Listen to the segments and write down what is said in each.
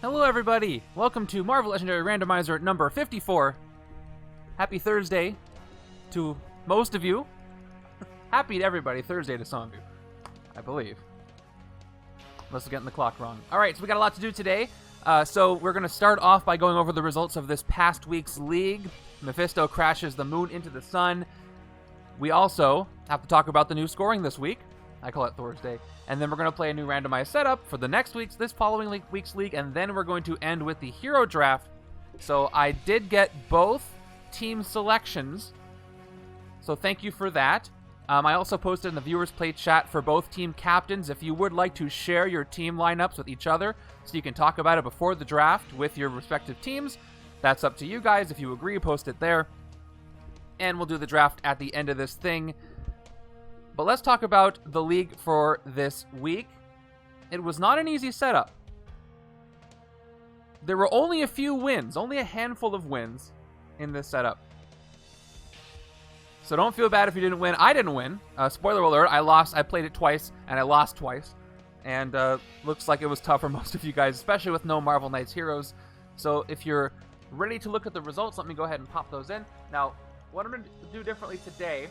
Hello everybody! Welcome to Marvel Legendary Randomizer number 54. Happy Thursday to most of you. Happy to everybody. Thursday to some of you, I believe. Unless I'm getting the clock wrong. Alright, so we got a lot to do today. So we're going to start off by going over the results of this past week's league. Mephisto crashes the moon into the sun. We also have to talk about the new scoring this week. I call it Thursday. And then we're going to play a new randomized setup for the next week's, this following week's league, and then we're going to end with the hero draft. So I did get both team selections, so thank you for that. I also posted in the viewers play chat for both team captains if you would like to share your team lineups with each other so you can talk about it before the draft with your respective teams. That's up to you guys. If you agree, post it there. And we'll do the draft at the end of this thing. But let's talk about the league for this week. It was not an easy setup. There were only a few wins, only a handful of wins in this setup. So don't feel bad if you didn't win. I didn't win. Spoiler alert, I lost. I played it twice, and I lost twice. And looks like it was tough for most of you guys, especially with no Marvel Knights heroes. So if you're ready to look at the results, let me go ahead and pop those in. Now, what I'm going to do differently today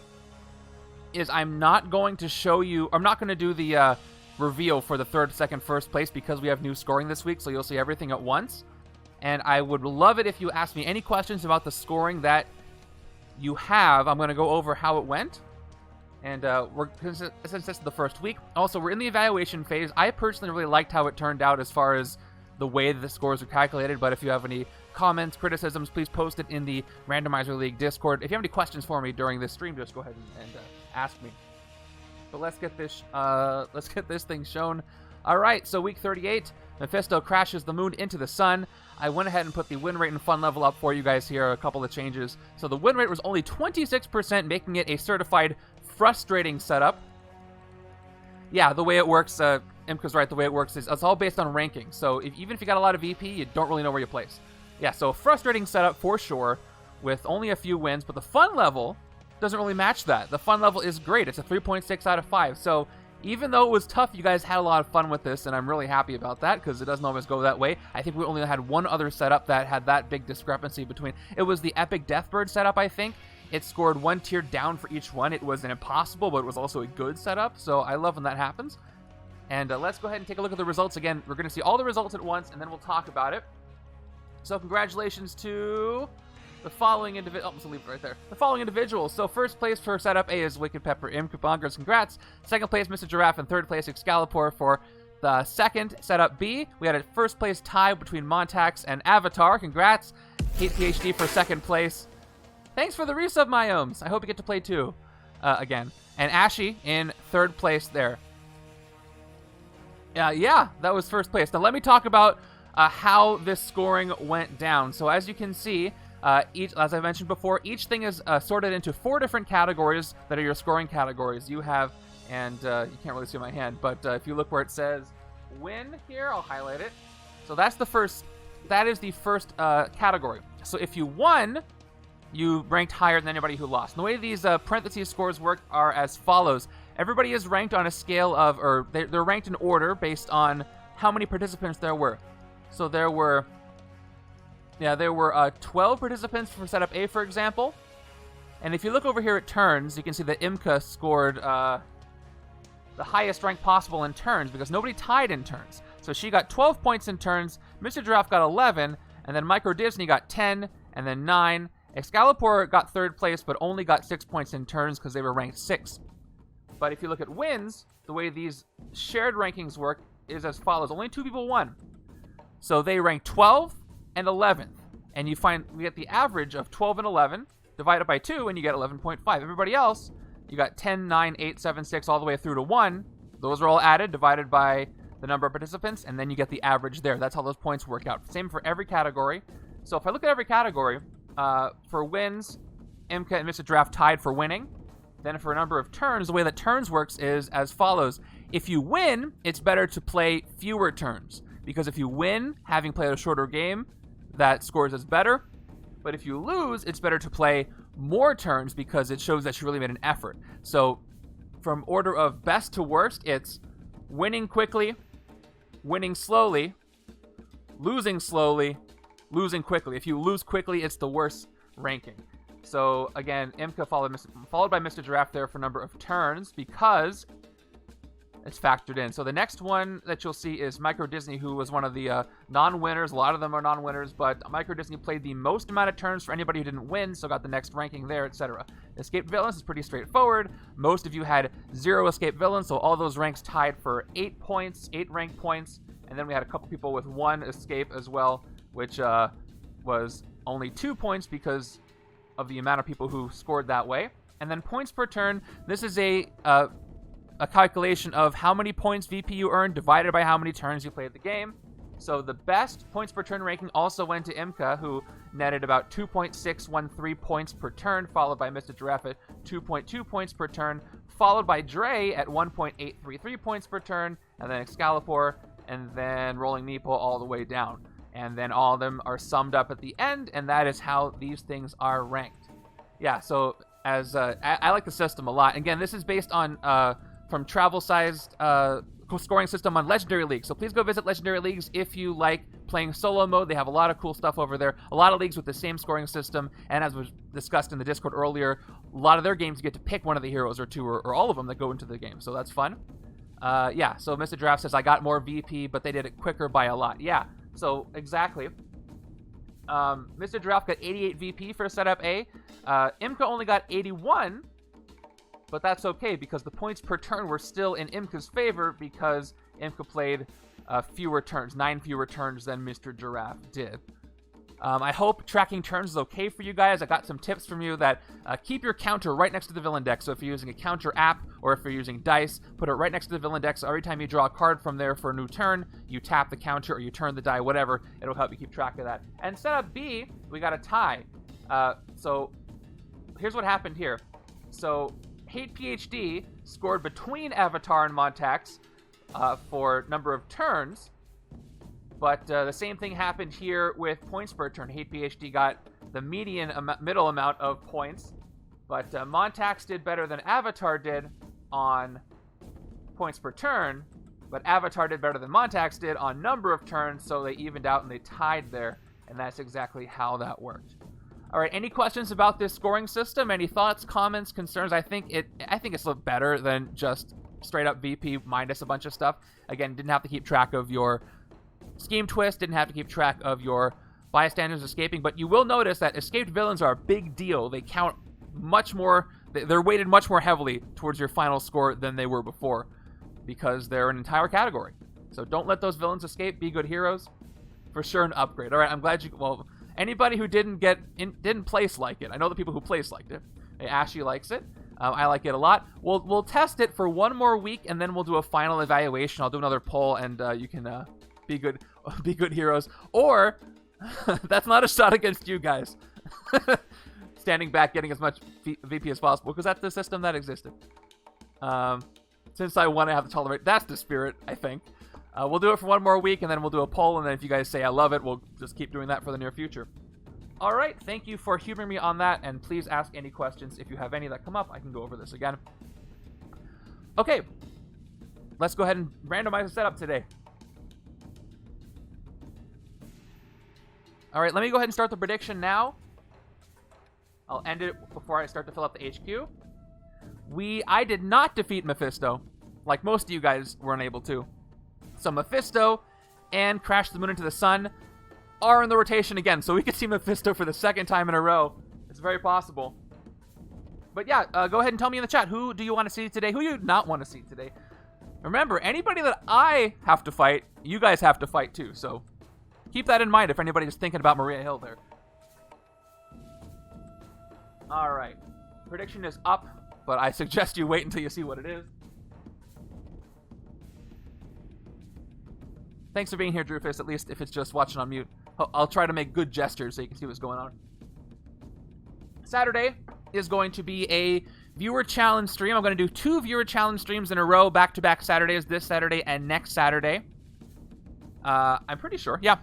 is I'm not going to show you, I'm not going to do the reveal for the third, second, first place because we have new scoring this week, so you'll see everything at once. And I would love it if you ask me any questions about the scoring that you have. I'm going to go over how it went. And since this is the first week, also we're in the evaluation phase. I personally really liked how it turned out as far as the way that the scores are calculated, but if you have any comments, criticisms, please post it in the Randomizer League Discord. If you have any questions for me during this stream, just go ahead and ask me. But let's get this thing shown. All right, so week 38, Mephisto crashes the moon into the sun. I went ahead and put the win rate and fun level up for you guys here, a couple of changes. So the win rate was only 26%, making it a certified frustrating setup. Yeah, the way it works, Imka's right, the way it works is it's all based on ranking. So even if you got a lot of VP, you don't really know where you place. Yeah, so frustrating setup for sure, with only a few wins, but the fun level doesn't really match that. The fun level is great. It's a 3.6 out of 5. So even though it was tough, you guys had a lot of fun with this, and I'm really happy about that because it doesn't always go that way. I think we only had one other setup that had that big discrepancy between. It was the Epic Deathbird setup, I think. It scored one tier down for each one. It was an impossible, but it was also a good setup, so I love when that happens. And let's go ahead and take a look at the results again. We're going to see all the results at once, and then we'll talk about it. So congratulations to the following individual. Oh, leave it right there. The following individuals. So first place for setup A is Wicked Pepper Imka Bongers. Congrats. Second place, Mr. Giraffe, and third place, Excalibur for the second setup B. We had a first place tie between Montax and Avatar. Congrats. Kate PhD for second place. Thanks for the resub, my ohms. I hope you get to play too again. And Ashy in third place there. Yeah, that was first place. Now let me talk about how this scoring went down. So as you can see, as I mentioned before, each thing is sorted into 4 different categories that are your scoring categories. You have, and you can't really see my hand, but if you look where it says win here, I'll highlight it. So that's the first, that is the first category. So if you won, you ranked higher than anybody who lost. And the way these parentheses scores work are as follows. Everybody is ranked on a scale of, or they're ranked in order based on how many participants there were. So there were 12 participants for setup A, for example. And if you look over here at turns, you can see that Imka scored the highest rank possible in turns because nobody tied in turns. So she got 12 points in turns, Mr. Giraffe got 11, and then Micro Disney got 10, and then 9. Excalibur got third place, but only got 6 points in turns because they were ranked 6. But if you look at wins, the way these shared rankings work is as follows. Only 2 people won. So they ranked 12th and 11th. And we get the average of 12 and 11, divided by 2, and you get 11.5. Everybody else, you got 10, 9, 8, 7, 6, all the way through to 1. Those are all added, divided by the number of participants, and then you get the average there. That's how those points work out. Same for every category. So if I look at every category, for wins, Imka and Mr. Giraffe tied for winning. Then for a number of turns, the way that turns works is as follows. If you win, it's better to play fewer turns. Because if you win, having played a shorter game, that scores as better. But if you lose, it's better to play more turns because it shows that you really made an effort. So from order of best to worst, it's winning quickly, winning slowly, losing slowly, losing quickly. If you lose quickly, it's the worst ranking. So again, Imka followed by Mr. Giraffe there for number of turns because it's factored in. So the next one that you'll see is Micro Disney, who was one of the non-winners. A lot of them are non-winners, but Micro Disney played the most amount of turns for anybody who didn't win, so got the next ranking there, etc. Escaped Villains is pretty straightforward. Most of you had 0 Escaped Villains, so all those ranks tied for 8 points, 8 rank points. And then we had a couple people with 1 escape as well, which was only 2 points because of the amount of people who scored that way. And then points per turn, this is a calculation of how many points VP you earned divided by how many turns you played the game. So the best points per turn ranking also went to Imka, who netted about 2.613 points per turn, followed by Mr. Giraffe at 2.2 points per turn, followed by Dre at 1.833 points per turn, and then Excalibur, and then Rolling Meeple all the way down. And then all of them are summed up at the end, and that is how these things are ranked. Yeah, so as I like the system a lot. Again, this is based on from travel-sized scoring system on Legendary League. So please go visit Legendary Leagues if you like playing solo mode. They have a lot of cool stuff over there. A lot of leagues with the same scoring system. And as was discussed in the Discord earlier, a lot of their games you get to pick one of the heroes or two or all of them that go into the game. So that's fun. Yeah, so Mr. Giraffe says, I got more VP, but they did it quicker by a lot. Yeah, so exactly. Mr. Giraffe got 88 VP for setup A. Imka only got 81, but that's okay because the points per turn were still in Imka's favor because Imka played fewer turns, 9 fewer turns than Mr. Giraffe did. I hope tracking turns is okay for you guys. I got some tips from you that keep your counter right next to the villain deck. So if you're using a counter app or if you're using dice, put it right next to the villain deck. So every time you draw a card from there for a new turn, you tap the counter or you turn the die, whatever. It'll help you keep track of that. And setup B, we got a tie. So here's what happened here. So Hate PhD scored between Avatar and Montax for number of turns. But the same thing happened here with points per turn. Hate PhD got the middle amount of points, but Montax did better than Avatar did on points per turn, but Avatar did better than Montax did on number of turns, so they evened out and they tied there, and that's exactly how that worked. All right, any questions about this scoring system? Any thoughts, comments, concerns? I think it's a little better than just straight up VP minus a bunch of stuff. Again, didn't have to keep track of your scheme twist, didn't have to keep track of your bystanders escaping, but you will notice that escaped villains are a big deal. They count much more, they're weighted much more heavily towards your final score than they were before because they're an entire category. So don't let those villains escape, be good heroes. For sure an upgrade. All right, I'm glad well, anybody who didn't place like it, I know the people who place liked it. Hey, Ashley likes it. I like it a lot. We'll test it for one more week and then we'll do a final evaluation. I'll do another poll and you can be good heroes, or that's not a shot against you guys. Standing back, getting as much VP as possible, because that's the system that existed. Since I want to have to tolerate, that's the spirit, I think. We'll do it for one more week, and then we'll do a poll, and then if you guys say I love it, we'll just keep doing that for the near future. All right, thank you for humoring me on that, and please ask any questions if you have any that come up. I can go over this again. Okay, let's go ahead and randomize the setup today. All right, let me go ahead and start the prediction now. I'll end it before I start to fill up the HQ. I did not defeat Mephisto, like most of you guys weren't able to. So Mephisto and Crash the Moon into the Sun are in the rotation again, so we could see Mephisto for the second time in a row. It's very possible. But yeah, go ahead and tell me in the chat, who do you want to see today? Who do you not want to see today? Remember, anybody that I have to fight, you guys have to fight too, so keep that in mind if anybody's thinking about Maria Hill there. All right. Prediction is up, but I suggest you wait until you see what it is. Thanks for being here, Drewfist, at least if it's just watching on mute. I'll try to make good gestures so you can see what's going on. Saturday is going to be a viewer challenge stream. I'm going to do 2 viewer challenge streams in a row, back-to-back Saturdays, this Saturday and next Saturday. I'm pretty sure, yeah.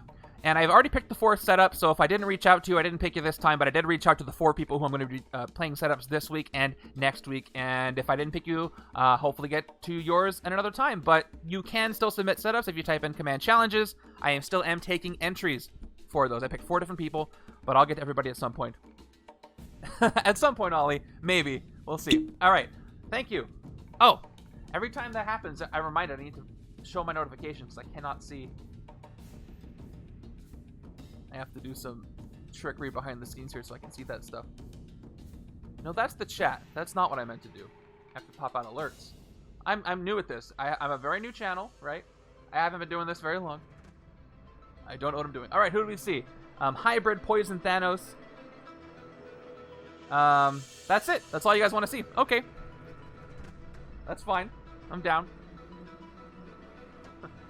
And I've already picked the 4 setups, so if I didn't reach out to you, I didn't pick you this time, but I did reach out to the 4 people who I'm going to be playing setups this week and next week. And if I didn't pick you, hopefully get to yours at another time. But you can still submit setups if you type in command challenges. I am taking entries for those. I picked 4 different people, but I'll get to everybody at some point. At some point, Ollie. Maybe. We'll see. All right. Thank you. Oh, every time that happens, I'm reminded I need to show my notifications because I cannot see. I have to do some trickery behind the scenes here so I can see that stuff. No, that's the chat. That's not what I meant to do. I have to pop out alerts. I'm new at this. I'm a very new channel, right? I haven't been doing this very long. I don't know what I'm doing. All right, who do we see? Hybrid, Poison, Thanos. That's it. That's all you guys want to see. Okay. That's fine. I'm down.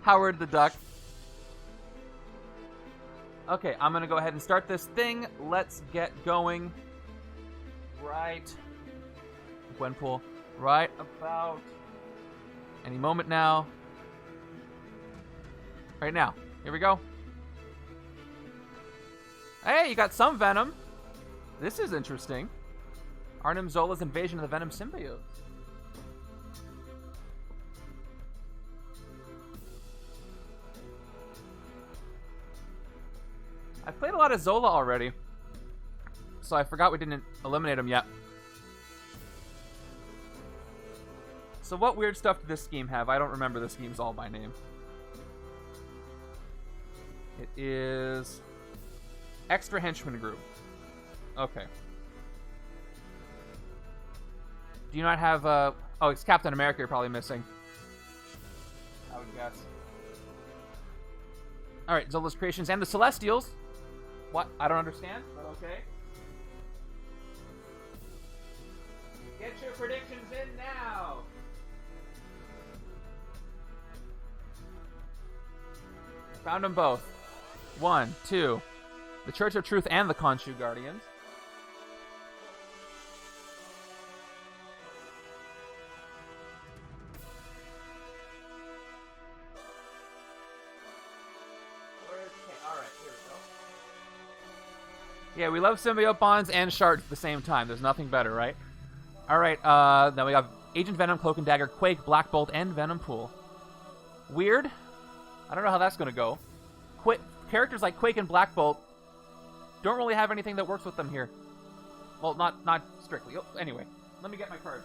Howard the Duck. Okay, I'm going to go ahead and start this thing. Let's get going. Right. Gwenpool. Right about any moment now. Right now. Here we go. Hey, you got some Venom. This is interesting. Arnim Zola's invasion of the Venom Symbiotes. I've played a lot of Zola already, so I forgot we didn't eliminate him yet. So what weird stuff did this scheme have? I don't remember the schemes all by name. It is extra Henchmen group. Okay. Do you not have oh, it's Captain America you're probably missing. I would guess. Alright, Zola's creations and the Celestials. What? I don't understand, but okay. Get your predictions in now! Found them both. 1, 2. The Church of Truth and the Khonshu Guardians. Yeah, we love symbiote bonds and shards at the same time. There's nothing better, right? Alright, then we got Agent Venom, Cloak and Dagger, Quake, Black Bolt, and Venompool. Weird. I don't know how that's going to go. Characters like Quake and Black Bolt don't really have anything that works with them here. Well, not strictly. Oh, anyway, let me get my card.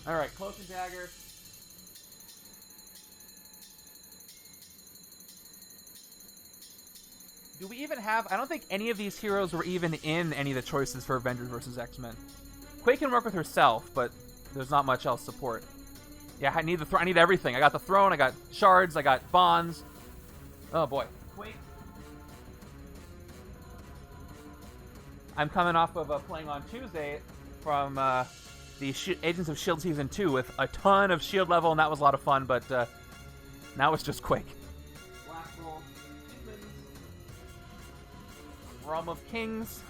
Alright, Cloak and Dagger. Do we even have... I don't think any of these heroes were even in any of the choices for Avengers vs. X-Men. Quake can work with herself, but there's not much else support. Yeah, I need I need everything. I got the throne, I got shards, I got bonds. Oh boy. Quake. I'm coming off of playing on Tuesday from the Agents of S.H.I.E.L.D. Season 2 with a ton of S.H.I.E.L.D. level, and that was a lot of fun, but now it's just Quake. Realm of Kings,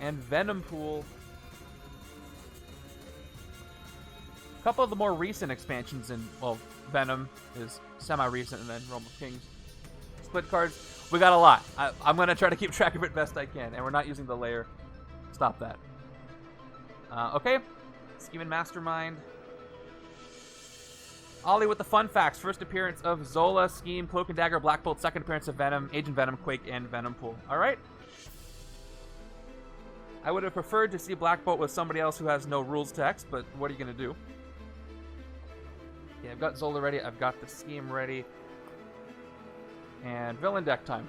and Venompool. A couple of the more recent expansions in, well, Venom is semi-recent, and then Realm of Kings. Split cards. We got a lot. I'm going to try to keep track of it best I can, and we're not using the layer. Stop that. Okay. Scheme and Mastermind. Ollie with the fun facts. First appearance of Zola, Scheme, Cloak and Dagger, Black Bolt. Second appearance of Venom, Agent Venom, Quake, and Venompool. Alright. I would have preferred to see Black Bolt with somebody else who has no rules text, but what are you going to do? Okay, I've got Zola ready. I've got the Scheme ready. And villain deck time.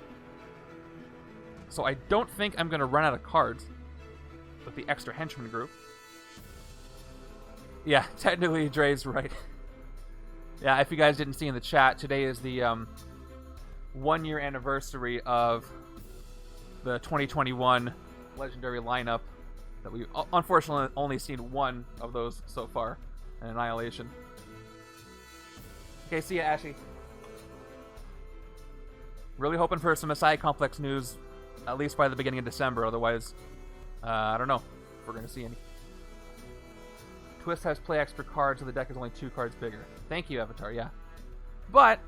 So I don't think I'm going to run out of cards with the extra Henchman group. Yeah, technically Dre's right. Yeah, if you guys didn't see in the chat, today is the 1-year anniversary of the 2021 Legendary lineup that we've unfortunately only seen one of those so far, an Annihilation. Okay, see ya, Ashy. Really hoping for some Messiah Complex news, at least by the beginning of December, otherwise, I don't know if we're going to see any. twist has play extra cards, so the deck is only 2 cards bigger. Thank you, Avatar, yeah. But,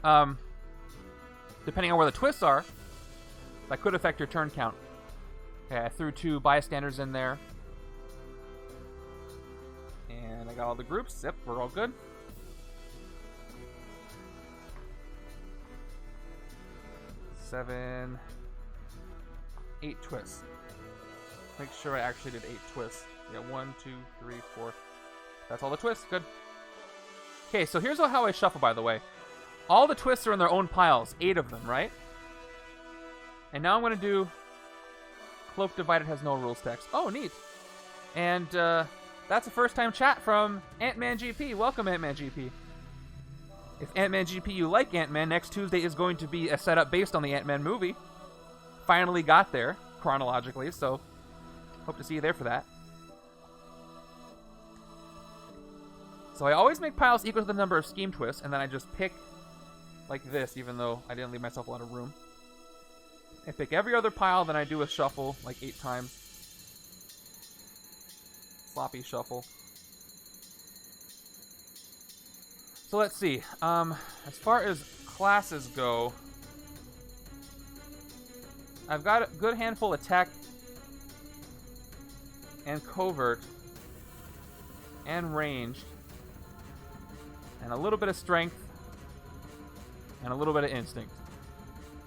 depending on where the twists are, that could affect your turn count. Okay, I threw 2 bystanders in there. And I got all the groups. Yep, we're all good. Seven, 8 twists. Make sure I actually did 8 twists. Yeah, 1, 2, 3, 4. That's all the twists. Good. Okay, so here's how I shuffle, by the way. All the twists are in their own piles. 8 of them, right? And now I'm going to do Cloak Divided has no rules text. Oh, neat. And that's a first-time chat from Ant-Man GP. Welcome, Ant-Man GP. If Ant-Man GP, you like Ant-Man, next Tuesday is going to be a setup based on the Ant-Man movie. Finally got there, chronologically, so hope to see you there for that. So I always make piles equal to the number of scheme twists, and then I just pick like this, even though I didn't leave myself a lot of room. I pick every other pile, then I do a shuffle, like 8 times. Sloppy shuffle. So let's see. As far as classes go, I've got a good handful of tech and covert and ranged and a little bit of strength and a little bit of instinct.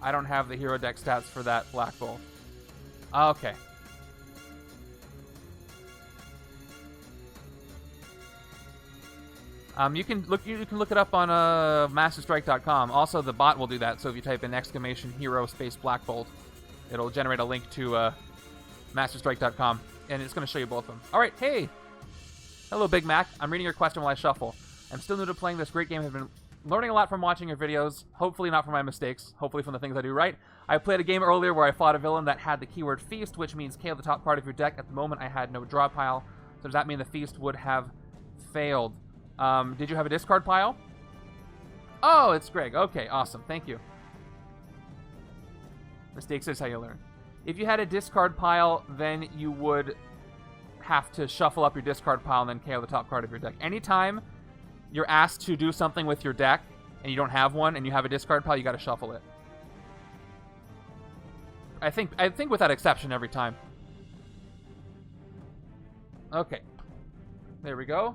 I don't have the hero deck stats for that Black Bolt. Okay. You can look it up on masterstrike.com. Also, the bot will do that. So if you type in !hero space Black Bolt, it'll generate a link to masterstrike.com, and it's going to show you both of them. All right, hey, hello, Big Mac. I'm reading your question while I shuffle. I'm still new to playing this great game. I've been learning a lot from watching your videos. Hopefully not from my mistakes. Hopefully from the things I do right. I played a game earlier where I fought a villain that had the keyword feast, which means KO the top part of your deck. At the moment, I had no draw pile. So does that mean the feast would have failed? Did you have a discard pile? Oh, it's Greg. Okay, awesome. Thank you. Mistakes is how you learn. If you had a discard pile, then you would have to shuffle up your discard pile and then KO the top card of your deck. Anytime you're asked to do something with your deck and you don't have one and you have a discard pile, you got to shuffle it. I think with that exception every time. Okay. There we go.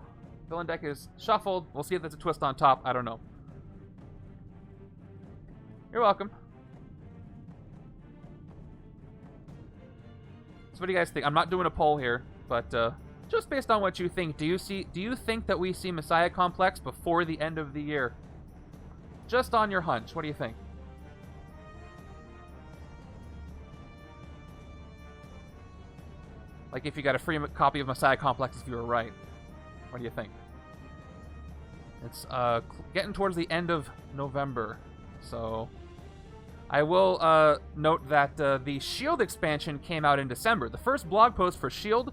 Villain deck is shuffled. We'll see if there's a twist on top. I don't know. You're welcome. So what do you guys think? I'm not doing a poll here, but just based on what you think, do you think that we see Messiah Complex before the end of the year? Just on your hunch, what do you think? Like if you got a free copy of Messiah Complex if you were right. What do you think? It's getting towards the end of November, so I will note that the S.H.I.E.L.D. expansion came out in December. The first blog post for S.H.I.E.L.D.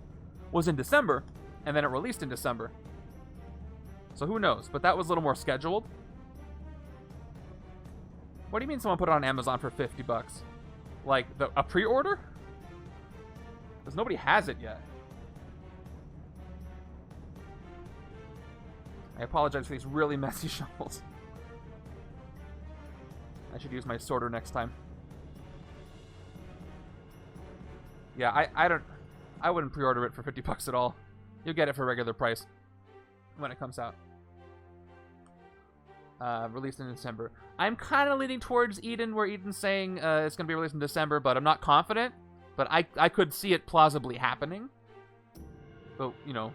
was in December, and then it released in December. So who knows? But that was a little more scheduled. What do you mean someone put it on Amazon for $50? Like a pre-order? Because nobody has it yet. I apologize for these really messy shuffles. I should use my sorter next time. Yeah, I wouldn't pre-order it for $50 at all. You'll get it for regular price when it comes out. Released in December. I'm kind of leaning towards Eden, where Eden's saying it's going to be released in December, but I'm not confident. But I could see it plausibly happening. But, you know,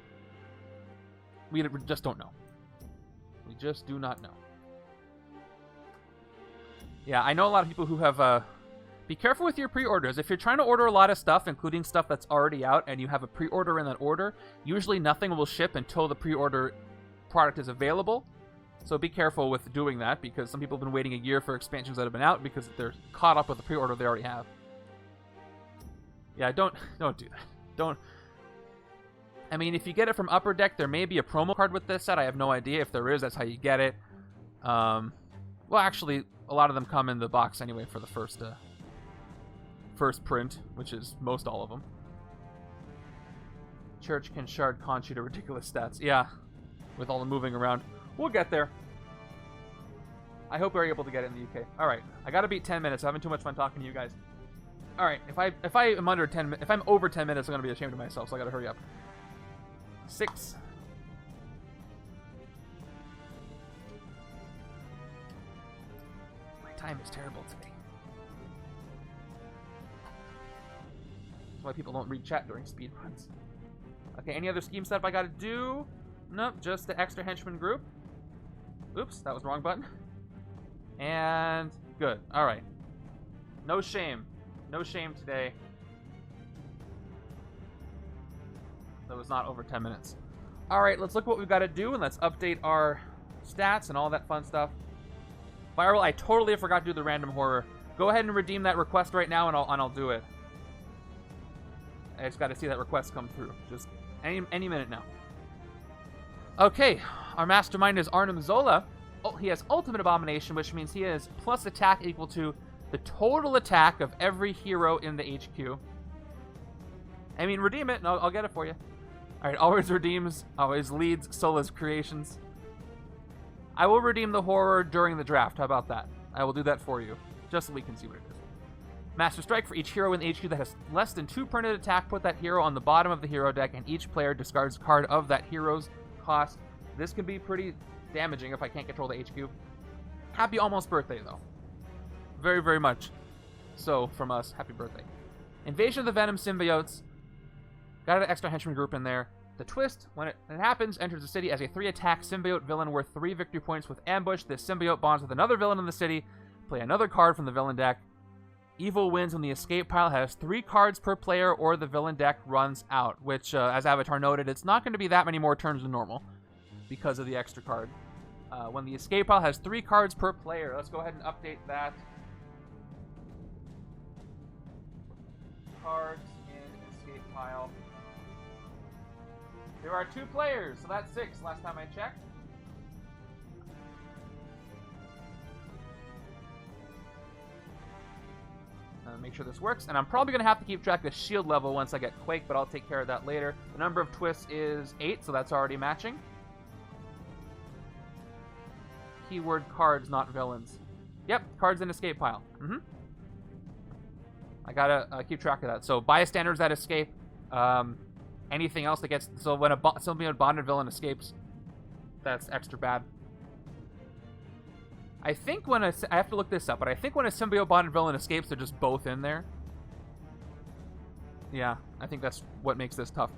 we just don't know. We just do not know. Yeah, I know a lot of people who have... be careful with your pre-orders. If you're trying to order a lot of stuff, including stuff that's already out, and you have a pre-order in that order, usually nothing will ship until the pre-order product is available. So be careful with doing that, because some people have been waiting a year for expansions that have been out because they're caught up with the pre-order they already have. Yeah, don't do that. Don't... I mean, if you get it from Upper Deck, there may be a promo card with this set. I have no idea. If there is, that's how you get it. Well, actually, a lot of them come in the box anyway for the first print, which is most all of them. Church can shard Khonshu to ridiculous stats. Yeah, with all the moving around. We'll get there. I hope we're able to get it in the UK. All right, I gotta beat 10 minutes. I'm having too much fun talking to you guys. All right, if I am under 10, if I'm over 10 minutes, I'm gonna be ashamed of myself. So I gotta hurry up. 6. My time is terrible today. That's why people don't read chat during speed runs. Okay, any other scheme stuff I gotta do? Nope, just the extra henchman group. Oops, that was the wrong button. And good. All right. No shame. No shame today. That was not over 10 minutes. All right, let's look what we've got to do, and let's update our stats and all that fun stuff. Viral, I totally forgot to do the random horror. Go ahead and redeem that request right now, and I'll do it. I just got to see that request come through. Just any minute now. Okay, our mastermind is Arnim Zola. Oh, he has Ultimate Abomination, which means he has plus attack equal to the total attack of every hero in the HQ. I mean, redeem it, and I'll get it for you. All right, always redeems, always leads Zola's creations. I will redeem the horror during the draft. How about that? I will do that for you, just so we can see what it is. Master Strike for each hero in the HQ that has less than 2 printed attack. Put that hero on the bottom of the hero deck, and each player discards a card of that hero's cost. This can be pretty damaging if I can't control the HQ. Happy almost birthday, though. Very, very much so from us. Happy birthday. Invasion of the Venom Symbiotes. Got an extra henchman group in there. The twist, when it happens, enters the city as a 3-attack symbiote villain worth 3 victory points with ambush. This symbiote bonds with another villain in the city. Play another card from the villain deck. Evil wins when the escape pile has 3 cards per player or the villain deck runs out, which, as Avatar noted, it's not going to be that many more turns than normal because of the extra card. When the escape pile has 3 cards per player. Let's go ahead and update that. Cards in escape pile. There are 2 players, so that's 6 last time I checked. Make sure this works, and I'm probably going to have to keep track of shield level once I get Quake, but I'll take care of that later. The number of twists is 8, so that's already matching. Keyword cards, not villains. Yep, cards in escape pile. I gotta keep track of that. So bystanders that escape, anything else that gets, so when a symbiote bonded villain escapes, that's extra bad. I think when I have to look this up, but I think when a symbiote bonded villain escapes, they're just both in there. Yeah, I think that's what makes this tough.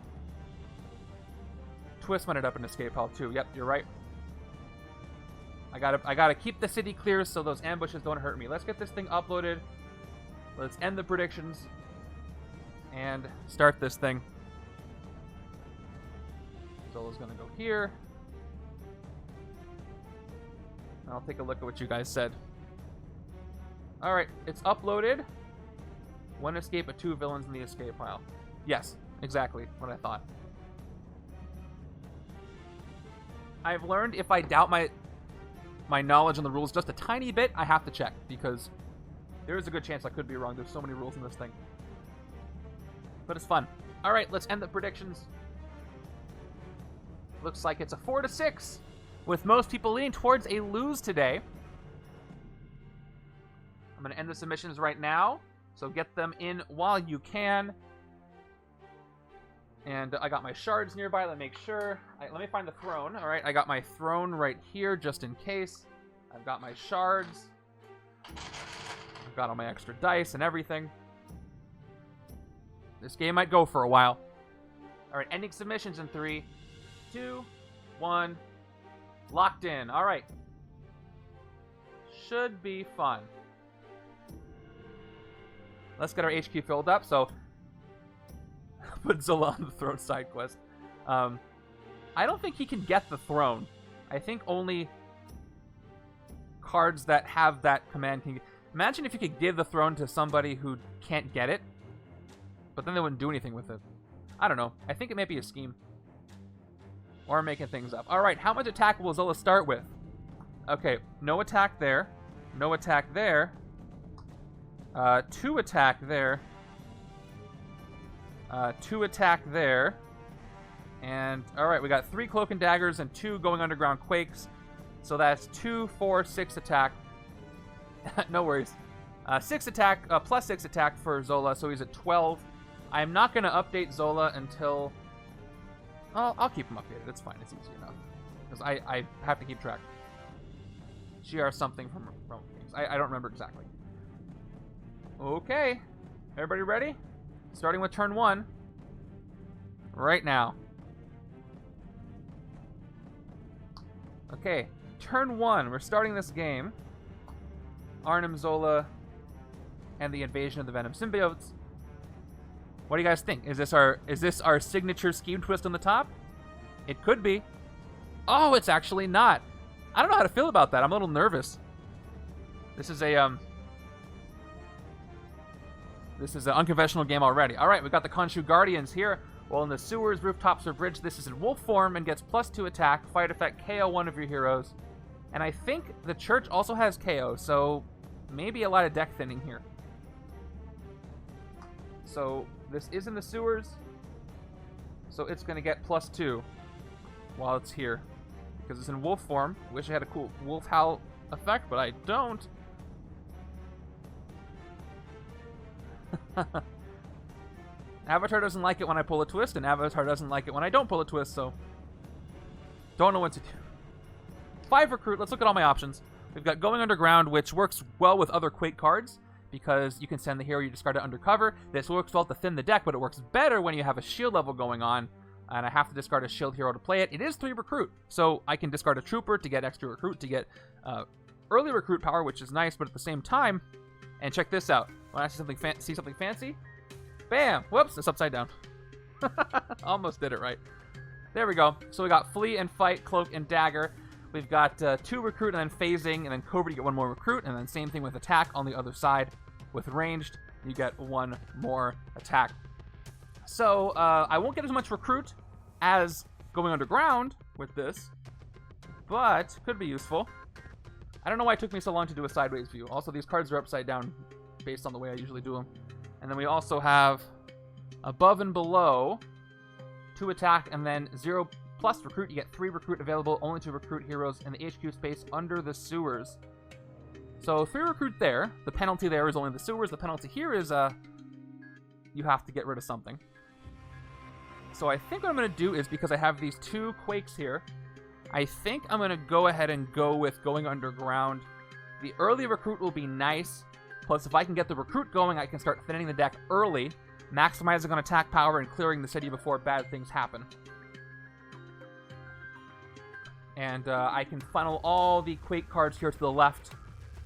Twist ended up in escape pile too. Yep, you're right. I gotta keep the city clear so those ambushes don't hurt me. Let's get this thing uploaded. Let's end the predictions and start this thing. Zola's gonna go here. I'll take a look at what you guys said. Alright, it's uploaded. 1 escape of 2 villains in the escape pile. Yes, exactly what I thought. I've learned if I doubt my knowledge on the rules just a tiny bit, I have to check, because there is a good chance I could be wrong. There's so many rules in this thing. But it's fun. Alright, let's end the predictions. Looks like it's a 4-6. With most people leaning towards a lose today. I'm going to end the submissions right now, so get them in while you can. And I got my shards nearby. Let me make sure. Let me find the throne. All right, I got my throne right here just in case. I've got my shards. I've got all my extra dice and everything. This game might go for a while. All right, ending submissions in 3, 2, 1. Locked in. All right. Should be fun. Let's get our HQ filled up. So, put Zola on the throne side quest. I don't think he can get the throne. I think only cards that have that command can. Imagine if you could give the throne to somebody who can't get it, but then they wouldn't do anything with it. I don't know. I think it may be a scheme. Or I'm making things up. Alright, how much attack will Zola start with? Okay, no attack there. No attack there. 2 attack there. 2 attack there. And, alright, we got 3 Cloak and Daggers and 2 Going Underground Quakes. So that's 2, 4, 6 attack. No worries. 6 attack, plus 6 attack for Zola, so he's at 12. I'm not going to update Zola until... I'll keep him updated. It's fine. It's easy enough. Because I have to keep track. GR something from Rome Games. I don't remember exactly. Okay. Everybody ready? Starting with turn 1. Right now. Okay. Turn 1. We're starting this game. Arnim Zola and the invasion of the Venom Symbiotes. What do you guys think? Is this our signature scheme twist on the top? It could be. Oh, it's actually not. I don't know how to feel about that. I'm a little nervous. This is an unconventional game already. All right, we got the Khonshu Guardians here. While in the sewers, rooftops, or bridge, this is in wolf form and gets +2 attack, fight effect, KO one of your heroes. And I think the church also has KO, so maybe a lot of deck thinning here. So this is in the sewers, so it's going to get +2 while it's here. Because it's in wolf form. Wish I had a cool wolf howl effect, but I don't. Avatar doesn't like it when I pull a twist, and Avatar doesn't like it when I don't pull a twist, so don't know what to do. 5 recruit. Let's look at all my options. We've got Going Underground, which works well with other Quake cards because you can send the hero you discard it undercover. This works well to thin the deck, but it works better when you have a shield level going on, and I have to discard a shield hero to play it. It is 3 recruit, so I can discard a trooper to get extra recruit, to get early recruit power, which is nice, but at the same time, and check this out. When I see something fancy, bam! Whoops, it's upside down. Almost did it right. There we go. So we got Flee and Fight, Cloak and Dagger. We've got 2 recruit and then phasing, and then Cobra, you get 1 more recruit, and then same thing with attack on the other side. With ranged, you get 1 more attack. So I won't get as much recruit as Going Underground with this, but could be useful. I don't know why it took me so long to do a sideways view. Also, these cards are upside down based on the way I usually do them. And then we also have above and below 2 attack and then 0 plus recruit. You get 3 recruit available only to recruit heroes in the HQ space under the sewers. So 3 recruit there. The penalty there is only the sewers. The penalty here is you have to get rid of something. So I think what I'm going to do is, because I have these 2 Quakes here, I think I'm going to go ahead and go with Going Underground. The early recruit will be nice. Plus, if I can get the recruit going, I can start thinning the deck early, maximizing on attack power and clearing the city before bad things happen. And I can funnel all the Quake cards here to the left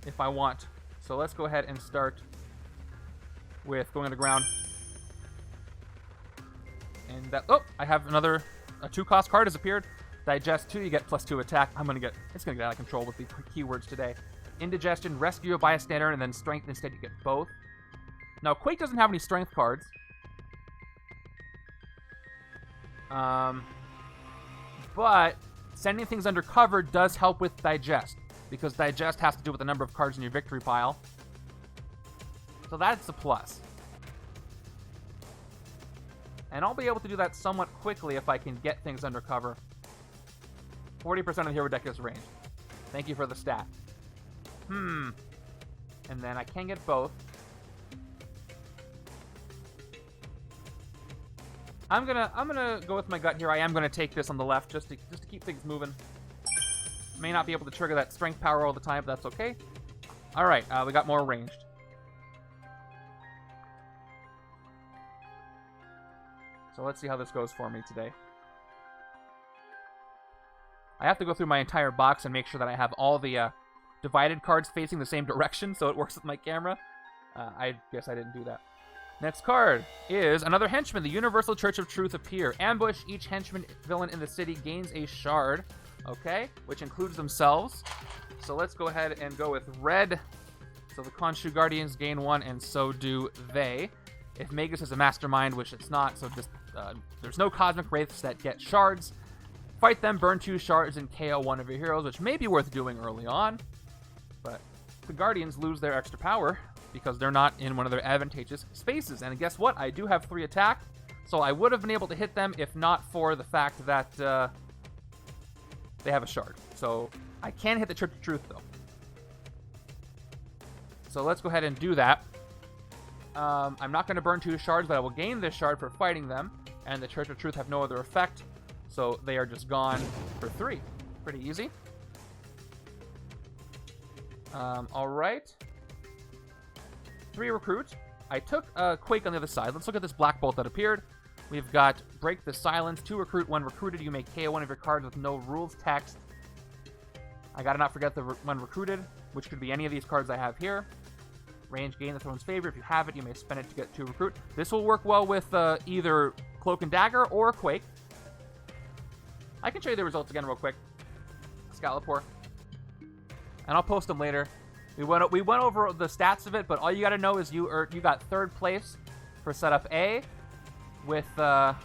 if I want. So let's go ahead and start with Going Underground. And that, oh, I have another, a 2-cost card has appeared. Digest 2, you get +2 attack. It's gonna get out of control with the keywords today. Indigestion, rescue a bystander, and then strength instead, you get both. Now, Quake doesn't have any strength cards. But sending things undercover does help with Digest, because Digest has to do with the number of cards in your victory pile. So that's a plus. And I'll be able to do that somewhat quickly if I can get things undercover. 40% of the hero deck is ranged. Thank you for the stat. And then I can get both. I'm gonna go with my gut here. I am gonna take this on the left just to keep things moving. May not be able to trigger that strength power all the time, but that's okay. All right, we got more ranged. So let's see how this goes for me today. I have to go through my entire box and make sure that I have all the divided cards facing the same direction so it works with my camera. I guess I didn't do that. Next card is another henchman. The Universal Church of Truth appear. Ambush. Each henchman villain in the city gains a shard. Okay, which includes themselves. So let's go ahead and go with red. So the Khonshu Guardians gain 1, and so do they. If Magus is a Mastermind, which it's not, so just there's no Cosmic Wraiths that get shards. Fight them, burn 2 shards, and KO one of your heroes, which may be worth doing early on. But the Guardians lose their extra power because they're not in one of their advantageous spaces. And guess what? I do have 3 attack, So I would have been able to hit them if not for the fact that they have a shard. So I can hit the Church of Truth, though. So let's go ahead and do that. I'm not going to burn 2 shards, but I will gain this shard for fighting them. And the Church of Truth have no other effect. So they are just gone for 3. Pretty easy. All right. 3 recruit. I took Quake on the other side. Let's look at this Black Bolt that appeared. We've got Break the Silence. 2 recruit. When recruited, you may KO one of your cards with no rules text. I gotta not forget the when recruited, which could be any of these cards I have here. Range gain the throne's favor. If you have it, you may spend it to get 2 recruit. This will work well with either Cloak and Dagger or Quake. I can show you the results again real quick. Scalapore. And I'll post them later. We went over the stats of it, but all you got to know is you got 3rd place for setup A with a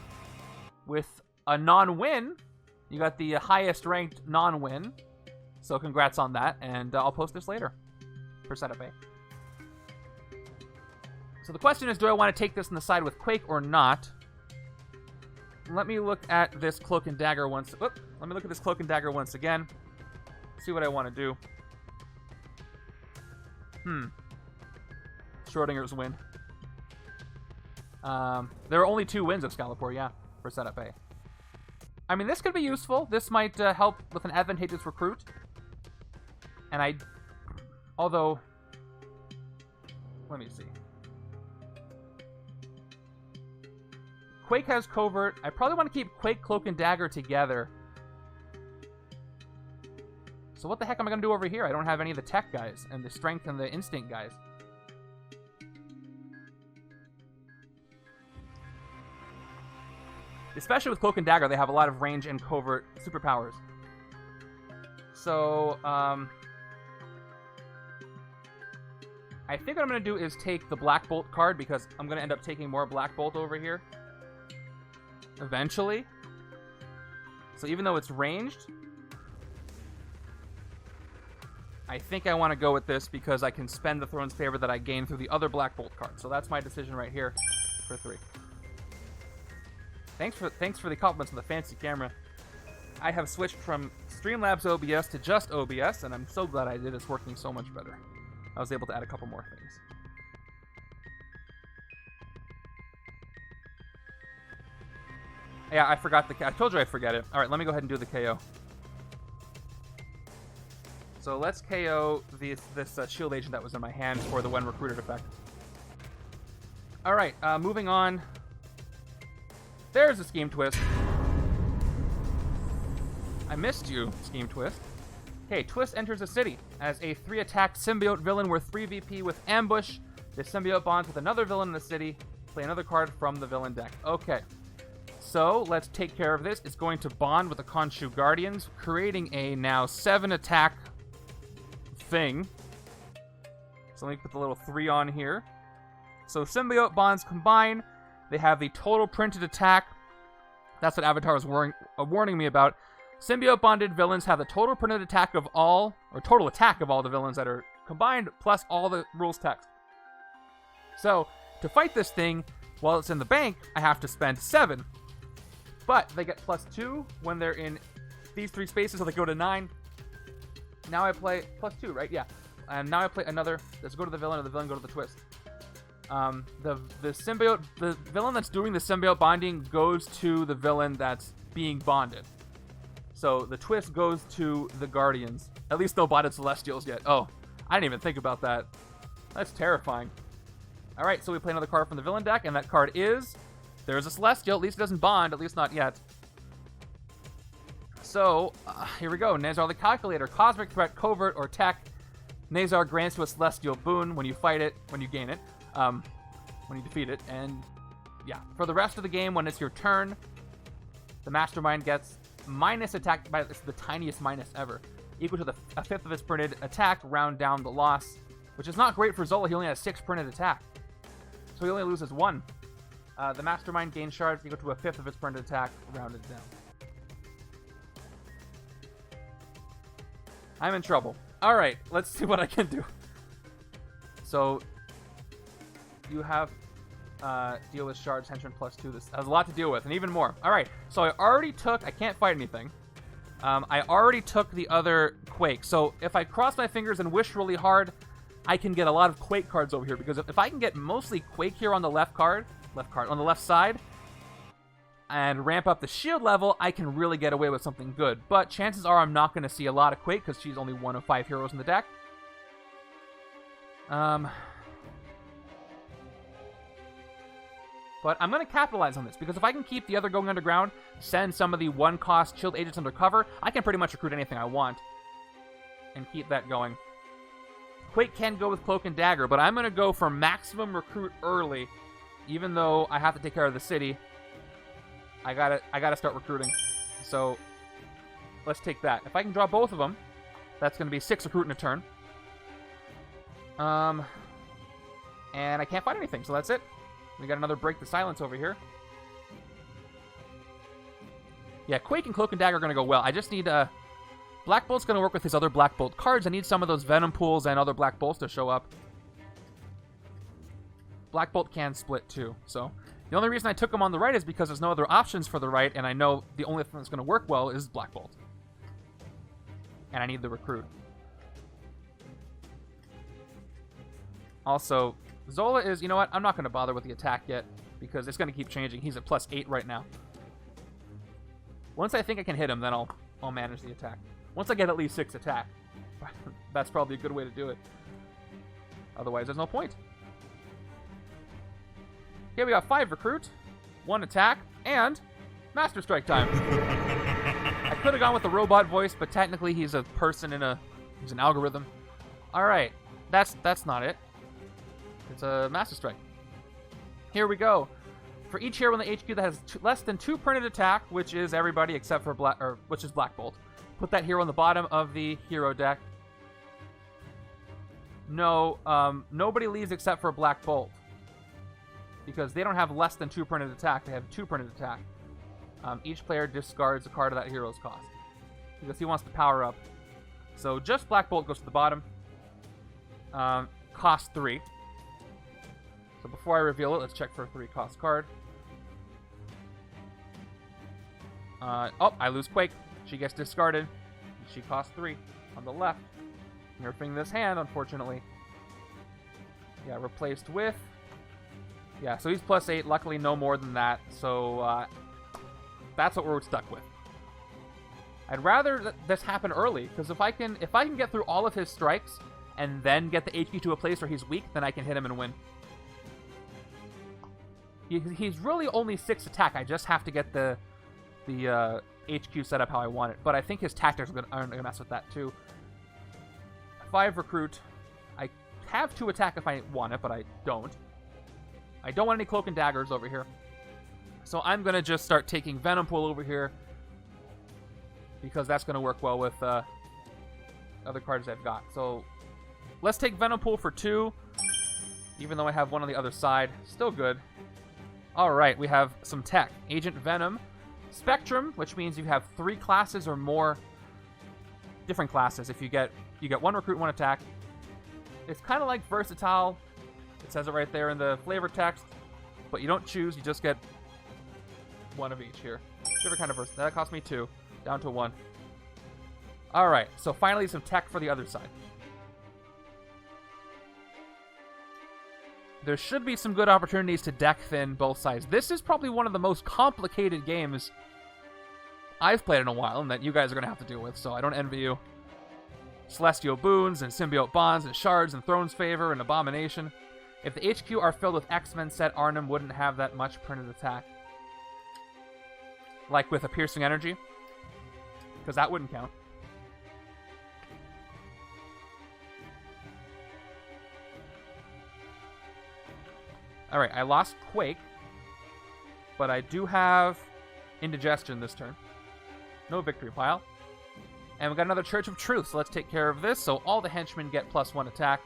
non-win. You got the highest ranked non-win. So congrats on that, and I'll post this later for setup A. So the question is, do I want to take this on the side with Quake or not? Let me look at this Cloak and Dagger once. Let me look at this Cloak and Dagger once again. See what I want to do. Schrodinger's win. There are only 2 wins of Scalapore, yeah, for setup A. I mean, this could be useful. This might help with an advantageous recruit. And although, let me see. Quake has Covert. I probably want to keep Quake, Cloak, and Dagger together. So what the heck am I going to do over here? I don't have any of the tech guys and the strength and the instinct guys. Especially with Cloak and Dagger, they have a lot of range and covert superpowers. So, I think what I'm going to do is take the Black Bolt card, because I'm going to end up taking more Black Bolt over here eventually. So even though it's ranged, I think I want to go with this because I can spend the Throne's Favor that I gain through the other Black Bolt card. So that's my decision right here for 3. Thanks for the compliments on the fancy camera. I have switched from Streamlabs OBS to just OBS, and I'm so glad I did. It's working so much better. I was able to add a couple more things. Yeah, I forgot I told you I'd forget it. All right, let me go ahead and do the KO. So let's KO this shield agent that was in my hand for the when recruited effect. All right, moving on. There's a Scheme Twist. I missed you, Scheme Twist. Okay, Twist enters a city as a 3-attack symbiote villain worth 3 VP with Ambush. The symbiote bonds with another villain in the city. Play another card from the villain deck. Okay, so let's take care of this. It's going to bond with the Khonshu Guardians, creating a now 7-attack thing. So let me put the little 3 on here. So symbiote bonds combine. They have the total printed attack. That's what Avatar was warning me about. Symbiote bonded villains have the total printed attack of all, or total attack of all the villains that are combined, plus all the rules text. So, to fight this thing, while it's in the bank, I have to spend 7. But they get +2 when they're in these 3 spaces, so they go to 9. Now I play +2, right? Yeah. And now I play another. Let's go to the villain, or the villain go to the twist. The villain that's doing the symbiote bonding goes to the villain that's being bonded. So the twist goes to the Guardians. At least no bonded Celestials yet. Oh, I didn't even think about that. That's terrifying. All right, so we play another card from the villain deck, and that card is, there's a Celestial. At least it doesn't bond, at least not yet. So here we go. Nazar the Calculator. Cosmic Threat, Covert, or Tech. Nazar grants you a Celestial boon when you fight it, when you gain it, when you defeat it. And yeah, for the rest of the game, when it's your turn, the Mastermind gets minus attack, by it's the tiniest minus ever, equal to a 5th of its printed attack, round down the loss, which is not great for Zola. He only has 6 printed attack, so he only loses 1. The Mastermind gains shards equal to a 5th of its printed attack, rounded down. I'm in trouble. All right, let's see what I can do. So you have Deal with shards, henchman +2. This has a lot to deal with, and even more. All right, so I already took... I can't fight anything. I already took the other Quake. So if I cross my fingers and wish really hard, I can get a lot of Quake cards over here. Because if I can get mostly Quake here on the left on the left side, and ramp up the shield level, I can really get away with something good. But chances are I'm not going to see a lot of Quake because she's only one of 5 heroes in the deck. But I'm going to capitalize on this, because if I can keep the other going underground, send some of the 1-cost chilled agents under cover, I can pretty much recruit anything I want and keep that going. Quake can go with Cloak and Dagger, but I'm going to go for maximum recruit early, even though I have to take care of the city. I gotta start recruiting. So let's take that. If I can draw both of them, that's going to be 6 recruit in a turn. And I can't find anything, so that's it. We got another Break the Silence over here. Yeah, Quake and Cloak and Dagger are going to go well. I just need... Black Bolt's going to work with his other Black Bolt cards. I need some of those Venom Pools and other Black Bolts to show up. Black Bolt can split too, so... The only reason I took him on the right is because there's no other options for the right, and I know the only thing that's going to work well is Black Bolt. And I need the recruit. Also, Zola is... You know what? I'm not going to bother with the attack yet, because it's going to keep changing. He's at +8 right now. Once I think I can hit him, then I'll manage the attack. Once I get at least 6 attack. That's probably a good way to do it. Otherwise, there's no point. Okay, we got 5 recruit, 1 attack, and Master Strike time. I could have gone with the robot voice, but technically he's a person he's an algorithm. All right, that's not it. It's a Master Strike. Here we go. For each hero in the HQ that has less than 2 printed attack, which is everybody except for which is Black Bolt, put that hero on the bottom of the hero deck. No, nobody leaves except for Black Bolt, because they don't have less than 2 printed attack. They have 2 printed attack. Each player discards a card of that hero's cost, because he wants to power up. So just Black Bolt goes to the bottom. Cost 3. So before I reveal it, let's check for a 3-cost card. Oh, I lose Quake. She gets discarded. She costs 3 on the left. Nerfing this hand, unfortunately. Yeah, replaced with... Yeah, so he's +8. Luckily, no more than that. So that's what we're stuck with. I'd rather this happen early, because if I can get through all of his strikes and then get the HQ to a place where he's weak, then I can hit him and win. He's really only 6 attack. I just have to get the HQ set up how I want it. But I think his tactics are going to mess with that too. 5 recruit. I have 2 attack if I want it, but I don't. I don't want any Cloak and Daggers over here. So I'm going to just start taking Venompool over here, because that's going to work well with other cards I've got. So let's take Venompool for 2, even though I have 1 on the other side. Still good. All right, we have some tech. Agent Venom. Spectrum, which means you have 3 classes or more different classes. If you get 1 recruit, 1 attack. It's kind of like Versatile. It says it right there in the flavor text, but you don't choose, you just get 1 of each here. Different kind of Versatile. That cost me 2, down to 1. Alright, so finally some tech for the other side. There should be some good opportunities to deck thin both sides. This is probably one of the most complicated games I've played in a while, and that you guys are going to have to deal with, so I don't envy you. Celestial Boons, and Symbiote Bonds, and Shards, and Throne's Favor, and Abomination. If the HQ are filled with X-Men set, Arnim wouldn't have that much printed attack. Like with a Piercing Energy, because that wouldn't count. Alright, I lost Quake, but I do have Indigestion this turn. No victory pile. And we got another Church of Truth, so let's take care of this. So all the henchmen get +1 attack.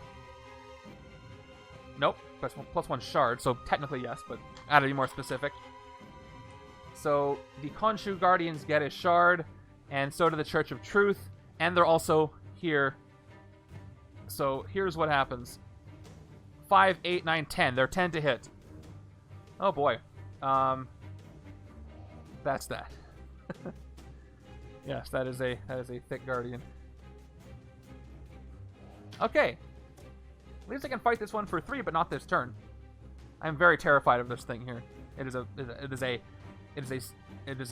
Nope, +1 shard, so technically yes, but I gotta be more specific. So the Khonshu Guardians get a shard, and so do the Church of Truth, and they're also here. So here's what happens. 5, 8, 9, 10. They're 10 to hit. Oh boy. That's that. Yes, that is a thick guardian. Okay. At least I can fight this one for 3, but not this turn. I'm very terrified of this thing here. It is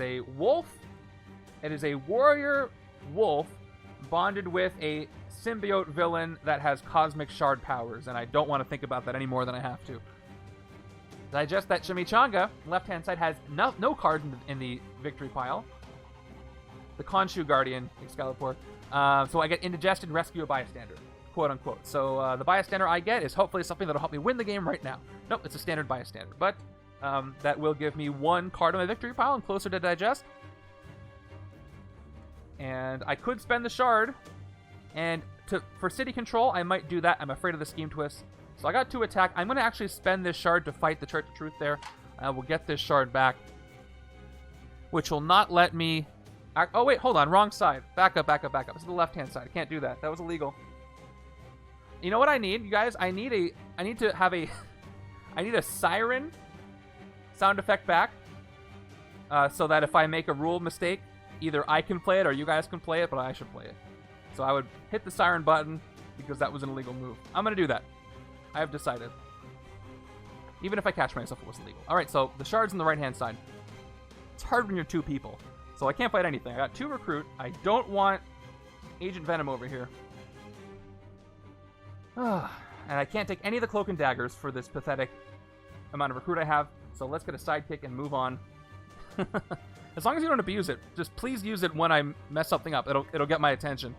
a wolf. It is a warrior wolf bonded with a symbiote villain that has cosmic shard powers, and I don't want to think about that any more than I have to. Digest that chimichanga. Left-hand side has no card in the victory pile. The Khonshu Guardian, Excalibur. So I get indigested and rescue a bystander, quote unquote. So the bystander I get is hopefully something that'll help me win the game right now. Nope, it's a standard bystander, but that will give me 1 card on my victory pile and closer to digest. And I could spend the shard, and for city control, I might do that. I'm afraid of the scheme twist. So I got 2 attack. I'm going to actually spend this shard to fight the Church of Truth there. I will get this shard back, which will not let me... Oh, wait, hold on. Wrong side. Back up, back up, back up. This is the left-hand side. I can't do that. That was illegal. You know what I need, you guys? I need to have a... I need a siren sound effect back, so that if I make a rule mistake, either I can play it or you guys can play it, but I should play it. So I would hit the siren button because that was an illegal move. I'm going to do that. I have decided. Even if I catch myself, it was illegal. All right, so the shard's on the right-hand side. It's hard when you're 2 people. So I can't fight anything. I got 2 recruit. I don't want Agent Venom over here. And I can't take any of the Cloak and Daggers for this pathetic amount of recruit I have. So let's get a sidekick and move on. As long as you don't abuse it, just please use it when I mess something up. It'll get my attention.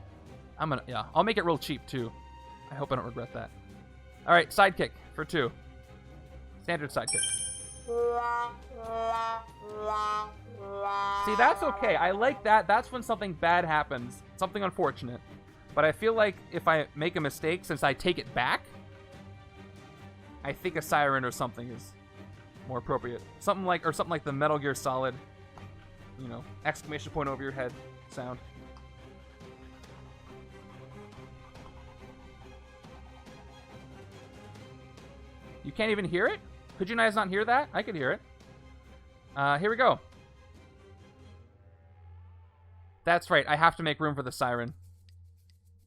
I'll make it real cheap too. I hope I don't regret that. All right, sidekick for 2. Standard sidekick. See, that's okay. I like that. That's when something bad happens. Something unfortunate. But I feel like if I make a mistake, since I take it back, I think a siren or something is more appropriate. Something like the Metal Gear Solid, exclamation point over your head sound. You can't even hear it? Could you guys not hear that? I could hear it. Here we go. That's right. I have to make room for the siren.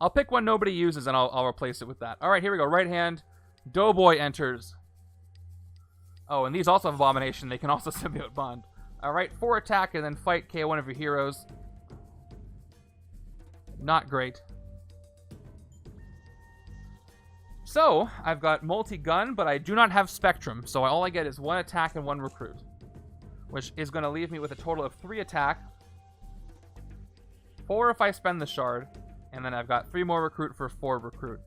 I'll pick one nobody uses, and I'll replace it with that. All right, here we go. Right hand. Doughboy enters. Oh, and these also have Abomination. They can also symbiote bond. All right, 4 attack, and then fight KO one of your heroes. Not great. So, I've got multi-gun, but I do not have Spectrum, so all I get is 1 attack and 1 recruit, which is going to leave me with a total of 3 attack, 4 if I spend the shard, and then I've got 3 more recruit for 4 recruit.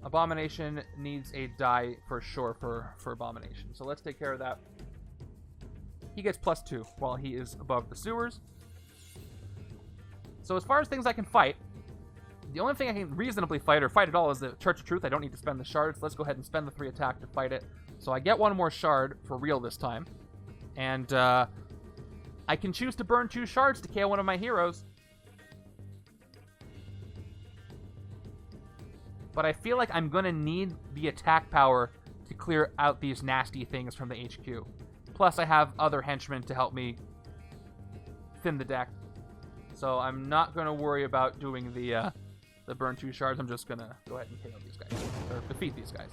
Abomination needs a die for sure for Abomination, so let's take care of that. He gets +2 while he is above the sewers. So as far as things I can fight, the only thing I can reasonably fight or fight at all is the Church of Truth. I don't need to spend the shards. Let's go ahead and spend the 3 attack to fight it. So I get 1 more shard for real this time. And I can choose to burn 2 shards to KO one of my heroes. But I feel like I'm going to need the attack power to clear out these nasty things from the HQ. Plus I have other henchmen to help me thin the deck. So I'm not going to worry about doing the burn 2 shards. I'm just going to go ahead and KO these guys. Or defeat these guys.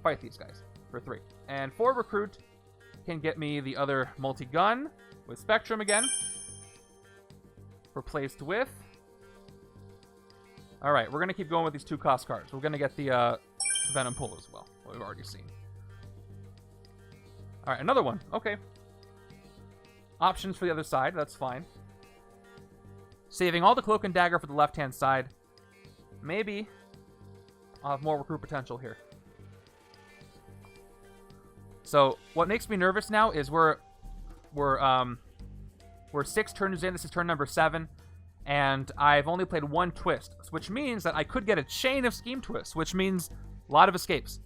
Fight these guys for 3. And 4 recruit can get me the other multi-gun with Spectrum again. Replaced with... Alright, we're going to keep going with these 2 cost cards. We're going to get the Venompool as well. What we've already seen. Alright, another one. Okay. Options for the other side. That's fine. Saving all the Cloak and Dagger for the left-hand side. Maybe I'll have more recruit potential here. So what makes me nervous now is we're 6 turns in. This is turn number 7, and I've only played 1 twist, which means that I could get a chain of scheme twists, which means a lot of escapes.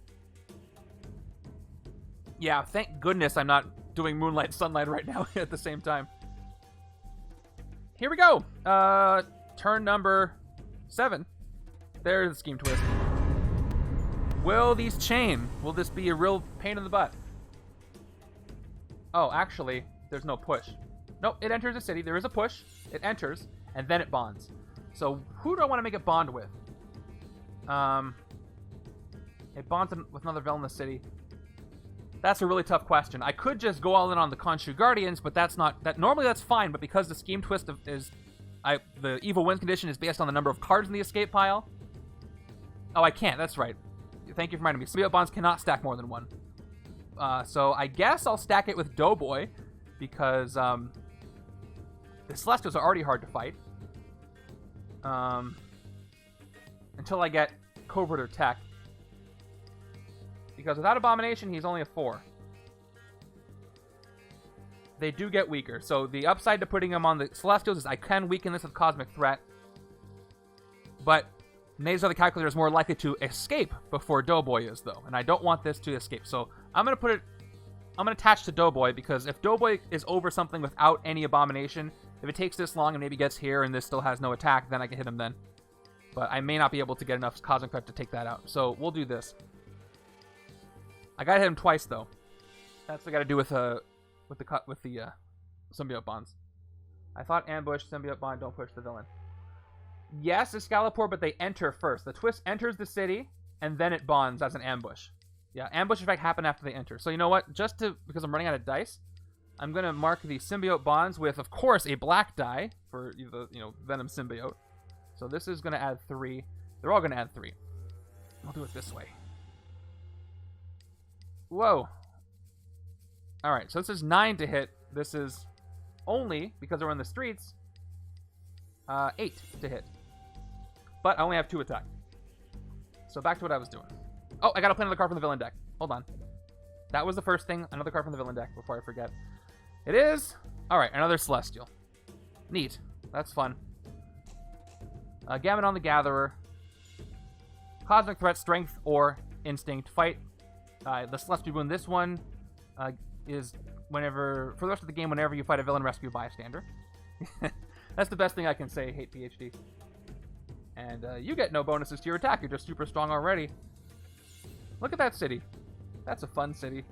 Yeah, thank goodness I'm not doing Moonlight Sunlight right now at the same time. Here we go. Turn number 7. There's the scheme twist. Will these chain? Will this be a real pain in the butt? Oh, actually, there's no push. Nope, it enters the city. There is a push. It enters, and then it bonds. So who do I want to make it bond with? It bonds with another villain in the city. That's a really tough question. I could just go all in on the Khonshu Guardians, but that's not... Normally that's fine, but because the scheme twist the evil win condition is based on the number of cards in the escape pile. Oh, I can't. That's right. Thank you for reminding me. Symbiote bonds cannot stack more than one. So I guess I'll stack it with Doughboy, because the Celestials are already hard to fight. Until I get Covert or Tech. Because without Abomination, he's only a 4. They do get weaker. So the upside to putting him on the Celestials is I can weaken this with Cosmic Threat. But Nazar the Calculator is more likely to escape before Doughboy is, though. And I don't want this to escape. So I'm going to attach to Doughboy, because if Doughboy is over something without any Abomination, if it takes this long and maybe gets here and this still has no attack, then I can hit him then. But I may not be able to get enough Cosmic Threat to take that out. So we'll do this. I gotta hit him twice, though. That's what I gotta do with the symbiote bonds. I thought ambush, symbiote bond, don't push the villain. Yes, Excalibur, but they enter first. The twist enters the city, and then it bonds as an ambush. Yeah, ambush effect happen after they enter. So you know what? Because I'm running out of dice, I'm gonna mark the symbiote bonds with, of course, a black die for the Venom Symbiote. So this is gonna add 3. They're all gonna add 3. I'll do it this way. Whoa. Alright, so this is 9 to hit. This is only, because we're in the streets, 8 to hit. But I only have 2 attack. So back to what I was doing. Oh, I gotta play another card from the villain deck. Hold on. That was the first thing. Another card from the villain deck before I forget. It is... Alright, another Celestial. Neat. That's fun. Gammadon the Gatherer. Cosmic Threat, Strength, or Instinct. Fight. The Celestial Boon. This one is for the rest of the game, whenever you fight a villain, rescue bystander. That's the best thing I can say, hate PhD. And you get no bonuses to your attack. You're just super strong already. Look at that city. That's a fun city.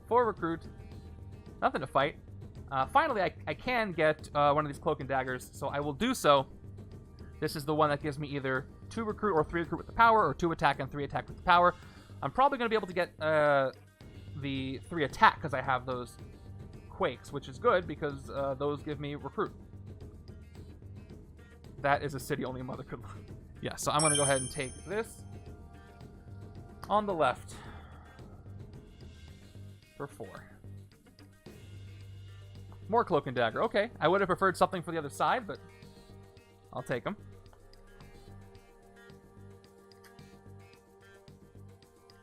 4 recruit. Nothing to fight. Finally, I can get one of these Cloak and Daggers, so I will do so. This is the one that gives me either 2 recruit or 3 recruit with the power, or 2 attack and 3 attack with the power. I'm probably going to be able to get the 3 attack because I have those Quakes, which is good because those give me recruit. That is a city only a mother could love. Yeah, so I'm going to go ahead and take this on the left for 4. More Cloak and Dagger. Okay, I would have preferred something for the other side, but I'll take them.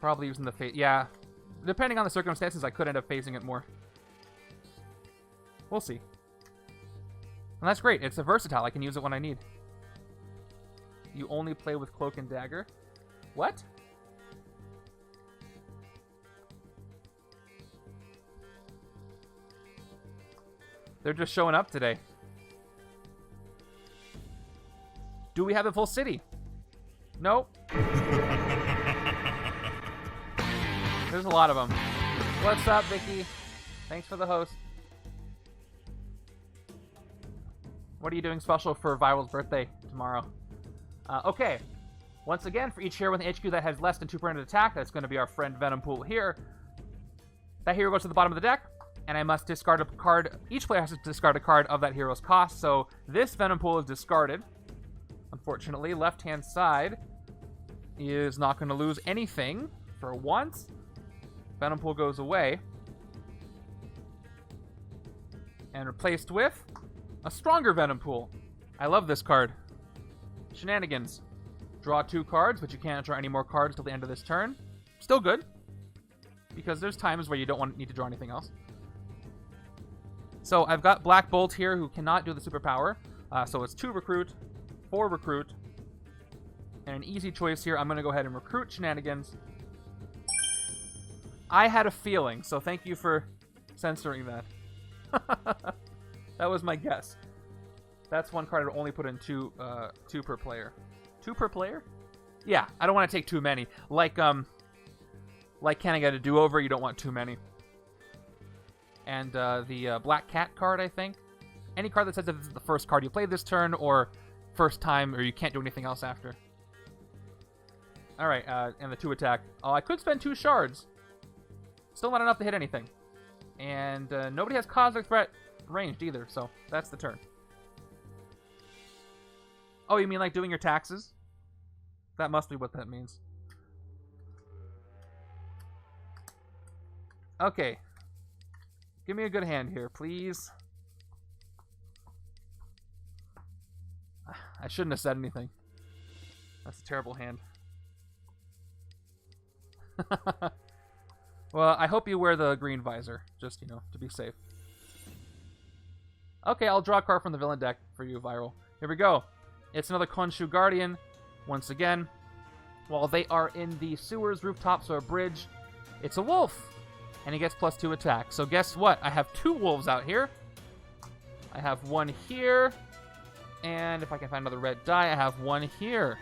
Probably using the phase. Yeah, depending on the circumstances, I could end up phasing it more. We'll see. And that's great. It's a versatile. I can use it when I need. You only play with Cloak and Dagger? What? They're just showing up today. Do we have a full city? No. There's a lot of them. What's up, Vicky? Thanks for the host. What are you doing special for Viral's birthday tomorrow? Okay. Once again, for each hero with an HQ that has less than 2 per unit attack, that's going to be our friend Venompool here. That hero goes to the bottom of the deck, and I must discard a card. Each player has to discard a card of that hero's cost, so this Venompool is discarded. Unfortunately, left-hand side is not going to lose anything for once. Venompool goes away. And replaced with a stronger Venompool. I love this card. Shenanigans. Draw 2 cards, but you can't draw any more cards till the end of this turn. Still good, because there's times where you don't need to draw anything else. So I've got Black Bolt here, who cannot do the superpower. So it's 2 recruit, 4 recruit, and an easy choice here. I'm going to go ahead and recruit Shenanigans. I had a feeling, so thank you for censoring that. That was my guess. That's one card I would only put in 2 per player. 2 per player? Yeah, I don't want to take too many. Like Can I Get a Do-Over? You don't want too many. and the Black Cat card, I think. Any card that says that this is the first card you played this turn, or first time, or you can't do anything else after. Alright, and the 2 attack. Oh, I could spend 2 shards. Still not enough to hit anything. And nobody has Cosmic Threat ranged either, so that's the turn. Oh, you mean like doing your taxes? That must be what that means. Okay. Give me a good hand here, please. I shouldn't have said anything. That's a terrible hand. Well, I hope you wear the green visor, just, you know, to be safe. Okay, I'll draw a card from the villain deck for you, Viral. Here we go. It's another Khonshu Guardian. Once again, while they are in the sewers, rooftops, or a bridge, it's a wolf. And he gets +2 attack. So guess what? I have 2 wolves out here. I have one here. And if I can find another red die, I have one here.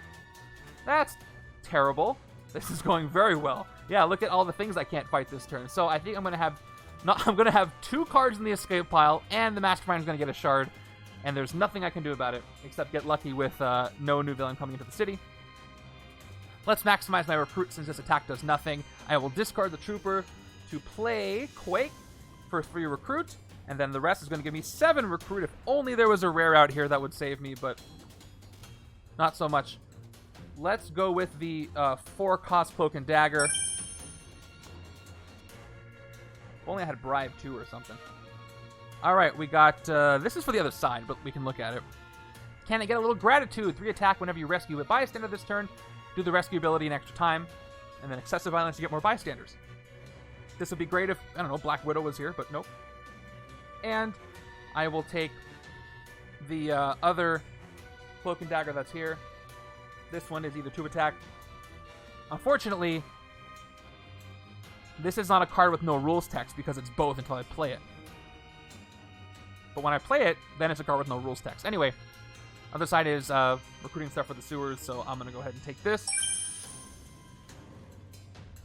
That's terrible. This is going very well. Yeah, look at all the things I can't fight this turn. So I think I'm gonna have 2 cards in the escape pile, and the Mastermind is gonna get a shard. And there's nothing I can do about it except get lucky with no new villain coming into the city. Let's maximize my recruit since this attack does nothing. I will discard the trooper to play Quake for free recruit, and then the rest is going to give me 7 recruit. If only there was a rare out here that would save me, but not so much. Let's go with the 4-cost Cloak and Dagger. If only I had Bribe too or something. Alright, we got... this is for the other side, but we can look at it. Can I get a little gratitude? 3 attack whenever you rescue a bystander this turn. Do the rescue ability an extra time. And then excessive violence to get more bystanders. This would be great if, I don't know, Black Widow was here, but nope. And I will take the other Cloak and Dagger that's here. This one is either 2 attack. Unfortunately, this is not a card with no rules text because it's both until I play it. But when I play it, then it's a card with no rules text. Anyway, other side is recruiting stuff for the sewers, so I'm going to go ahead and take this.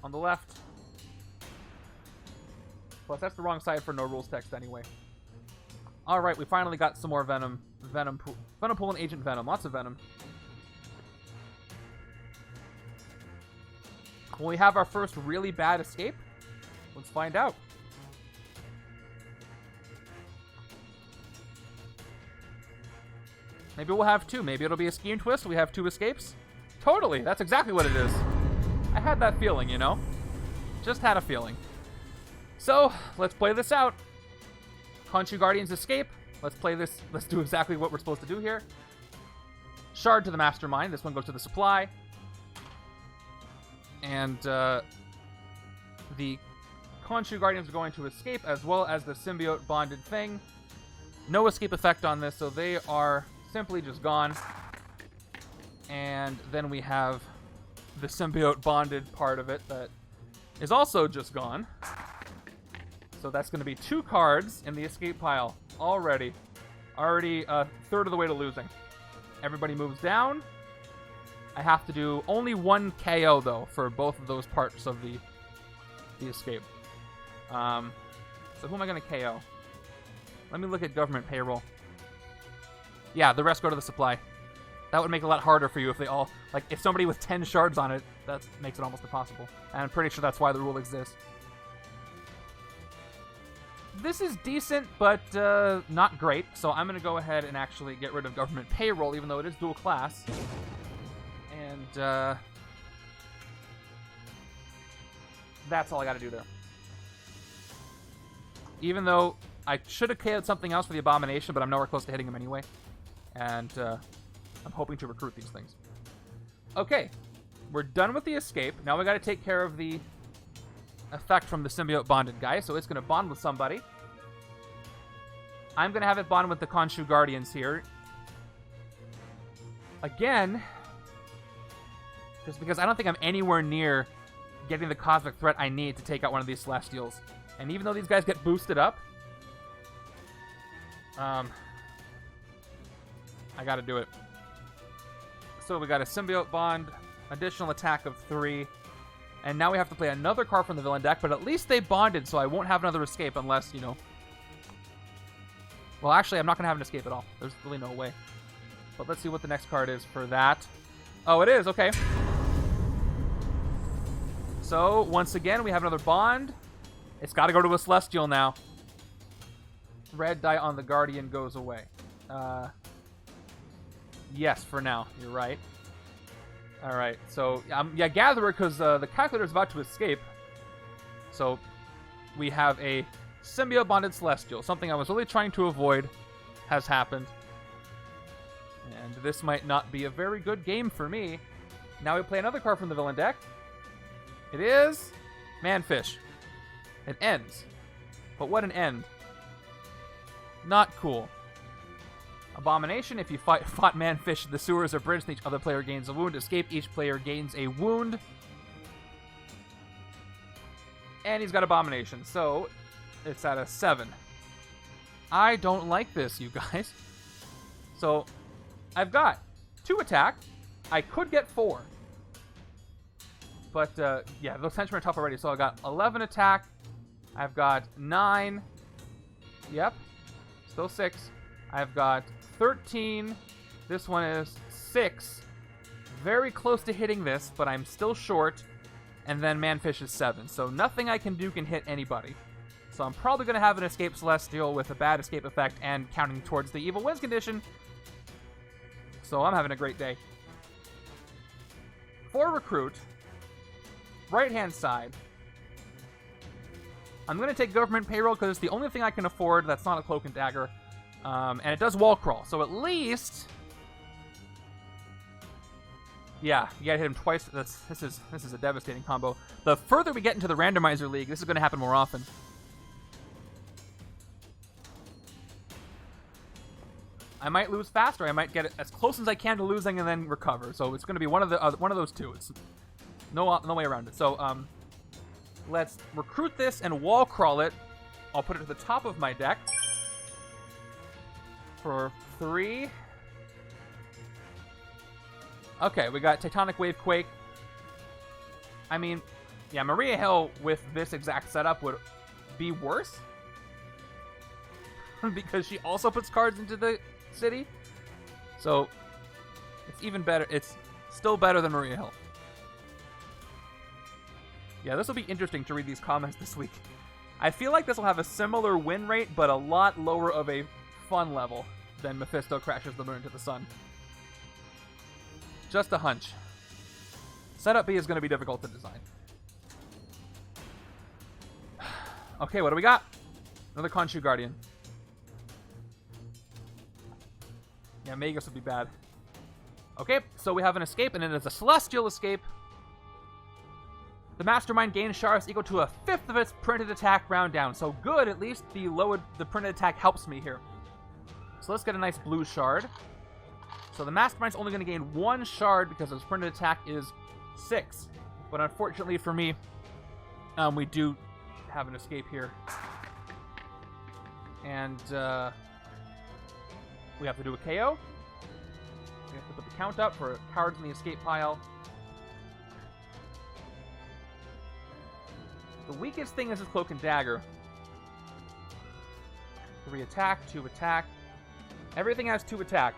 On the left. Plus, that's the wrong side for no rules text anyway. Alright, we finally got some more Venom. Venompool and Agent Venom. Lots of Venom. Will we have our first really bad escape? Let's find out. Maybe we'll have 2. Maybe it'll be a scheme twist. We have 2 escapes. Totally. That's exactly what it is. I had that feeling, you know? Just had a feeling. So, let's play this out. Khonshu Guardians escape. Let's play this. Let's do exactly what we're supposed to do here. Shard to the Mastermind. This one goes to the supply. And the Khonshu Guardians are going to escape, as well as the symbiote bonded thing. No escape effect on this, so they are simply just gone. And then we have the symbiote bonded part of it that is also just gone. So that's going to be 2 cards in the escape pile already. Already a third of the way to losing. Everybody moves down. I have to do only 1 KO, though, for both of those parts of the escape. So who am I going to KO? Let me look at government payroll. Yeah, the rest go to the supply. That would make it a lot harder for you if they all... Like, if somebody with 10 shards on it, that makes it almost impossible. And I'm pretty sure that's why the rule exists. This is decent, but not great. So I'm going to go ahead and actually get rid of government payroll, even though it is dual class. And that's all I got to do there. Even though I should have KO'd something else for the Abomination, but I'm nowhere close to hitting him anyway. And I'm hoping to recruit these things. Okay, we're done with the escape. Now we got to take care of the effect from the symbiote bonded guy. So it's going to bond with somebody. I'm going to have it bond with the Khonshu Guardians here. Again, just because I don't think I'm anywhere near getting the cosmic threat I need to take out one of these Celestials. And even though these guys get boosted up, I gotta do it. So we got a symbiote bond, additional attack of 3, And now we have to play another card from the villain deck, but at least they bonded, so I won't have another escape unless, you know... Well, actually, I'm not going to have an escape at all. There's really no way. But let's see what the next card is for that. Oh, it is. Okay. So, once again, we have another bond. It's got to go to a Celestial now. Red die on the Guardian goes away. Yes, for now. You're right. Alright, so, yeah, Gatherer, because the Calculator's about to escape. So, we have a Symbiote-bonded Celestial. Something I was really trying to avoid has happened. And this might not be a very good game for me. Now we play another card from the villain deck. It is Manfish. It ends. But what an end. Not cool. Abomination, if you fought Manfish, the sewers are bridged, each other player gains a wound. Escape, each player gains a wound. And he's got Abomination, so it's at a 7. I don't like this, you guys. So, I've got 2 attack. I could get 4. But, yeah, those henchmen are tough already. So I got 11 attack. I've got 9. Yep. Still 6. I've got 13. This one is 6. Very close to hitting this, but I'm still short. And then Manfish is 7. So nothing I can do can hit anybody. So I'm probably going to have an Escape Celestial with a bad escape effect and counting towards the Evil Wins condition. So I'm having a great day. For Recruit, right-hand side, I'm going to take Government Payroll because it's the only thing I can afford that's not a Cloak and Dagger. And it does Wall Crawl, so at least... Yeah, you gotta hit him twice. This is a devastating combo. The further we get into the Randomizer League, this is going to happen more often. I might lose faster. I might get it as close as I can to losing and then recover. So it's going to be one of those two. It's no way around it. So let's recruit this and wall crawl it. I'll put it to the top of my deck for 3. Okay, we got Tectonic Wave Quake. I mean, yeah, Maria Hill with this exact setup would be worse because she also puts cards into the city. So it's even better. It's still better than Maria Hill. Yeah, this will be interesting to read these comments this week. I feel like this will have a similar win rate, but a lot lower of a fun level than Mephisto crashes the moon into the sun. Just a hunch. Setup B is going to be difficult to design. Okay, what do we got? Another Khonshu Guardian. Yeah, Magus would be bad. Okay, so we have an escape, and it is a Celestial escape. The Mastermind gains shards equal to a 5th of its printed attack round down. So good, at least the printed attack helps me here. So let's get a nice blue shard. So the Mastermind's only going to gain 1 shard because its printed attack is 6. But unfortunately for me, we do have an escape here. And we have to do a KO. We have to put the count up for cards in the escape pile. The weakest thing is his Cloak and Dagger. 3 attack, 2 attack. Everything has 2 attack.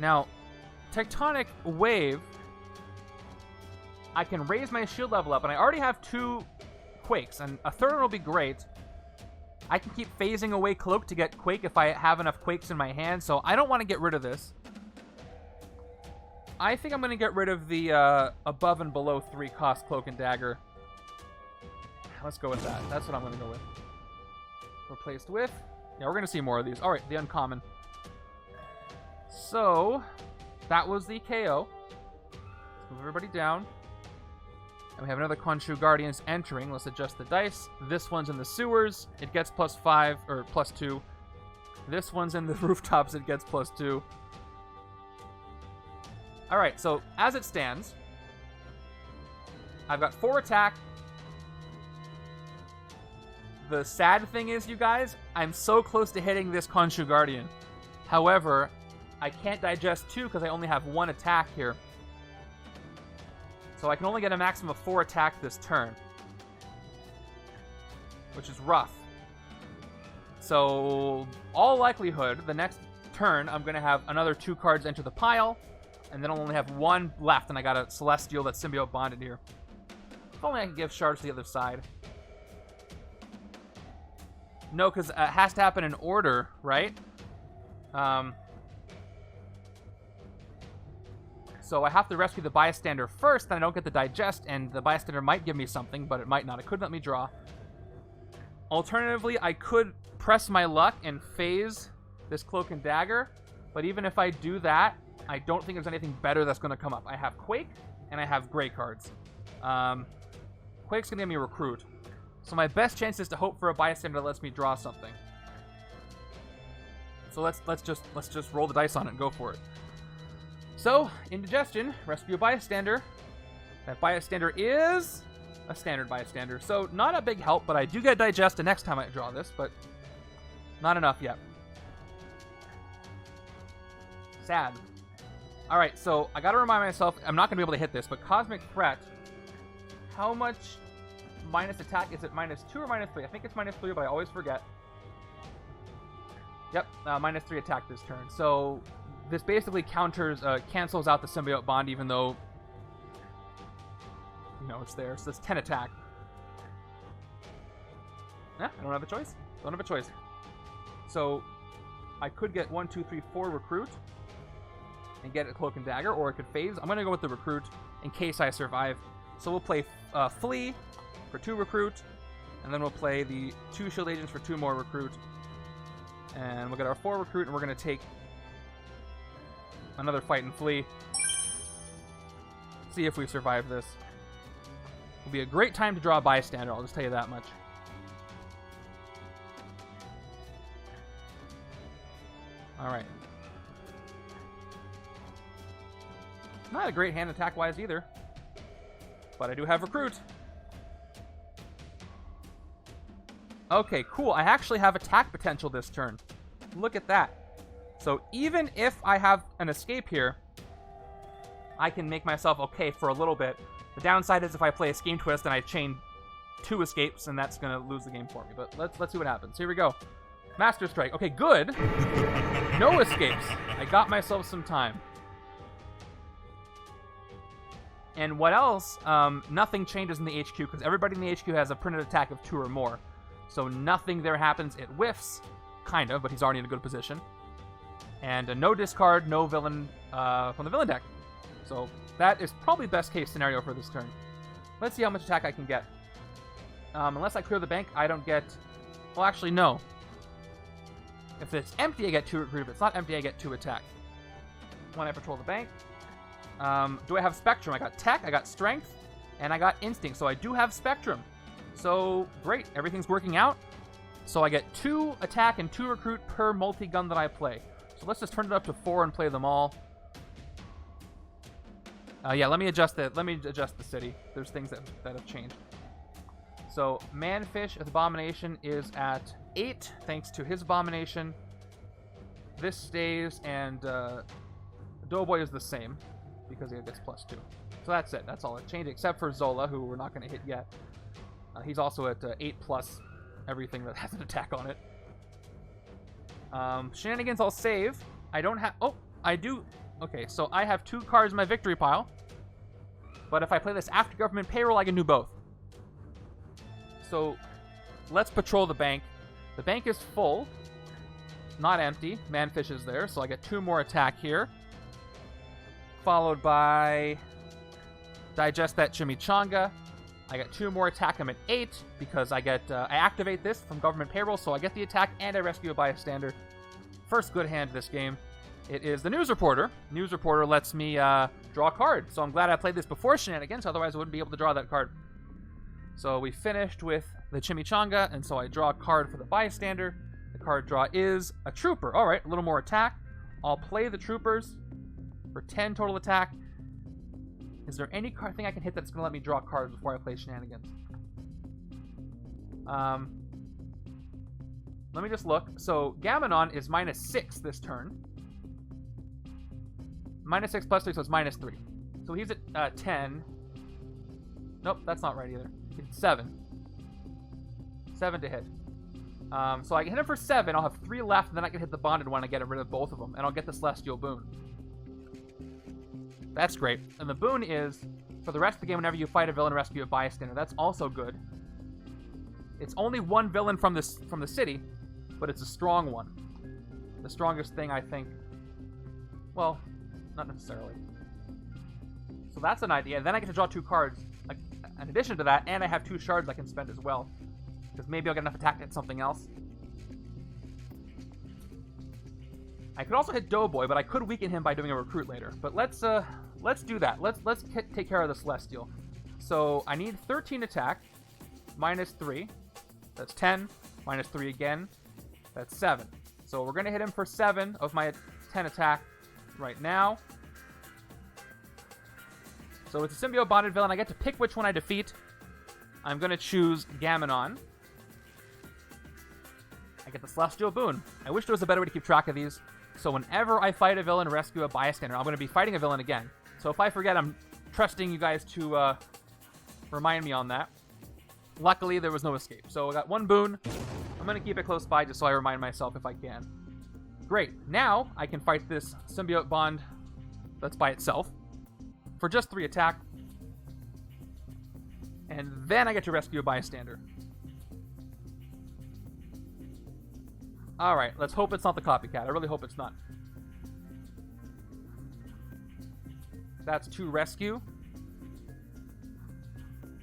Now, Tectonic Wave, I can raise my shield level up, and I already have 2 Quakes, and a third one will be great. I can keep phasing away Cloak to get Quake if I have enough Quakes in my hand, so I don't want to get rid of this. I think I'm going to get rid of the above and below 3 cost Cloak and Dagger. Let's go with that. That's what I'm going to go with. Replaced with... Yeah, we're going to see more of these. Alright, the uncommon. So, that was the KO. Let's move everybody down. And we have another Khonshu Guardians entering. Let's adjust the dice. This one's in the sewers. It gets +5, or +2. This one's in the rooftops. It gets +2. Alright, so as it stands, I've got 4 attack. The sad thing is, you guys, I'm so close to hitting this Khonshu Guardian. However, I can't digest 2 because I only have 1 attack here. So I can only get a maximum of 4 attack this turn, which is rough. So, all likelihood, the next turn, I'm going to have another 2 cards enter the pile, and then I'll only have 1 left, and I got a Celestial that's symbiote bonded here. If only I could give shards to the other side. No, because it has to happen in order, right? So I have to rescue the bystander first, then I don't get the digest, and the bystander might give me something, but it might not. It could let me draw. Alternatively, I could press my luck and phase this Cloak and Dagger, but even if I do that, I don't think there's anything better that's going to come up. I have Quake, and I have Gray cards. Quake's going to give me Recruit. So my best chance is to hope for a bystander that lets me draw something. So let's just roll the dice on it and go for it. So, indigestion, rescue a bystander. That bystander is a standard bystander. So, not a big help, but I do get digest the next time I draw this, but not enough yet. Sad. Alright, so I gotta remind myself, I'm not gonna be able to hit this, but Cosmic Threat, how much minus attack? Is it -2 or -3? I think it's -3, but I always forget. Yep, -3 attack this turn. So, this basically cancels out the symbiote bond, even though, you know, it's there. So it's 10 attack. Yeah, I don't have a choice. Don't have a choice. So I could get 1, 2, 3, 4 Recruit and get a Cloak and Dagger, or I could phase. I'm going to go with the Recruit in case I survive. So we'll play Flee for 2 Recruit, and then we'll play the 2 Shield Agents for 2 more Recruit. And we'll get our 4 Recruit, and we're going to take another fight and flee. See if we survive this. It'll be a great time to draw a bystander, I'll just tell you that much. Alright. Not a great hand attack-wise either. But I do have Recruit. Okay, cool. I actually have attack potential this turn. Look at that. So even if I have an escape here, I can make myself okay for a little bit. The downside is if I play a Scheme Twist and I chain 2 escapes, and that's going to lose the game for me. But let's see what happens. Here we go. Master Strike. Okay, good. No escapes. I got myself some time. And what else? Nothing changes in the HQ, because everybody in the HQ has a printed attack of 2 or more. So nothing there happens. It whiffs, kind of, but he's already in a good position. And no discard, no villain from the villain deck. So that is probably best case scenario for this turn. Let's see how much attack I can get. Unless I clear the bank, I don't get... Well, actually, no. If it's empty, I get 2 recruit. If it's not empty, I get 2 attack. When I patrol the bank. Do I have Spectrum? I got Tech, I got Strength, and I got Instinct. So I do have Spectrum. So, great. Everything's working out. So I get 2 attack and 2 recruit per multi-gun that I play. So let's just turn it up to 4 and play them all. Yeah, let me adjust the city. There's things that have changed. So Manfish Abomination is at 8 thanks to his Abomination. This stays, and Doughboy is the same because he gets +2. So that's it. That's all it changed, except for Zola, who we're not going to hit yet. He's also at 8+ everything that has an attack on it. Shenanigans I'll save. I don't have... Oh, I do... Okay, so I have 2 cards in my victory pile. But if I play this after government payroll, I can do both. So, let's patrol the bank. The bank is full. Not empty. Manfish is there, so I get 2 more attack here. Followed by... Digest that Chimichanga. I get 2 more attack. I'm at 8 because I get I activate this from government payroll, so I get the attack and I rescue a bystander. First good hand this game. It is the News Reporter. News Reporter lets me draw a card, so I'm glad I played this before Shenanigans, otherwise I wouldn't be able to draw that card. So we finished with the Chimichanga, and so I draw a card for the bystander. The card draw is a Trooper. All right, a little more attack. I'll play the Troopers for 10 total attack. Is there any thing I can hit that's going to let me draw cards before I play Shenanigans? Let me just look. So Gamanon is -6 this turn. -6 +3, so it's -3. So he's at 10. Nope, that's not right either. It's 7. 7 to hit. So I can hit him for 7. I'll have 3 left, and then I can hit the bonded one and get rid of both of them, and I'll get the Celestial Boon. That's great. And the boon is, for the rest of the game, whenever you fight a villain, rescue a bystander. That's also good. It's only one villain from the city, but it's a strong one. The strongest thing, I think. Well, not necessarily. So that's an idea. And then I get to draw 2 cards. Like, in addition to that, and I have 2 shards I can spend as well. Because maybe I'll get enough attack to hit something else. I could also hit Doughboy, but I could weaken him by doing a recruit later. But let's do that. Let's take care of the Celestial. So I need 13 attack, -3. That's 10. -3 again. That's 7. So we're gonna hit him for 7 of my 10 attack right now. So it's a symbiote bonded villain. I get to pick which one I defeat. I'm gonna choose Gamenon. I get the Celestial Boon. I wish there was a better way to keep track of these. So whenever I fight a villain, rescue a bystander, I'm going to be fighting a villain again. So if I forget, I'm trusting you guys to remind me on that. Luckily, there was no escape. So I got 1 boon. I'm going to keep it close by just so I remind myself if I can. Great. Now I can fight this symbiote bond that's by itself for just 3 attack. And then I get to rescue a bystander. Alright, let's hope it's not the copycat. I really hope it's not. That's 2 rescue.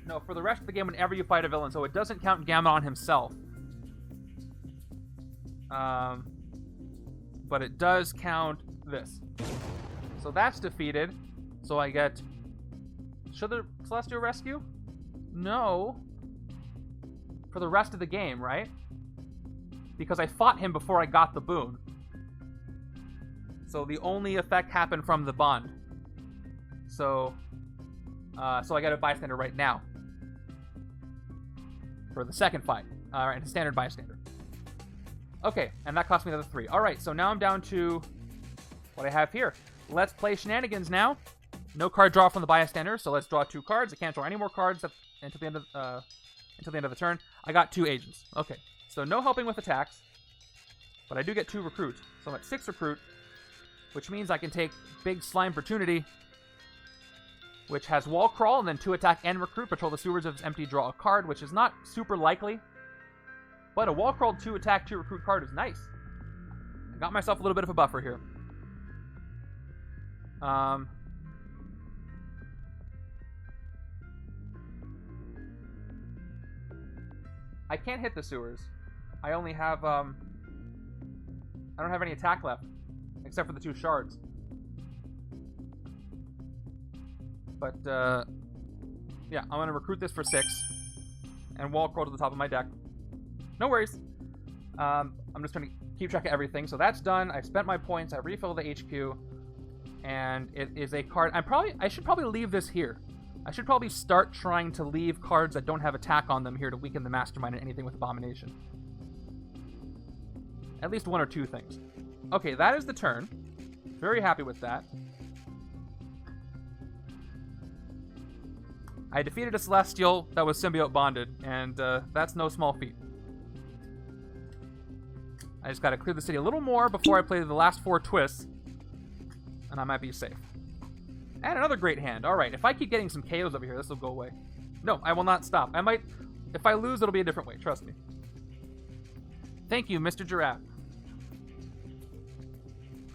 No, for the rest of the game, whenever you fight a villain, so it doesn't count Gamenon himself. But it does count this. So that's defeated. So I get... Should the Celestial rescue? No. For the rest of the game, right? Because I fought him before I got the boon. So the only effect happened from the bond. So I got a bystander right now. For the second fight. And a standard bystander. Okay, and that cost me another 3. Alright, so now I'm down to what I have here. Let's play shenanigans now. No card draw from the bystander, so let's draw 2 cards. I can't draw any more cards until the end of the turn. I got 2 agents. Okay. So no helping with attacks, but I do get 2 recruit. So I'm at 6 recruit, which means I can take Big Slime Opportunity, which has Wall Crawl, and then 2 attack and recruit. Patrol the sewers if it's empty, draw a card, which is not super likely. But a Wall Crawl 2 attack, 2 recruit card is nice. I got myself a little bit of a buffer here. I can't hit the sewers. I only have, I don't have any attack left, except for the 2 shards. But, yeah, I'm gonna recruit this for 6, and Wall Crawl to the top of my deck. No worries. I'm just gonna keep track of everything. So that's done. I've spent my points. I refilled the HQ, and it is a card. I should probably leave this here. I should probably start trying to leave cards that don't have attack on them here to weaken the Mastermind and anything with Abomination. At least 1 or 2 things. Okay, that is the turn. Very happy with that. I defeated a Celestial that was symbiote bonded, and that's no small feat. I just gotta clear the city a little more before I play the last 4 twists, and I might be safe. And another great hand. Alright, if I keep getting some KOs over here, this will go away. No, I will not stop. I might... If I lose, it'll be a different way. Trust me. Thank you, Mr. Giraffe.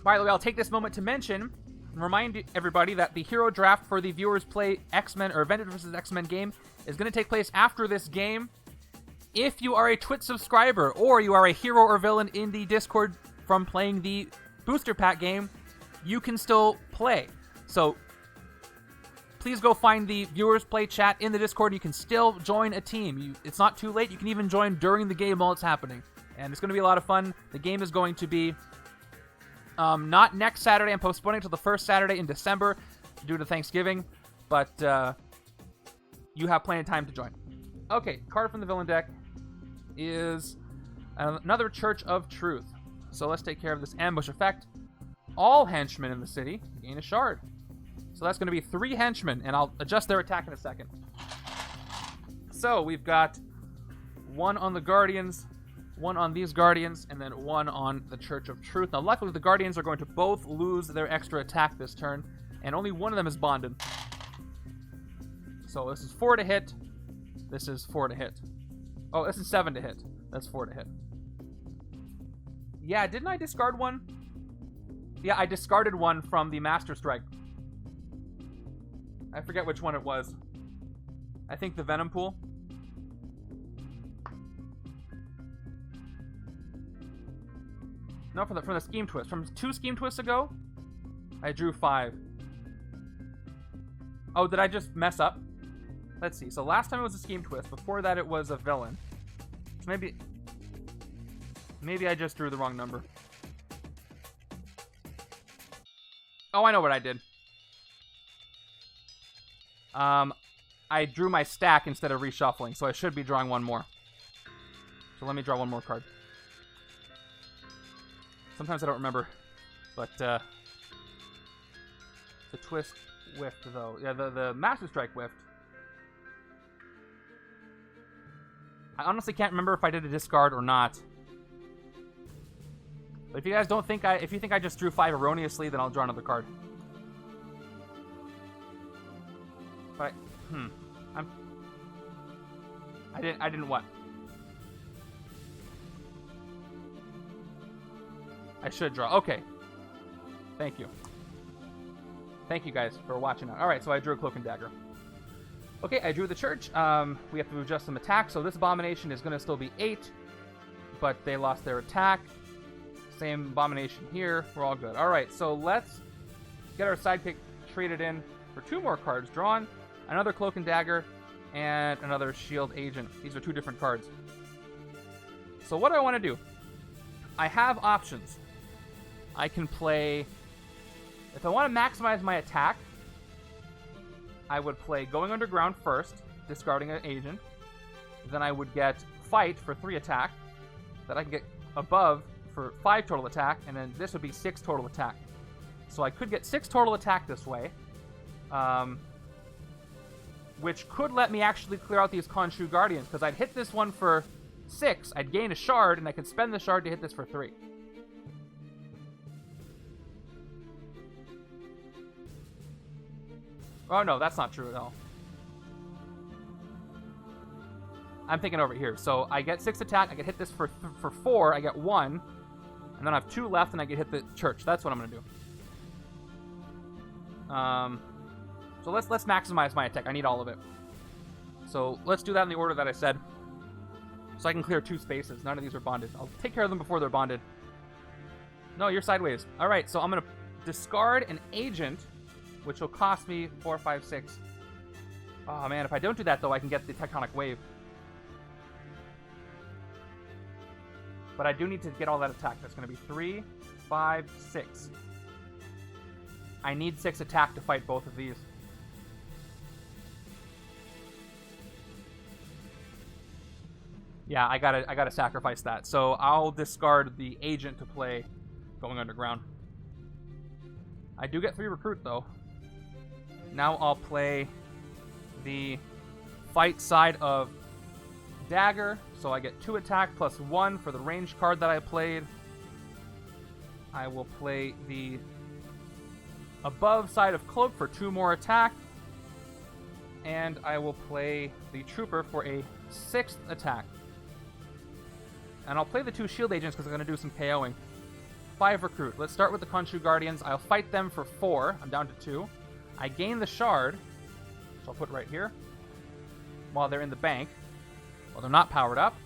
By the way, I'll take this moment to mention and remind everybody that the hero draft for the Viewers Play X-Men or Avengers vs. X-Men game is going to take place after this game. If you are a Twitch subscriber or you are a hero or villain in the Discord from playing the Booster Pack game, you can still play. So please go find the Viewers Play chat in the Discord. You can still join a team. It's not too late. You can even join during the game while it's happening. And it's going to be a lot of fun. The game is going to be not next Saturday. I'm postponing to the first Saturday in December due to Thanksgiving. But you have plenty of time to join. Okay, card from the villain deck is another Church of Truth. So let's take care of this ambush effect. all henchmen in the city gain a shard. So that's going to be 3 henchmen, and I'll adjust their attack in a second. So we've got 1 on the Guardians, 1 on these Guardians, and then 1 on the Church of Truth. Now, luckily, the Guardians are going to both lose their extra attack this turn, and only one of them is bonded. So this is 4 to hit. This is 4 to hit. Oh, this is 7 to hit. That's 4 to hit. Yeah, didn't I discard one? Yeah, I discarded one from the Master Strike. I forget which one it was. I think the Venompool. No, from the Scheme Twist. From 2 Scheme Twists ago, I drew 5. Oh, did I just mess up? Let's see. So last time it was a Scheme Twist. Before that, it was a villain. So maybe I just drew the wrong number. Oh, I know what I did. I drew my stack instead of reshuffling, so I should be drawing one more. So let me draw one more card. Sometimes I don't remember, but the twist whiffed though. Yeah, the Master Strike whiffed. I honestly can't remember if I did a discard or not. But if you guys don't think if you think I just drew 5 erroneously, then I'll draw another card. But I didn't what? I should draw. Okay. Thank you. Thank you guys for watching. All right, so I drew a Cloak and Dagger. Okay, I drew the Church. We have to adjust some attacks. So this Abomination is going to still be 8, but they lost their attack. Same Abomination here. We're all good. All right, so let's get our sidekick traded in for 2 more cards drawn. Another Cloak and Dagger, and another Shield Agent. These are 2 different cards. So what do I want to do? I have options. I can play... If I want to maximize my attack, I would play Going Underground first, discarding an agent. Then I would get Fight for 3 attack. That I can get above for 5 total attack, and then this would be 6 total attack. So I could get 6 total attack this way. Which could let me actually clear out these Khonshu Guardians, because I'd hit this one for 6, I'd gain a shard, and I could spend the shard to hit this for 3. Oh no, that's not true at all. I'm thinking over here. So I get 6 attack, I get hit this for 4, I get 1, and then I have 2 left, and I get hit the Church. That's what I'm going to do. So let's maximize my attack. I need all of it. So let's do that in the order that I said. So I can clear 2 spaces. None of these are bonded. I'll take care of them before they're bonded. No, you're sideways. All right, so I'm going to discard an agent, which will cost me 4, 5, 6. Oh, man, if I don't do that, though, I can get the Tectonic Wave. But I do need to get all that attack. That's going to be 3, 5, 6. I need 6 attack to fight both of these. Yeah, I gotta sacrifice that. So I'll discard the agent to play Going Underground. I do get 3 recruit though. Now I'll play the fight side of Dagger, so I get 2 attack plus 1 for the range card that I played. I will play the above side of Cloak for 2 more attack. And I will play the Trooper for a 6th attack. And I'll play the 2 shield agents because I'm going to do some KOing. 5 recruit. Let's start with the Khonshu Guardians. I'll fight them for 4. I'm down to 2. I gain the shard, which I'll put right here, while they're in the bank. Well, they're not powered up.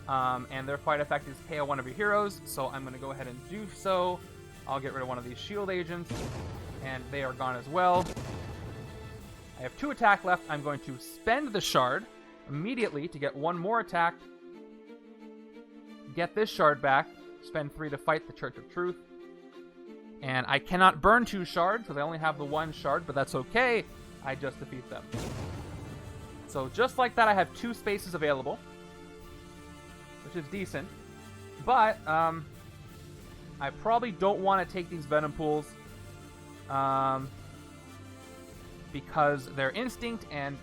And their fight effect is KO one of your heroes, so I'm going to go ahead and do so. I'll get rid of one of these shield agents, and they are gone as well. I have 2 attack left. I'm going to spend the shard immediately to get 1 more attack. Get this shard back. Spend 3 to fight the Church of Truth. And I cannot burn 2 shards because I only have the 1 shard, but that's okay. I just defeat them. So just like that, I have 2 spaces available, which is decent. But I I probably don't want to take these Venompools because they're instinct, and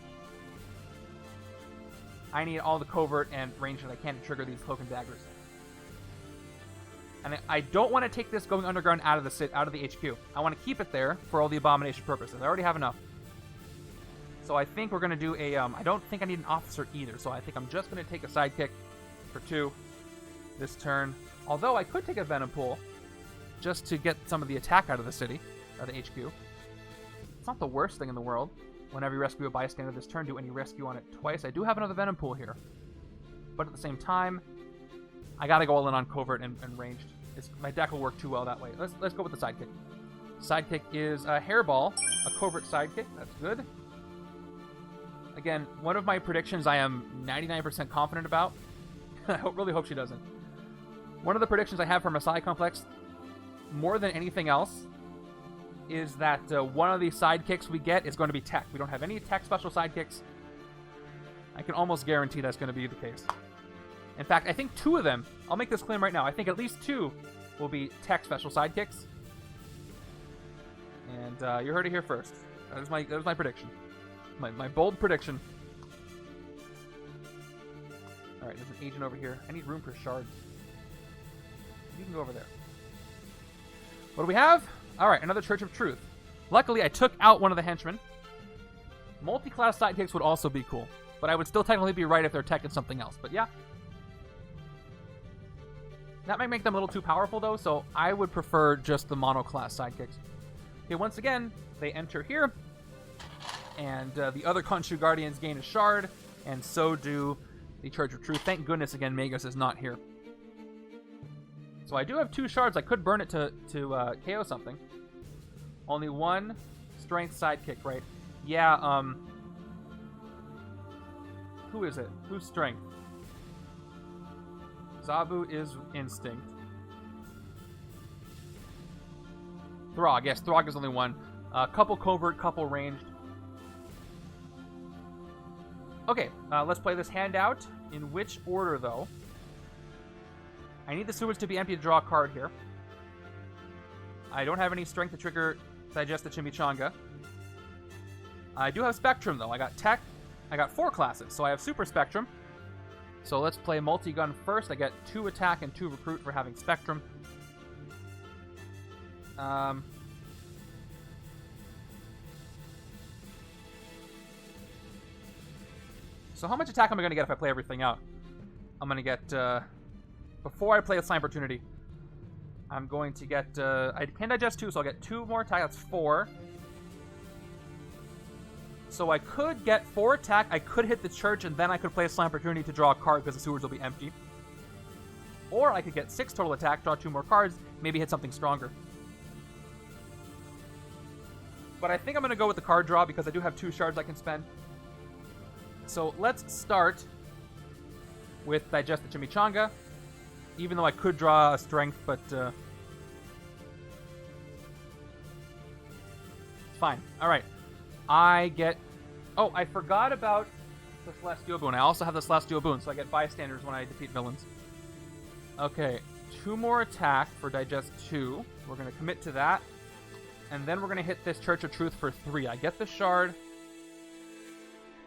I need all the covert and range that I can to trigger these Cloak and Daggers. And I don't want to take this going underground out of the HQ. I want to keep it there for all the abomination purposes. I already have enough. So I think we're going to do a... I don't think I need an officer either, so I think I'm just going to take a sidekick for 2 this turn. Although I could take a Venompool just to get some of the attack out of the city, or the HQ. It's not the worst thing in the world. Whenever you rescue a bystander this turn, do any rescue on it twice. I do have another Venompool here. But at the same time, I gotta go all in on covert and ranged. My deck will work too well that way. Let's go with the sidekick. Sidekick is a hairball, a covert sidekick. That's good. Again, one of my predictions I am 99% confident about. I really hope she doesn't. One of the predictions I have for Messiah Complex, more than anything else, is that one of these sidekicks we get is going to be tech. We don't have any tech special sidekicks. I can almost guarantee that's going to be the case. In fact, I think 2 of them, I'll make this claim right now, I think at least 2 will be tech special sidekicks. And you heard it here first. That was my prediction. My bold prediction. Alright, there's an agent over here. I need room for shards. You can go over there. What do we have? Alright, another Church of Truth. Luckily, I took out one of the henchmen. Multi-class sidekicks would also be cool. But I would still technically be right if they're tech and something else. But yeah. That might make them a little too powerful, though, so I would prefer just the mono-class sidekicks. Okay, once again, they enter here. And the other Khonshu Guardians gain a shard. And so do the Church of Truth. Thank goodness, again, Magus is not here. So I do have 2 shards. I could burn it to KO something. Only 1 strength sidekick, right? Yeah, who is it? Who's strength? Zabu is instinct. Throg, yes, Throg is only 1. Couple covert, couple ranged. Okay, let's play this hand out. In which order, though? I need the sewers to be empty to draw a card here. I don't have any strength to trigger Digest the Chimichanga. I do have Spectrum, though. I got Tech. I got 4 classes, so I have Super Spectrum. So let's play Multi-Gun first. I get 2 attack and 2 recruit for having Spectrum. So how much attack am I going to get if I play everything out? I'm going to get... before I play a Slam Opportunity, I'm going to get... I can digest 2, so I'll get 2 more attack. That's 4. So I could get 4 attack. I could hit the church, and then I could play a Slam Opportunity to draw a card because the sewers will be empty. Or I could get 6 total attack, draw 2 more cards, maybe hit something stronger. But I think I'm going to go with the card draw because I do have 2 shards I can spend. So let's start with Digest the Chimichanga. Even though I could draw a strength, but it's fine. Alright. I get... Oh, I forgot about the Celestial Boon. I also have the Celestial Boon, so I get bystanders when I defeat villains. Okay. 2 more attack for Digest 2. We're going to commit to that. And then we're going to hit this Church of Truth for 3. I get the shard.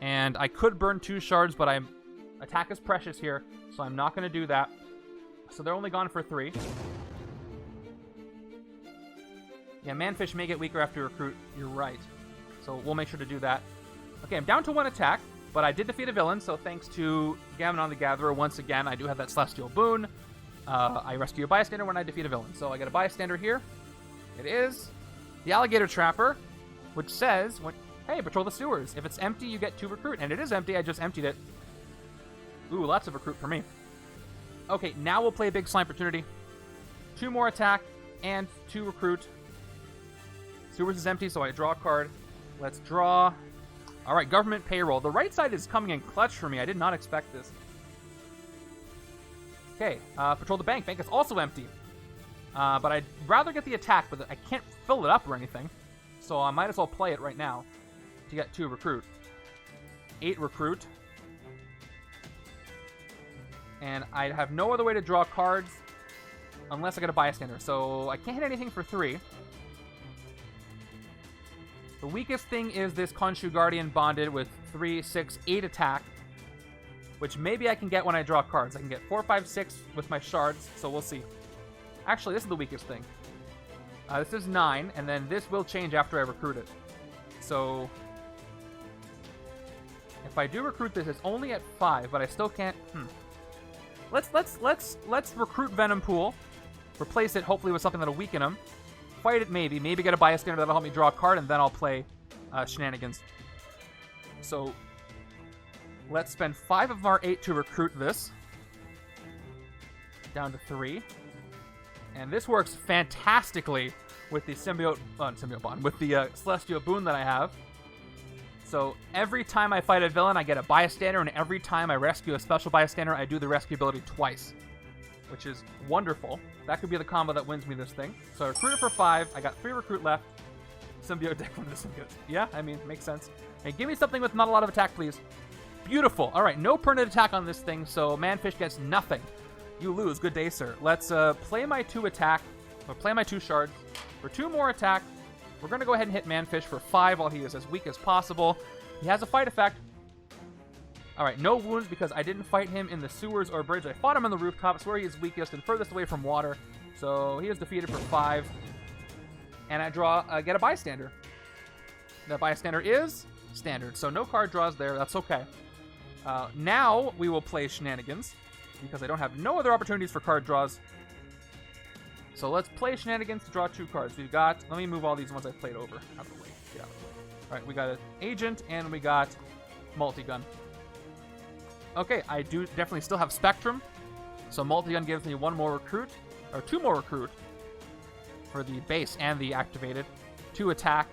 And I could burn 2 shards, but attack is precious here, so I'm not going to do that. So they're only gone for 3. Yeah, Manfish may get weaker after recruit. You're right. So we'll make sure to do that. Okay, I'm down to 1 attack, but I did defeat a villain, so thanks to Gammonon the Gatherer, once again, I do have that Celestial Boon. I rescue a bystander when I defeat a villain. So I get a bystander here. It is the Alligator Trapper, which says, hey, patrol the sewers. If it's empty, you get 2 recruit. And it is empty. I just emptied it. Ooh, lots of recruit for me. Okay, now we'll play a big Slam Opportunity. 2 more attack and 2 recruit. Sewers is empty, so I draw a card. Let's draw. All right, Government Payroll. The right side is coming in clutch for me. I did not expect this. Okay, patrol the bank. Bank is also empty. But I'd rather get the attack, but I can't fill it up or anything. So I might as well play it right now to get 2 recruit. 8 recruit. And I have no other way to draw cards. unless I get a bystander. So I can't hit anything for 3. The weakest thing is this Khonshu Guardian bonded with 3, 6, 8 attack, which maybe I can get when I draw cards. I can get 4, 5, 6 with my shards, so we'll see. Actually, this is the weakest thing. This is 9, and then this will change after I recruit it. So if I do recruit this, it's only at 5, but I still can't. Let's recruit Venompool, replace it hopefully with something that'll weaken him. Fight it maybe get a bystander that'll help me draw a card, and then I'll play Shenanigans. So let's spend 5 of our 8 to recruit this. Down to 3. And this works fantastically with the symbiote bond, with the celestial boon that I have. So every time I fight a villain, I get a bystander, and every time I rescue a special bystander, I do the rescue ability twice, which is wonderful. That could be the combo that wins me this thing. So I recruited for 5. I got 3 recruit left. Symbiote deck from the symbiotes. Yeah, I mean, makes sense. Hey, give me something with not a lot of attack, please. Beautiful. All right, no permanent attack on this thing, so Manfish gets nothing. You lose. Good day, sir. Let's play my 2 attack, or play my 2 shards for 2 more attack. We're going to go ahead and hit Manfish for 5 while he is as weak as possible. He has a fight effect. All right, no wounds because I didn't fight him in the sewers or bridge. I fought him on the rooftops where he is weakest and furthest away from water. So he is defeated for 5. And I get a bystander. The bystander is standard, so no card draws there. That's okay. Now we will play Shenanigans because I don't have no other opportunities for card draws. So let's play Shenanigans to draw 2 cards. We've got, let me move all these ones I played over out of the way. Get out of the way. All right, we got an Agent and we got Multi-Gun. Okay, I do definitely still have Spectrum. So Multi-Gun gives me 1 more recruit, or 2 more recruit for the base and the activated. 2 attack.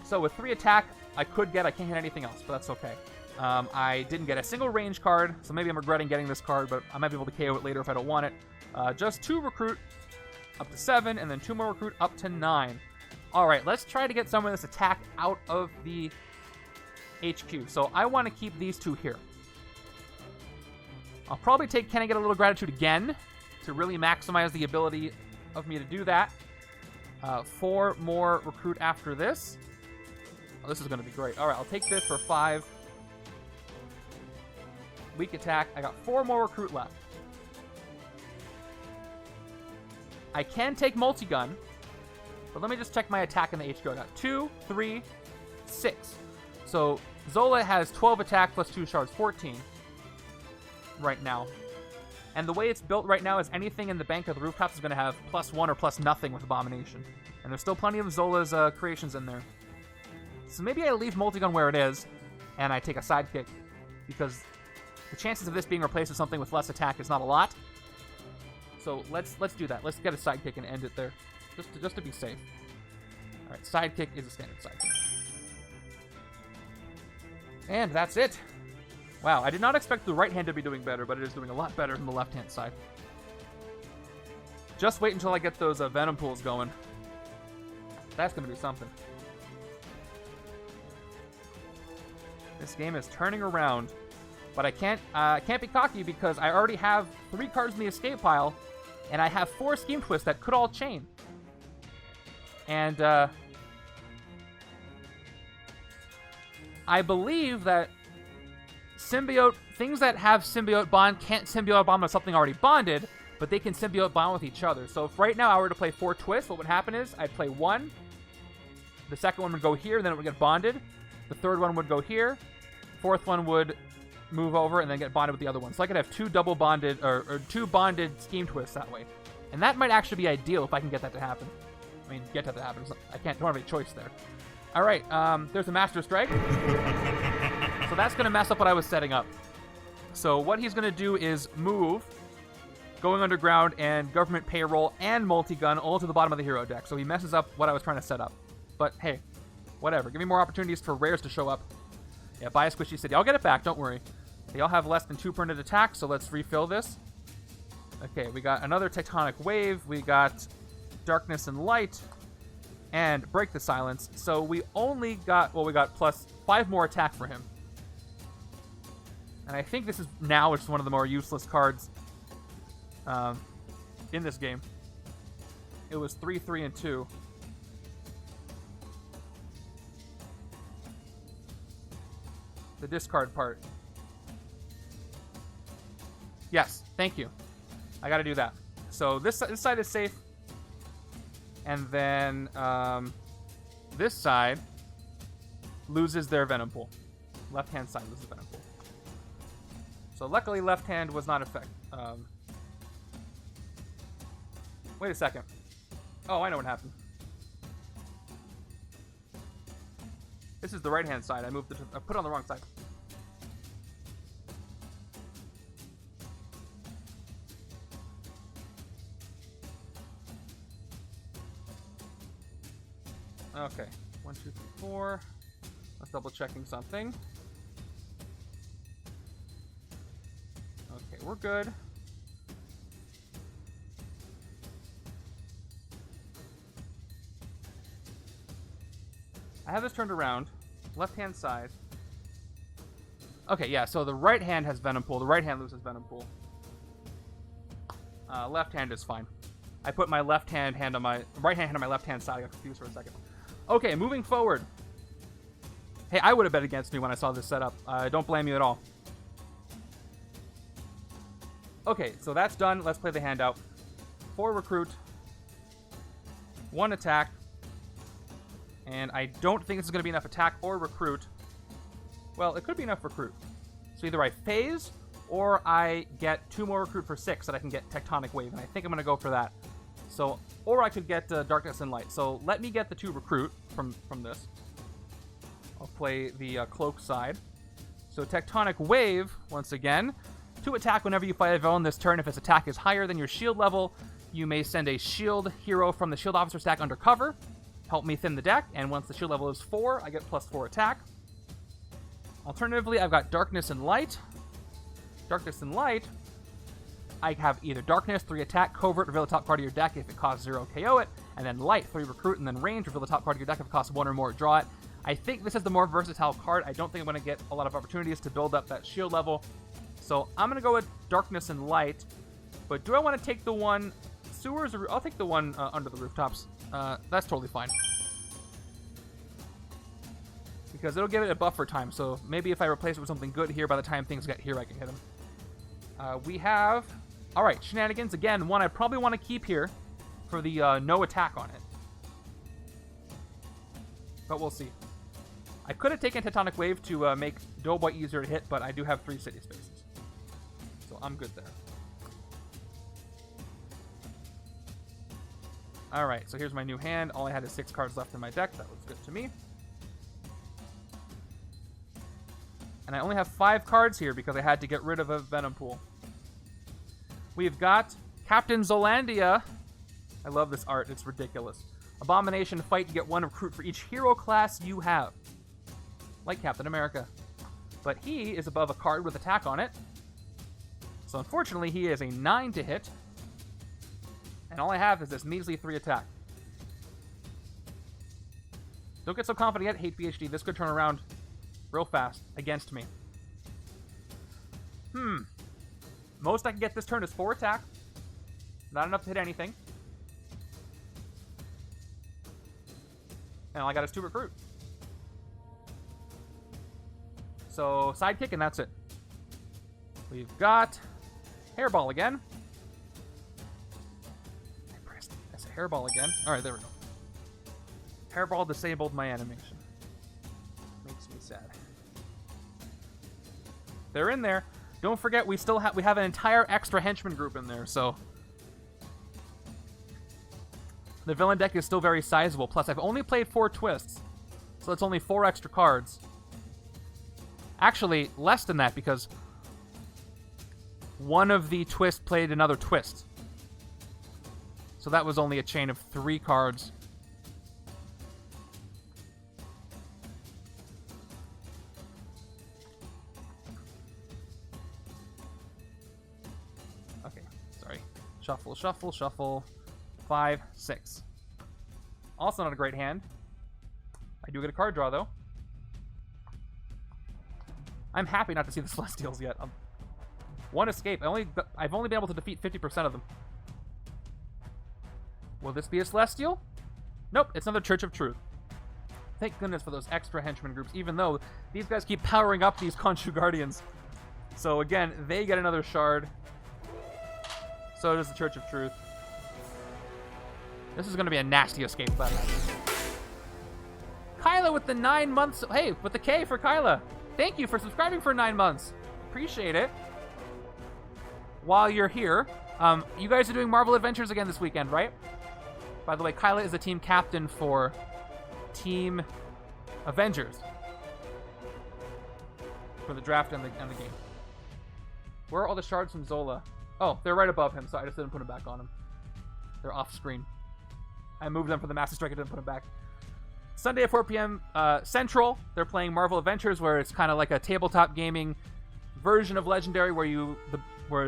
So with 3 attack, I can't hit anything else, but that's okay. I didn't get a single range card, so maybe I'm regretting getting this card, but I might be able to KO it later if I don't want it. Just 2 recruit up to 7, and then 2 more recruit up to 9. All right, let's try to get some of this attack out of the HQ. So I want to keep these 2 here. I'll probably take Can I Get a Little Gratitude again to really maximize the ability of me to do that. 4 more recruit after this. Oh, this is going to be great. All right, I'll take this for 5. Weak attack. I got 4 more recruit left. I can take Multi-Gun, but let me just check my attack in the HQ. I got 2, 3, 6. So Zola has 12 attack plus 2 shards, 14 right now. And the way it's built right now is anything in the bank of the rooftops is going to have +1 or +0 with Abomination. And there's still plenty of Zola's creations in there. So maybe I leave Multi-Gun where it is, and I take a sidekick, because the chances of this being replaced with something with less attack is not a lot. So let's do that. Let's get a sidekick and end it there, just to be safe. All right, sidekick is a standard sidekick. And that's it. Wow, I did not expect the right hand to be doing better, but it is doing a lot better than the left-hand side. Just wait until I get those Venom pools going. That's going to do something. This game is turning around, but I can't be cocky because I already have 3 cards in the escape pile, and I have 4 Scheme Twists that could all chain. And I believe that things that have symbiote bond can't symbiote bond with something already bonded, but they can symbiote bond with each other. So if right now I were to play 4 twists, what would happen is I'd play 1, the second one would go here, then it would get bonded, the third one would go here, 4th one would move over and then get bonded with the other one. So I could have 2 double bonded, or 2 bonded Scheme Twists that way. And that might actually be ideal if I can get that to happen. I mean, get that to happen. Don't have any choice there. All right, there's a Master Strike. So that's going to mess up what I was setting up. So what he's going to do is move Going Underground and Government Payroll and Multi-Gun all to the bottom of the hero deck. So he messes up what I was trying to set up. But hey, whatever. Give me more opportunities for rares to show up. Yeah, buy a Squishy City. I'll get it back, don't worry. They all have less than 2 printed attacks, so let's refill this. Okay, we got another Tectonic Wave. We got Darkness and Light. And Break the Silence. So we only got, well, we got plus 5 more attack for him. And I think this is now, which is one of the more useless cards. in this game. It was 3, 3, and 2. The discard part. Yes, thank you. I gotta do that. So this side is safe. And then this side loses their Venompool. Left-hand side loses Venompool. So luckily left hand was not affected. Wait a second. Oh, I know what happened. This is the right-hand side. I put it on the wrong side. Okay. 1, 2, 3, 4. Let's double checking something. Okay, we're good. I have this turned around. Left-hand side. Okay, yeah, so the right hand has Venompool. The right hand loses Venompool. Left hand is fine. I put my right hand on my left-hand side. I got confused for a second. Okay, moving forward. Hey, I would have bet against me when I saw this setup. Don't blame you at all. Okay, so that's done. Let's play the hand out. 4 recruit. 1 attack. And I don't think this is going to be enough attack or recruit. Well, it could be enough recruit. So either I phase, or I get 2 more recruit for 6 that I can get Tectonic Wave. And I think I'm going to go for that. So, or I could get Darkness and Light. So let me get the 2 recruit from this. I'll play the Cloak side. So Tectonic Wave, once again. 2 attack whenever you fight a villain this turn. If its attack is higher than your shield level, you may send a shield hero from the shield officer stack under cover. Help me thin the deck, and once the shield level is 4, I get +4 attack. Alternatively, I've got Darkness and Light. Darkness and Light, I have either Darkness, 3 attack, Covert, reveal the top card of your deck if it costs 0, KO it, and then Light, 3 recruit, and then Range, reveal the top card of your deck if it costs 1 or more, draw it. I think this is the more versatile card. I don't think I'm going to get a lot of opportunities to build up that shield level. So I'm going to go with Darkness and Light. But do I want to take the one sewers, or I'll take the one under the rooftops. That's totally fine. Because it'll give it a buffer time, so maybe if I replace it with something good here, by the time things get here, I can hit them. We have... Alright, Shenanigans. Again, one I probably want to keep here for the no attack on it. But we'll see. I could have taken Tectonic Wave to make Doughboy easier to hit, but I do have 3 city spaces. So I'm good there. Alright, so here's my new hand. All I had is 6 cards left in my deck. That looks good to me. And I only have 5 cards here because I had to get rid of a Venompool. We've got Captain Zolandia. I love this art. It's ridiculous. Abomination fight to get 1 recruit for each hero class you have. Like Captain America. But he is above a card with attack on it. So unfortunately, he is a 9 to hit. And all I have is this measly 3 attack. Don't get so confident yet, Hate PhD. This could turn around real fast against me. Most I can get this turn is 4 attack. Not enough to hit anything. And all I got is 2 recruit. So, sidekick, and that's it. We've got Hairball again. I pressed it. That's a Hairball again. Alright, there we go. Hairball disabled my animation. Makes me sad. They're in there. Don't forget, we have an entire extra henchman group in there, so the villain deck is still very sizable. Plus, I've only played 4 twists, so that's only 4 extra cards. Actually, less than that, because one of the twists played another twist. So that was only a chain of 3 cards. Shuffle, shuffle, shuffle. 5, 6. Also not a great hand. I do get a card draw, though. I'm happy not to see the Celestials yet. 1 escape. I've only been able to defeat 50% of them. Will this be a Celestial? Nope, it's another Church of Truth. Thank goodness for those extra henchman groups, even though these guys keep powering up these Khonshu Guardians. So again, they get another shard. So does the Church of Truth. This is going to be a nasty escape if that happens. Kyla with the 9 months. Hey, with the K for Kyla. Thank you for subscribing for 9 months. Appreciate it. While you're here, you guys are doing Marvel Adventures again this weekend, right? By the way, Kyla is the team captain for Team Avengers for the draft and the game. Where are all the shards from Zola? Oh, they're right above him, so I just didn't put them back on him. They're off screen. I moved them for the Master Strike, I didn't put them back. Sunday at 4 p.m. Central, they're playing Marvel Adventures, where it's kind of like a tabletop gaming version of Legendary, where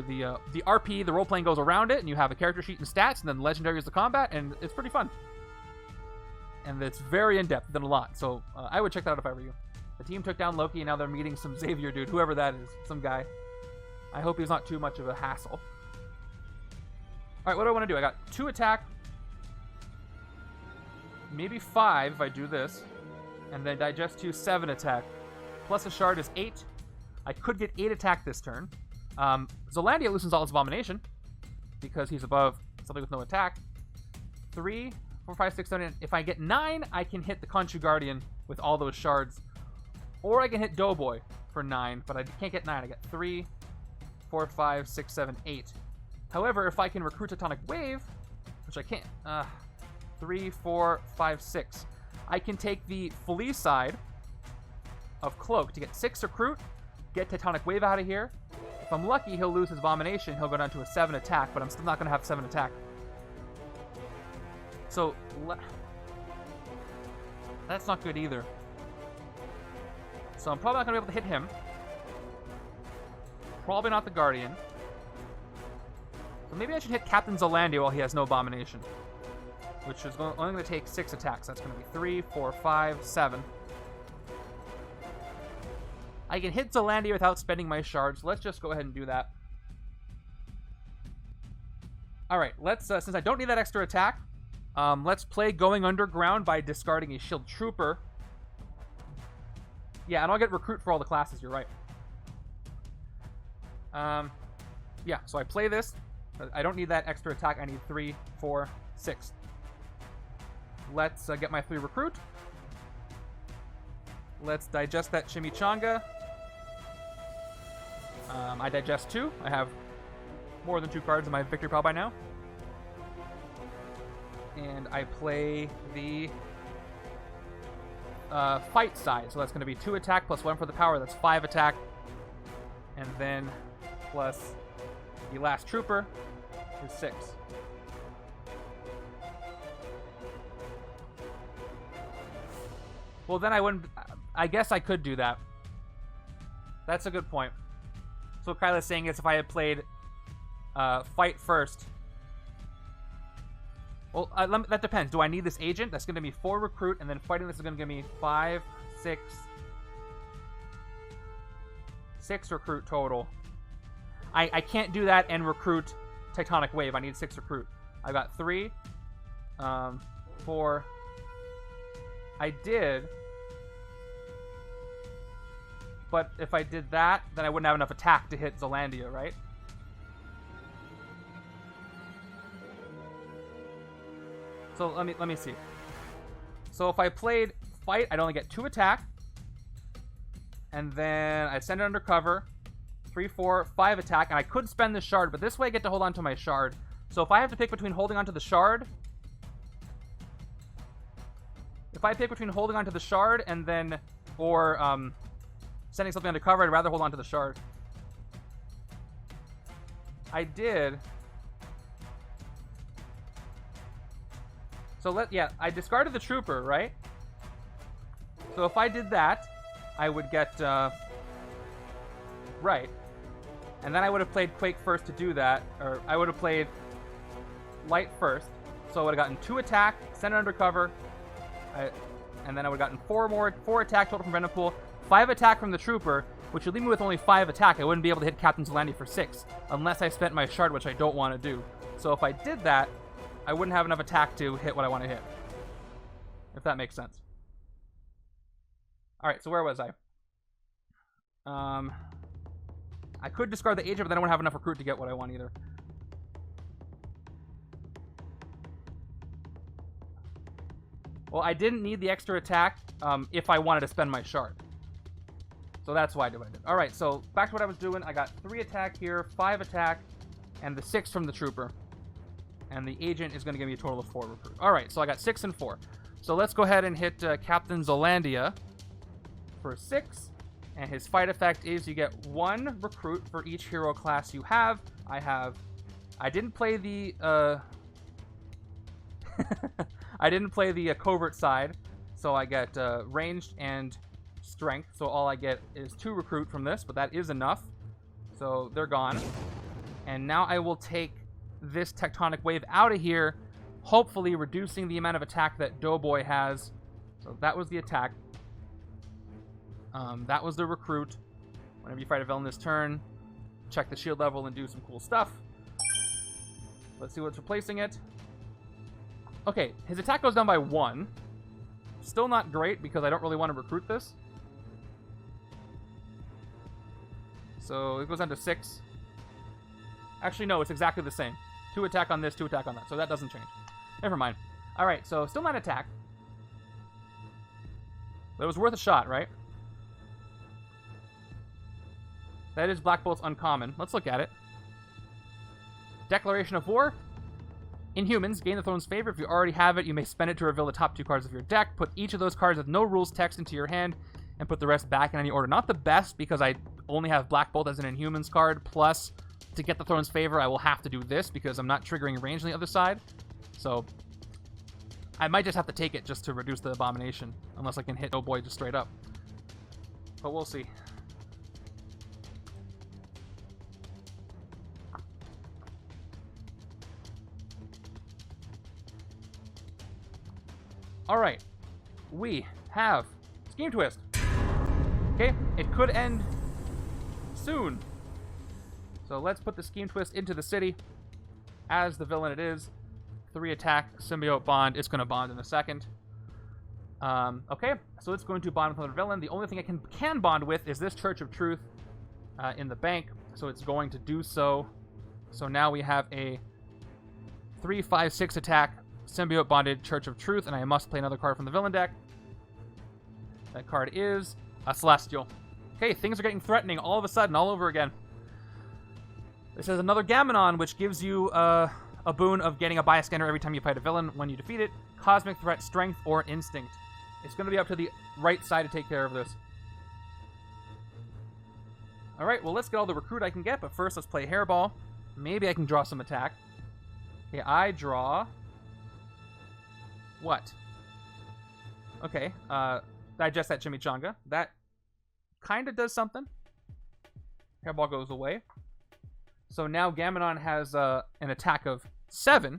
the RP, the role playing, goes around it, and you have a character sheet and stats, and then Legendary is the combat, and it's pretty fun. And it's very in depth, done a lot. So I would check that out if I were you. The team took down Loki, and now they're meeting some Xavier dude, whoever that is, some guy. I hope he's not too much of a hassle. All right, what do I want to do? I got 2 attack. Maybe 5 if I do this. And then digest 2, 7 attack. Plus a shard is 8. I could get 8 attack this turn. Zolandia loosens all his abomination because he's above something with no attack. 3, 4, 5, 6, 7, 8. If I get 9, I can hit the Khonshu Guardian with all those shards. Or I can hit Doughboy for 9, but I can't get 9. I get 3, 4, 5, 6, 7, 8. However, if I can recruit Tectonic Wave, which I can't, 3, 4, 5, 6. I can take the Felice side of Cloak to get 6 recruit, get Tectonic Wave out of here. If I'm lucky, he'll lose his Abomination. He'll go down to a 7 attack, but I'm still not going to have 7 attack. So, that's not good either. So I'm probably not going to be able to hit him. Probably not the Guardian. So maybe I should hit Captain Zolandia while he has no Abomination. Which is only going to take 6 attacks. That's going to be 3, 4, 5, 7. I can hit Zolandia without spending my shards. Let's just go ahead and do that. Alright, let's, since I don't need that extra attack, let's play Going Underground by discarding a Shield Trooper. Yeah, and I'll get Recruit for all the classes, you're right. Yeah, so I play this. I don't need that extra attack. I need 3, 4, 6. Let's get my 3 Recruit. Let's digest that Chimichanga. I digest 2. I have more than 2 cards in my victory pile by now. And I play the fight side. So that's going to be 2 attack plus 1 for the power. That's 5 attack. And then plus the last trooper is 6. Well, then I wouldn't... I guess I could do that. That's a good point. So what Kyla's saying is if I had played fight first... Well, that depends. Do I need this agent? That's going to be 4 recruit, and then fighting this is going to give me 5, 6... 6 recruit total. I can't do that and recruit Tectonic Wave. I need 6 recruit. I got 3, 4... I did, but if I did that, then I wouldn't have enough attack to hit Zolandia, right? So let me see. So if I played fight, I'd only get 2 attack, and then I'd send it under cover, 3, 4, 5 attack, and I could spend the shard, but this way I get to hold on to my shard. So if I have to pick between holding onto the shard... If I pick between holding onto the shard and then, or sending something undercover, I'd rather hold onto the shard. I did. So I discarded the trooper, right? So if I did that, I would get, right. And then I would have played Quake first to do that, or I would have played Light first. So I would have gotten 2 attack, send it undercover, and then I would have gotten 4 attack total from Venompool, 5 attack from the Trooper, which would leave me with only 5 attack. I wouldn't be able to hit Captain Zolandia for 6, unless I spent my shard, which I don't want to do. So if I did that, I wouldn't have enough attack to hit what I want to hit. If that makes sense. Alright, so where was I? I could discard the agent, but then I wouldn't have enough recruit to get what I want either. Well, I didn't need the extra attack if I wanted to spend my shard. So that's why I did what I did. Alright, so back to what I was doing. I got 3 attack here, 5 attack, and the 6 from the trooper. And the agent is going to give me a total of 4 recruit. Alright, so I got 6 and 4. So let's go ahead and hit Captain Zolandia for 6. And his fight effect is you get 1 recruit for each hero class you have. I didn't play the I didn't play the covert side, so I get ranged and strength. So all I get is 2 recruit from this, but that is enough. So they're gone. And now I will take this tectonic wave out of here, hopefully reducing the amount of attack that Doughboy has. So that was the attack. That was the recruit. Whenever you fight a villain this turn, check the shield level and do some cool stuff. Let's see what's replacing it. Okay, his attack goes down by 1. Still not great because I don't really want to recruit this. So it goes down to 6. Actually, no, it's exactly the same. 2 attack on this, 2 attack on that. So that doesn't change. Never mind. Alright, so still not attack. But it was worth a shot, right? That is Black Bolt's uncommon. Let's look at it. Declaration of War. Inhumans, gain the throne's favor. If you already have it, you may spend it to reveal the top 2 cards of your deck. Put each of those cards with no rules text into your hand, and put the rest back in any order. Not the best, because I only have Black Bolt as an Inhumans card. Plus, to get the throne's favor, I will have to do this, because I'm not triggering range on the other side. So, I might just have to take it just to reduce the abomination. Unless I can hit Doughboy just straight up. But we'll see. Alright, we have Scheme Twist. Okay, it could end soon. So let's put the Scheme Twist into the city. As the villain it is. 3 attack, symbiote bond. It's going to bond in a second. Okay, so it's going to bond with another villain. The only thing I can bond with is this Church of Truth in the bank. So it's going to do so. So now we have a 3, 5, 6 attack. Symbiote bonded Church of Truth, and I must play another card from the villain deck. That card is a Celestial. Okay, things are getting threatening all of a sudden, all over again. This is another Gamenon, which gives you a boon of getting a bias scanner every time you fight a villain when you defeat it. Cosmic Threat, Strength, or Instinct. It's going to be up to the right side to take care of this. Alright, well, let's get all the recruit I can get, but first let's play Hairball. Maybe I can draw some attack. Okay, I draw... What? Okay, digest that chimichanga. That kind of does something. Hairball goes away. So now Gamenon has an attack of 7.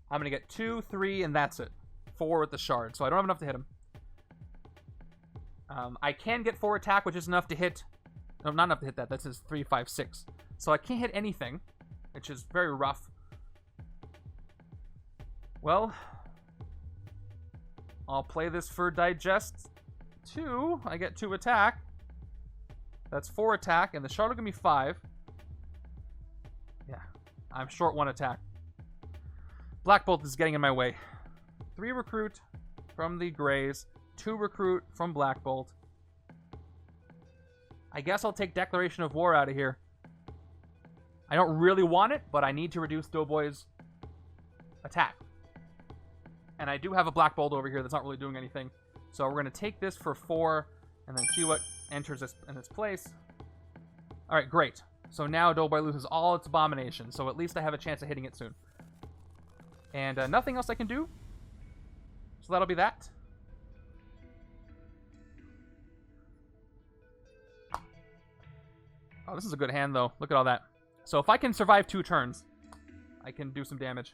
I'm going to get 2, 3, and that's it. 4 with the shard, so I don't have enough to hit him. I can get 4 attack, which is enough to hit... No, not enough to hit that. That's his 3, 5, 6. So I can't hit anything, which is very rough. Well... I'll play this for digest 2. I get 2 attack. That's 4 attack, and the shard will give me 5. Yeah, I'm short 1 attack. Black Bolt is getting in my way. 3 recruit from the Greys. 2 recruit from Black Bolt. I guess I'll take Declaration of War out of here. I don't really want it, but I need to reduce Doughboy's attack. And I do have a Black Bolt over here that's not really doing anything. So we're going to take this for 4 and then see what enters this in its place. Alright, great. So now Doughboy loses all its abomination. So at least I have a chance of hitting it soon. And nothing else I can do. So that'll be that. Oh, this is a good hand, though. Look at all that. So if I can survive 2 turns, I can do some damage.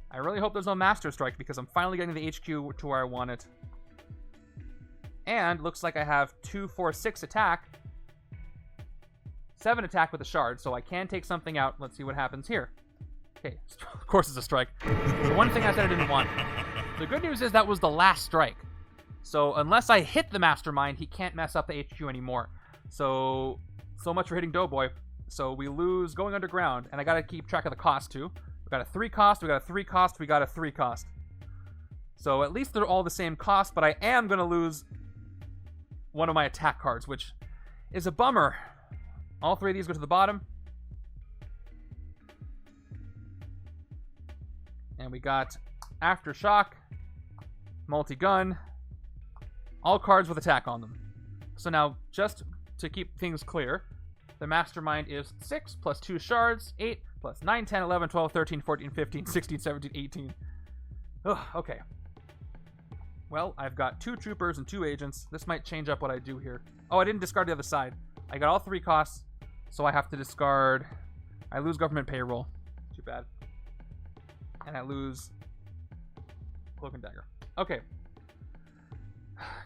I really hope there's no Master Strike, because I'm finally getting the HQ to where I want it. And looks like I have 2, 4, 6 attack. 7 attack with a shard, so I can take something out. Let's see what happens here. Okay, of course it's a strike. The one thing I said I didn't want. The good news is that was the last strike. So unless I hit the Mastermind, he can't mess up the HQ anymore. So much for hitting Doughboy. So we lose going underground, and I gotta keep track of the cost too. We got a 3 cost, we got a 3 cost, we got a 3 cost. So at least they're all the same cost, but I am gonna lose one of my attack cards, which is a bummer. All 3 of these go to the bottom. And we got Aftershock, Multi-Gun, all cards with attack on them. So now, just to keep things clear, the Mastermind is 6 plus 2 shards, 8 plus 9, 10, 11, 12, 13, 14, 15, 16, 17, 18. Ugh, okay. Well, I've got 2 troopers and 2 agents. This might change up what I do here. Oh, I didn't discard the other side. I got all 3 costs, so I have to discard... I lose government payroll. Too bad. And I lose Cloak and Dagger. Okay.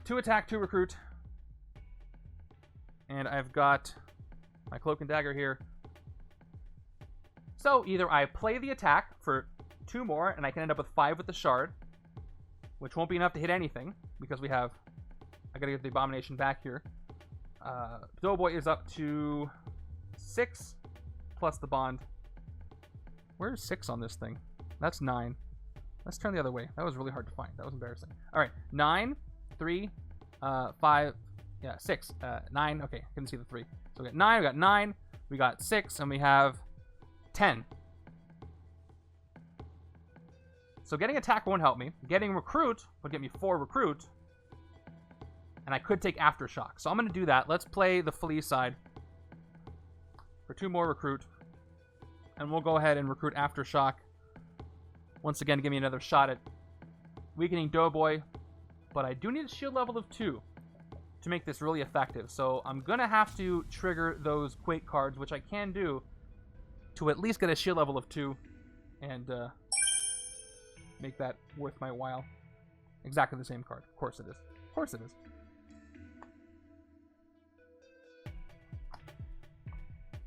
2 attack, 2 recruit. And I've got my Cloak and Dagger here. So either I play the attack for 2 more, and I can end up with 5 with the shard, which won't be enough to hit anything, because we have... I gotta get the Abomination back here. Doughboy is up to 6, plus the bond. Where's 6 on this thing? That's 9. Let's turn the other way. That was really hard to find. That was embarrassing. Alright, 9, 3, 5, yeah, 6, 9. Okay, couldn't see the 3. So we got 9, we got 9, we got 6, and we have 10. So getting attack won't help me. Getting recruit would get me 4 recruit. And I could take Aftershock. So I'm going to do that. Let's play the Flea side for 2 more recruit. And we'll go ahead and recruit Aftershock. Once again, give me another shot at weakening Doughboy. But I do need a shield level of 2 to make this really effective. So I'm going to have to trigger those Quake cards, which I can do, to at least get a shield level of 2. And make that worth my while. Exactly the same card. Of course it is. Of course it is.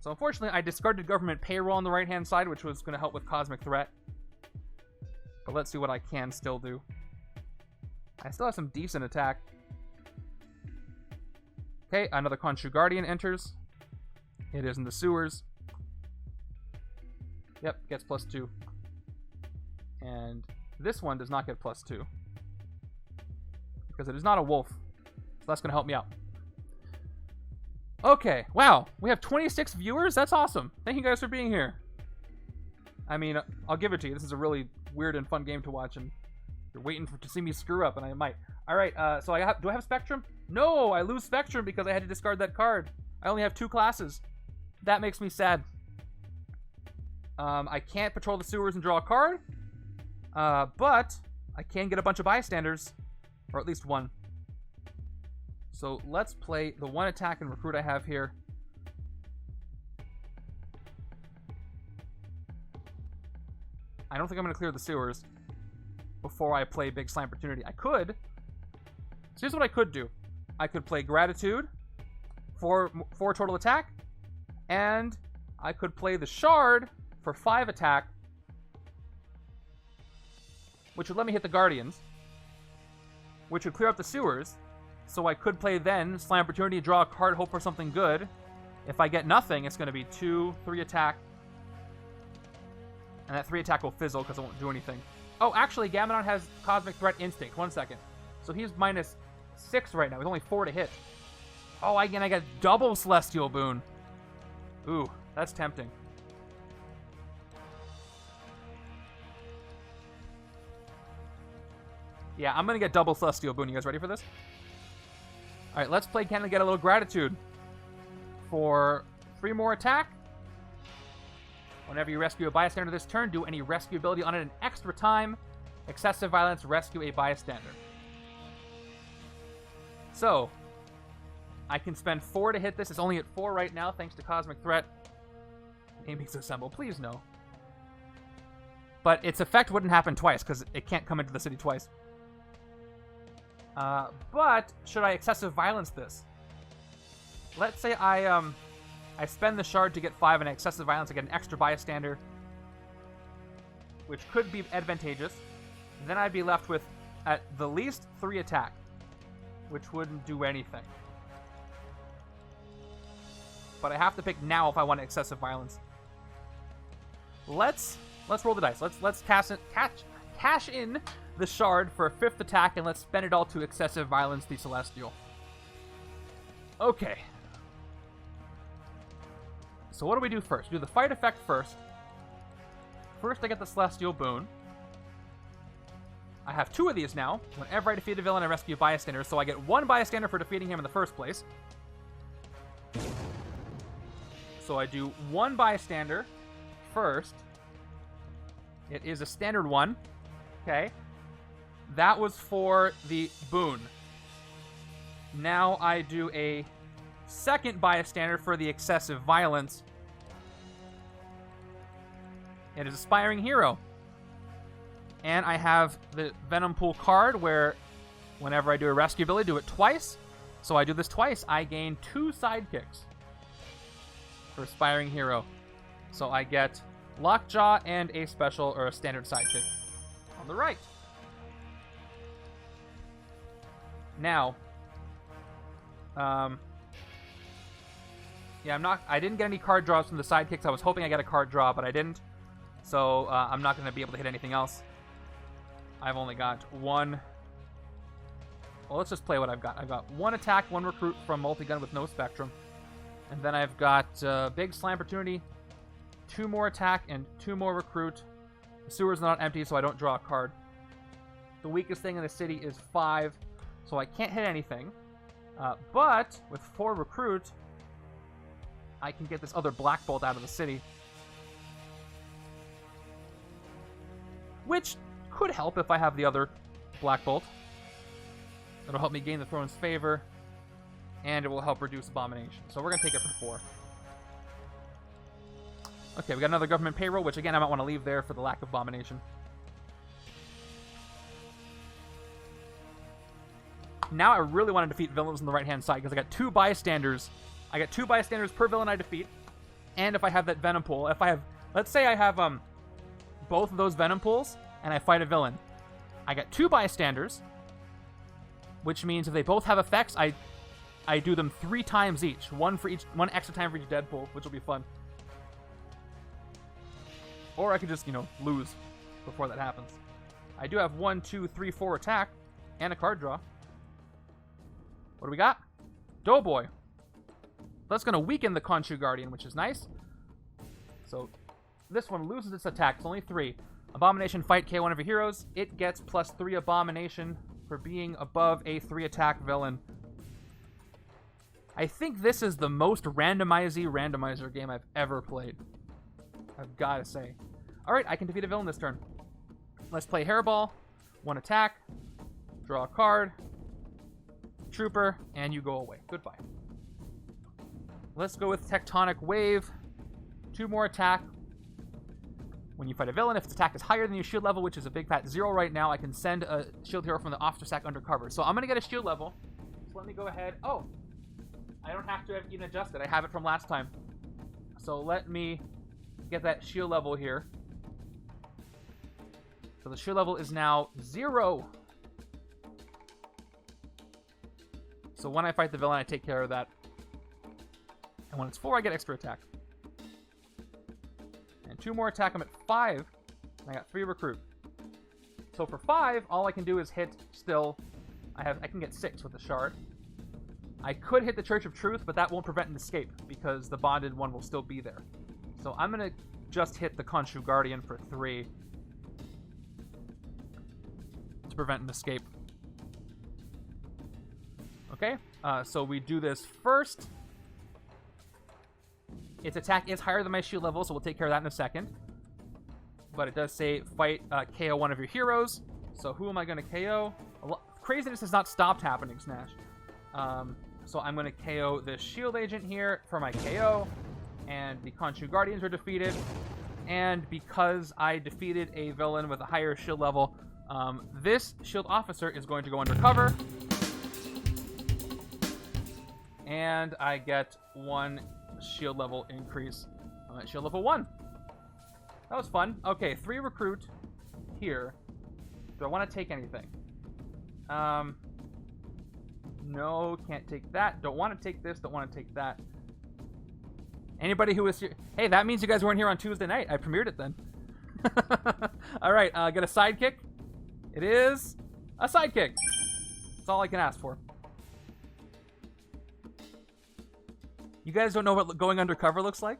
So unfortunately, I discarded government payroll on the right-hand side, which was going to help with Cosmic Threat. But let's see what I can still do. I still have some decent attack. Okay, another Khonshu Guardian enters. It is in the sewers. Yep, gets +2. And this one does not get +2. Because it is not a wolf. So that's going to help me out. Okay, wow. We have 26 viewers? That's awesome. Thank you guys for being here. I mean, I'll give it to you. This is a really weird and fun game to watch, and you're waiting to see me screw up, and I might. Alright, so do I have Spectrum? No, I lose Spectrum because I had to discard that card. I only have 2 classes. That makes me sad. I can't patrol the sewers and draw a card, but I can get a bunch of bystanders, or at least 1. So let's play the 1 attack and recruit I have here. I don't think I'm going to clear the sewers before I play Big Slime Opportunity. I could. So here's what I could do. I could play Gratitude for 4 total attack, and I could play the Shard for 5 attack, which would let me hit the Guardians, which would clear up the sewers. So I could play then Slime Opportunity, draw a card, hope for something good. If I get nothing, it's going to be 2, 3 attack. And that 3 attack will fizzle because it won't do anything. Oh, actually, Gammadon has Cosmic Threat Instinct. 1 second. So he's -6 right now. He's only 4 to hit. Oh, again, I got double Celestial Boon. Ooh, that's tempting. Yeah, I'm going to get double Celestial Boon. You guys ready for this? Alright, let's play Can I Get a Little Gratitude for 3 more attack. Whenever you rescue a bystander this turn, do any rescue ability on it an extra time. Excessive Violence, rescue a bystander. So, I can spend 4 to hit this. It's only at 4 right now, thanks to Cosmic Threat. Aimings Assemble, please no. But its effect wouldn't happen twice, because it can't come into the city twice. But should I Excessive Violence this? Let's say I spend the shard to get 5 and I Excessive Violence, I get an extra bystander. which could be advantageous. Then I'd be left with, at the least, 3 attack, which wouldn't do anything. But I have to pick now if I want excessive violence. Let's roll the dice. Let's cash in the shard for a 5th attack, and let's spend it all to excessive violence the Celestial. Okay. So what do we do first? We do the fight effect first. First, I get the Celestial boon. I have 2 of these now. Whenever I defeat a villain, I rescue a bystander, so I get 1 bystander for defeating him in the first place. So I do 1 bystander first. It is a standard 1. Okay. That was for the boon. Now I do a 2nd bystander for the excessive violence. It is Aspiring Hero. And I have the Venompool card where whenever I do a rescue ability, do it twice. So I do this twice. I gain 2 sidekicks for Aspiring Hero. So I get Lockjaw and a special or a standard sidekick on the right. Now, yeah, I didn't get any card draws from the sidekicks. I was hoping I got a card draw, but I didn't. So I'm not going to be able to hit anything else. I've only got 1. Well, let's just play what I've got. I've got 1 attack, 1 recruit from multi-gun with no spectrum. And then I've got big slam opportunity, 2 more attack, and 2 more recruit. The sewer's not empty, so I don't draw a card. The weakest thing in the city is 5, so I can't hit anything. But with 4 recruit, I can get this other Black Bolt out of the city. Which could help if I have the other Black Bolt. It'll help me gain the Throne's favor, and it will help reduce Abomination. So we're going to take it for 4. Okay, we got another government payroll, which again I might want to leave there for the lack of Abomination. Now I really want to defeat villains on the right-hand side, because I got 2 bystanders. I got 2 bystanders per villain I defeat. And if I have that Venom pool, if I have, let's say I have both of those Venom pools, and I fight a villain. I got 2 bystanders, which means if they both have effects, I do them 3 times each. 1 extra time for each Deadpool, which will be fun. Or I could just, lose before that happens. I do have 1, 2, 3, 4 attack, and a card draw. What do we got? Doughboy. That's going to weaken the Khonshu Guardian, which is nice. So this one loses its attack. It's only 3. Abomination fight KO one of your heroes. It gets +3 Abomination for being above a 3 attack villain. I think this is the most randomizer game I've ever played. I've got to say. Alright, I can defeat a villain this turn. Let's play Hairball. 1 attack. Draw a card. Trooper, and you go away. Goodbye. Let's go with Tectonic Wave. 2 more attack. When you fight a villain, if its attack is higher than your shield level, which is a big fat 0 right now, I can send a shield hero from the officer stack undercover. So I'm going to get a shield level. So let me go ahead. Oh, I don't have to have even adjusted. I have it from last time. So let me get that shield level here. So the shield level is now 0. So when I fight the villain, I take care of that. And when it's 4, I get extra attack. And 2 more attack, I'm at 5. And I got 3 recruit. So for 5, all I can do is hit still. I can get 6 with the shard. I could hit the Church of Truth, but that won't prevent an escape, because the bonded one will still be there. So I'm going to just hit the Khonshu Guardian for 3 to prevent an escape. Okay, so we do this first. Its attack is higher than my shield level, so we'll take care of that in a second. But it does say fight KO one of your heroes. So who am I going to KO? Craziness has not stopped happening, Snash. So I'm going to KO this shield agent here for my KO. And the Khonshu Guardians are defeated. And because I defeated a villain with a higher shield level, this shield officer is going to go undercover. And I get 1 shield level increase. I'm at shield level 1. That was fun. Okay, 3 recruit. here. Do I want to take anything? No, can't take that. Don't want to take this. Don't want to take that. Anybody who was here... Hey, that means you guys weren't here on Tuesday night. I premiered it then. All right, get a sidekick. It is a sidekick. That's all I can ask for. You guys don't know what going undercover looks like?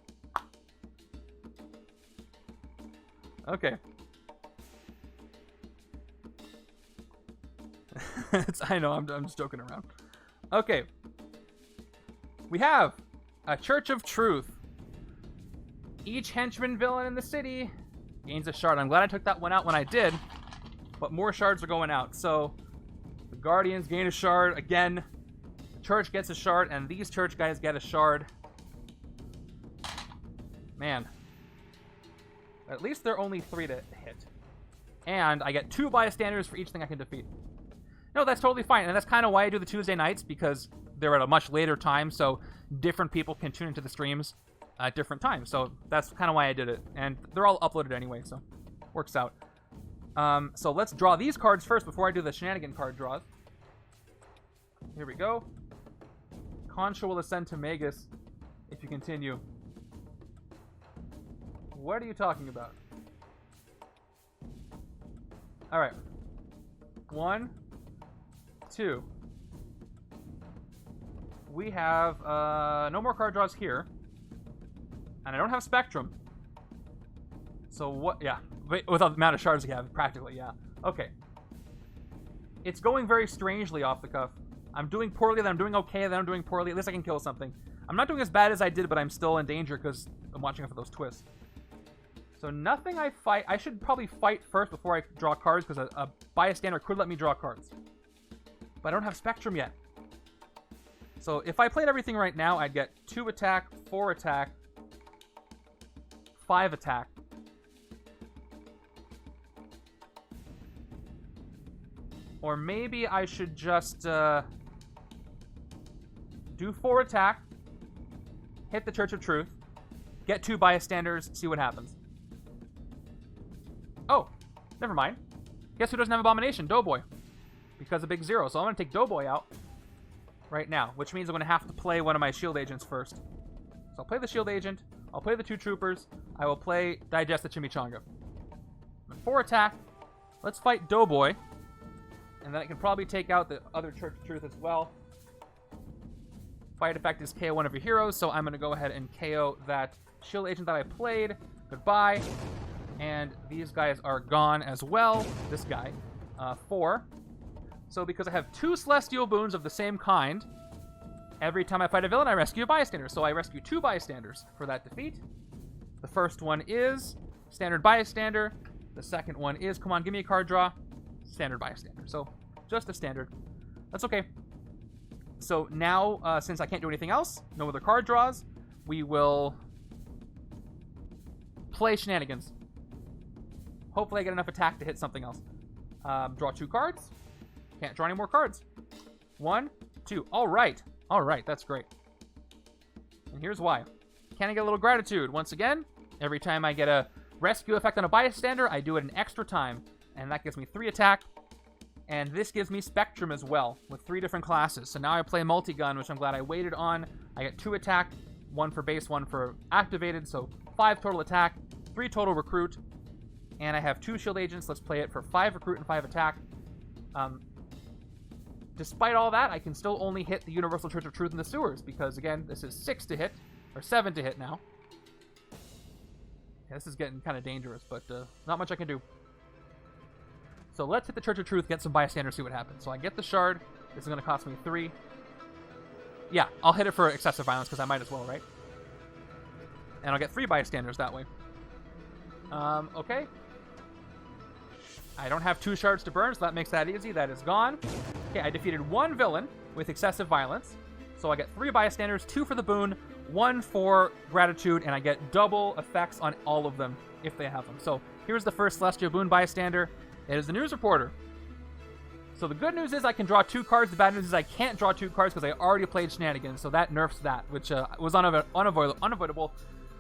Okay. I know, I'm just joking around. Okay. We have a Church of Truth. Each henchman villain in the city gains a shard. I'm glad I took that one out when I did, but more shards are going out. So the Guardians gain a shard again. The Church gets a shard, and these Church guys get a shard. Man. At least they're only 3 to hit. And I get 2 bystanders for each thing I can defeat. No, that's totally fine. And that's kind of why I do the Tuesday nights, because they're at a much later time, so different people can tune into the streams at different times. So that's kind of why I did it. And they're all uploaded anyway, so works out. So let's draw these cards first before I do the shenanigan card draws. Here we go. Khonshu will ascend to Magus if you continue. What are you talking about? Alright. 1, 2. We have no more card draws here. And I don't have Spectrum. So what? Yeah. With the amount of shards we have, practically, yeah. Okay. It's going very strangely off the cuff. I'm doing poorly, then I'm doing okay, then I'm doing poorly. At least I can kill something. I'm not doing as bad as I did, but I'm still in danger because I'm watching out for those twists. So nothing I fight. I should probably fight first before I draw cards, because a bystander could let me draw cards. But I don't have Spectrum yet. So if I played everything right now, I'd get 2 attack, 4 attack, 5 attack. Or maybe I should just do 4 attack, hit the Church of Truth, get 2 bystanders, see what happens. Oh, never mind. Guess who doesn't have Abomination? Doughboy. Because of Big Zero. So I'm going to take Doughboy out right now, which means I'm going to have to play one of my shield agents first. So I'll play the shield agent. I'll play the 2 troopers. I will play Digest the Chimichanga. 4 attack. Let's fight Doughboy. And then I can probably take out the other Church of Truth as well. Fight effect is KO one of your heroes, so I'm going to go ahead and KO that shield agent that I played. Goodbye. And these guys are gone as well. This guy. 4. So because I have 2 Celestial Boons of the same kind, every time I fight a villain, I rescue a bystander. So I rescue 2 bystanders for that defeat. The first one is standard bystander. The second one is, come on, give me a card draw. Standard bystander. So just a standard. That's okay. So now, since I can't do anything else, no other card draws, we will play shenanigans. Hopefully I get enough attack to hit something else. Draw 2 cards. Can't draw any more cards. 1, 2. All right. All right. That's great. And here's why. Can I get a little gratitude? Once again, every time I get a rescue effect on a bystander, I do it an extra time. And that gives me 3 attack. And this gives me Spectrum as well, with 3 different classes. So now I play multi-gun, which I'm glad I waited on. I get 2 attack, 1 for base, 1 for activated. So 5 total attack, 3 total recruit. And I have 2 shield agents. Let's play it for 5 recruit and 5 attack. Despite all that, I can still only hit the Universal Church of Truth in the sewers, because again, this is 6 to hit, or 7 to hit now. Yeah, this is getting kind of dangerous, but not much I can do. So let's hit the Church of Truth, get some bystanders, see what happens. So I get the shard. This is going to cost me 3. Yeah, I'll hit it for excessive violence, because I might as well, right? And I'll get 3 bystanders that way. Okay. I don't have 2 shards to burn, so that makes that easy. That is gone. Okay, I defeated 1 villain with excessive violence. So I get 3 bystanders, 2 for the boon, 1 for gratitude, and I get double effects on all of them if they have them. So here's the first Celestial Boon bystander. It is the news reporter. So the good news is I can draw 2 cards. The bad news is I can't draw 2 cards because I already played shenanigans. So that nerfs that, which was unavoidable,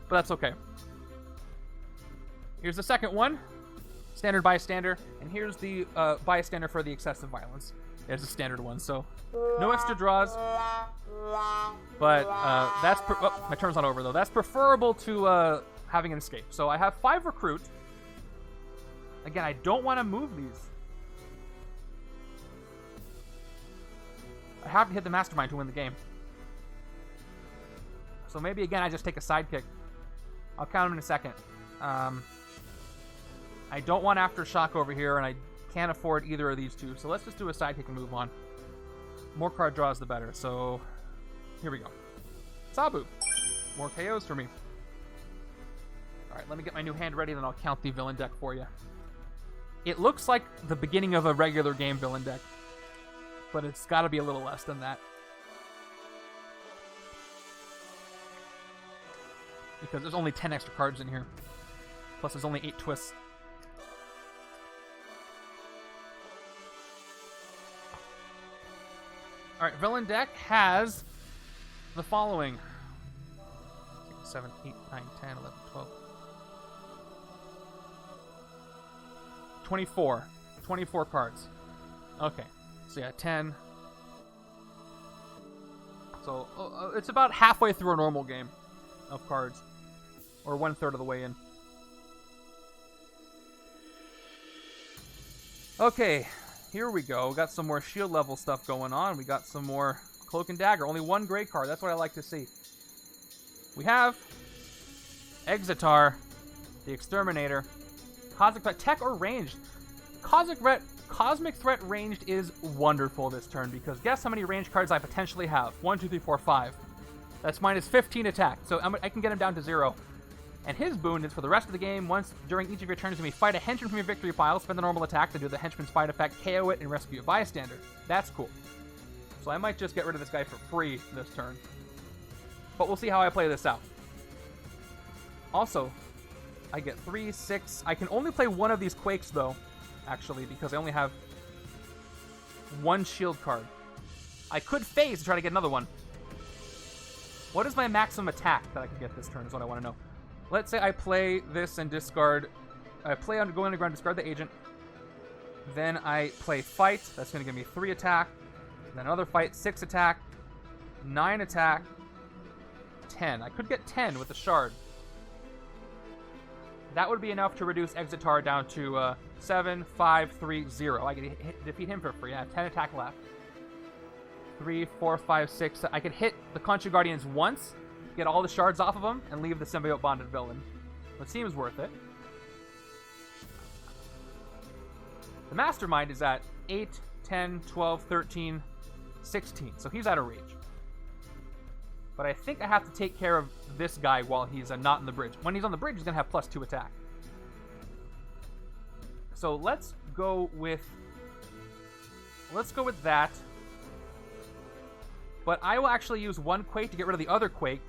but that's okay. Here's the second one. standard bystander, and here's the bystander for the excessive violence. There's a standard one, so no extra draws. But that's my turn's not over though. That's preferable to having an escape. So I have 5 recruit. Again, I don't want to move these. I have to hit the Mastermind to win the game. So maybe again I just take a sidekick. I'll count him in a second. I don't want Aftershock over here, and I can't afford either of these two. So let's just do a sidekick and move on. More card draws, the better. So here we go. Sabu. More KOs for me. All right, let me get my new hand ready, then I'll count the villain deck for you. It looks like the beginning of a regular game villain deck, but it's got to be a little less than that. Because there's only 10 extra cards in here. Plus there's only 8 twists. Alright, villain deck has the following. 6, 7, 8, 9, 10, 11, 12. 24. 24 cards. Okay. So yeah, 10. So it's about halfway through a normal game of cards. Or 1/3 of the way in. Okay, here we go. We got some more shield level stuff going on. We got some more Cloak and Dagger. Only 1 gray card. That's what I like to see. We have Exitar, the Exterminator, Cosmic Threat, Tech or Ranged. Cosmic Threat Ranged is wonderful this turn because guess how many ranged cards I potentially have? 1, 2, 3, 4, 5. That's minus 15 attack, so I can get him down to 0. And his boon is for the rest of the game, once during each of your turns, you may fight a henchman from your victory pile, spend the normal attack to do the henchman's fight effect, KO it, and rescue a bystander. That's cool. So I might just get rid of this guy for free this turn. But we'll see how I play this out. Also, I get 3, 6. I can only play 1 of these Quakes, though, actually, because I only have 1 shield card. I could phase to try to get another one. What is my maximum attack that I can get this turn is what I want to know. Let's say I play this and discard. I play Go Underground, discard the agent. Then I play Fight. That's going to give me 3 attack. Then another Fight, 6 attack, 9 attack, 10. I could get 10 with the Shard. That would be enough to reduce Exitar down to 7, 5, 3, 0. I could defeat him for free. I have 10 attack left. 3, 4, 5, 6. I could hit the Khonshu Guardians once, get all the shards off of them, and leave the symbiote bonded villain. It seems worth it. The Mastermind is at 8, 10, 12, 13, 16. So he's out of reach. But I think I have to take care of this guy while he's not in the bridge. When he's on the bridge, he's going to have +2 attack. So let's go with that. But I will actually use 1 Quake to get rid of the other Quake.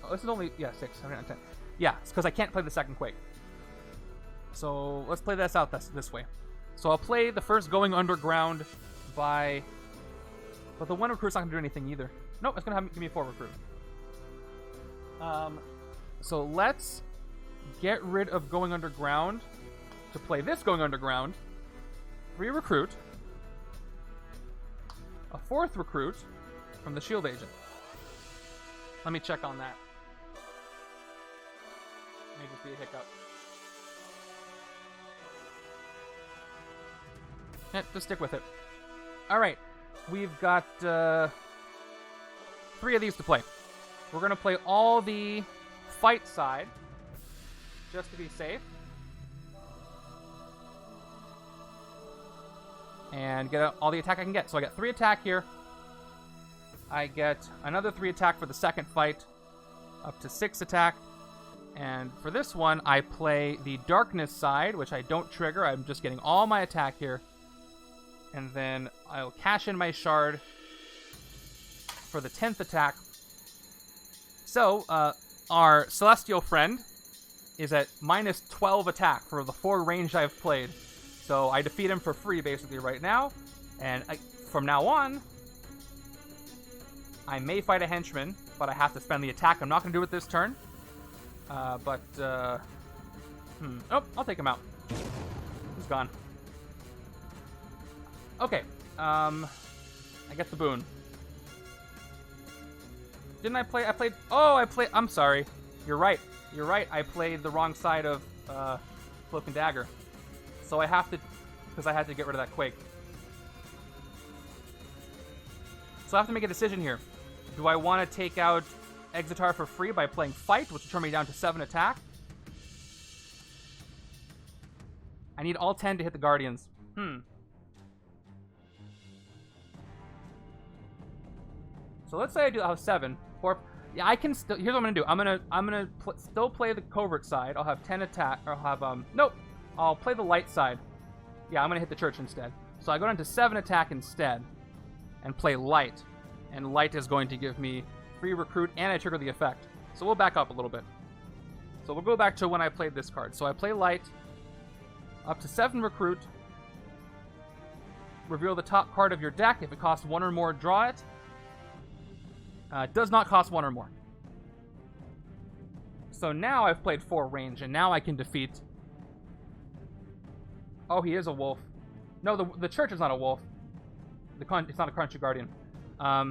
Oh, this is only, 6, 7, 9, 10. Yeah, it's because I can't play the second Quake. So let's play this out this way. So I'll play the first Going Underground by... But the 1 recruit's not going to do anything either. Nope, it's going to give me a 4 recruit. So let's get rid of Going Underground to play this Going Underground. 3 recruit. A 4th recruit from the Shield Agent. Let me check on that. May just be a hiccup. Just stick with it. Alright. We've got 3 of these to play. We're going to play all the fight side, just to be safe. And get all the attack I can get. So I got 3 attack here. I get another 3 attack for the second fight, up to 6 attack. And for this one, I play the darkness side, which I don't trigger. I'm just getting all my attack here. And then I'll cash in my shard for the 10th attack. So, our Celestial friend is at minus 12 attack for the 4 range I've played. So I defeat him for free, basically, right now. And from now on, I may fight a henchman, but I have to spend the attack. I'm not going to do it this turn. Oh, I'll take him out. He's gone. Okay. I get the boon. Didn't I play? I'm sorry. You're right. I played the wrong side of Cloak and Dagger. So I have to, because I had to get rid of that Quake. So I have to make a decision here. Do I want to take out Exitar for free by playing Fight, which will turn me down to 7 attack? I need all 10 to hit the Guardians. So let's say I do have 7. Yeah, I can still. Here's what I'm gonna do. I'm gonna still play the covert side. I'll have 10 attack. Or I'll have nope. I'll play the light side. Yeah, I'm gonna hit the church instead. So I go down to 7 attack instead, and play light. And light is going to give me free recruit, and I trigger the effect. So we'll back up a little bit. So we'll go back to when I played this card. So I play light, up to 7 recruit. Reveal the top card of your deck. If it costs 1 or more, draw it. It does not cost 1 or more. So now I've played 4 range, and now I can defeat... Oh, he is a wolf. No, the church is not a wolf. It's not a Khonshu Guardian.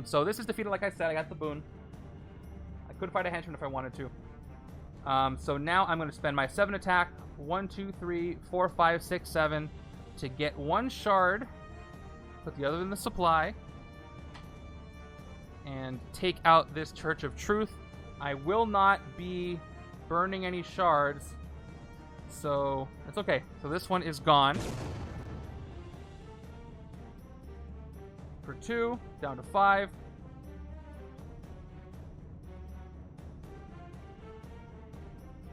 So this is defeated, like I said. I got the boon. I could fight a henchman if I wanted to. So now I'm going to spend my 7 attack, 1, 2, 3, 4, 5, 6, 7, to get 1 shard, put the other in the supply, and take out this Church of Truth. I will not be burning any shards, so it's okay. So this one is gone. For 2, down to 5.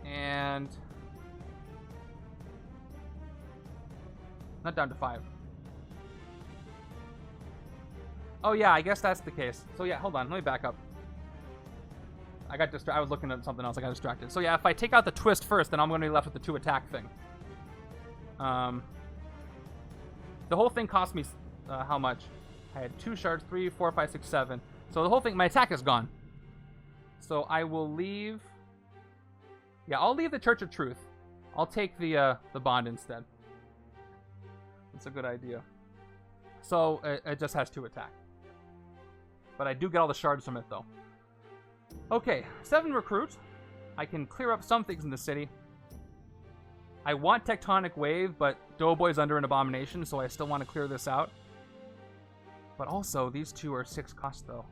And... not down to 5. Oh yeah, I guess that's the case. So yeah, hold on, let me back up. I was looking at something else, I got distracted. So yeah, if I take out the twist first, then I'm going to be left with the 2 attack thing. The whole thing cost me, how much? I had 2 shards, 3, 4, 5, 6, 7. So the whole thing, my attack is gone. So I will leave... yeah, I'll leave the Church of Truth. I'll take the bond instead. That's a good idea. So it just has 2 attack. But I do get all the shards from it, though. Okay, 7 recruit. I can clear up some things in the city. I want Tectonic Wave, but Doughboy's under an abomination, so I still want to clear this out. But also, these 2 are 6 cost, though.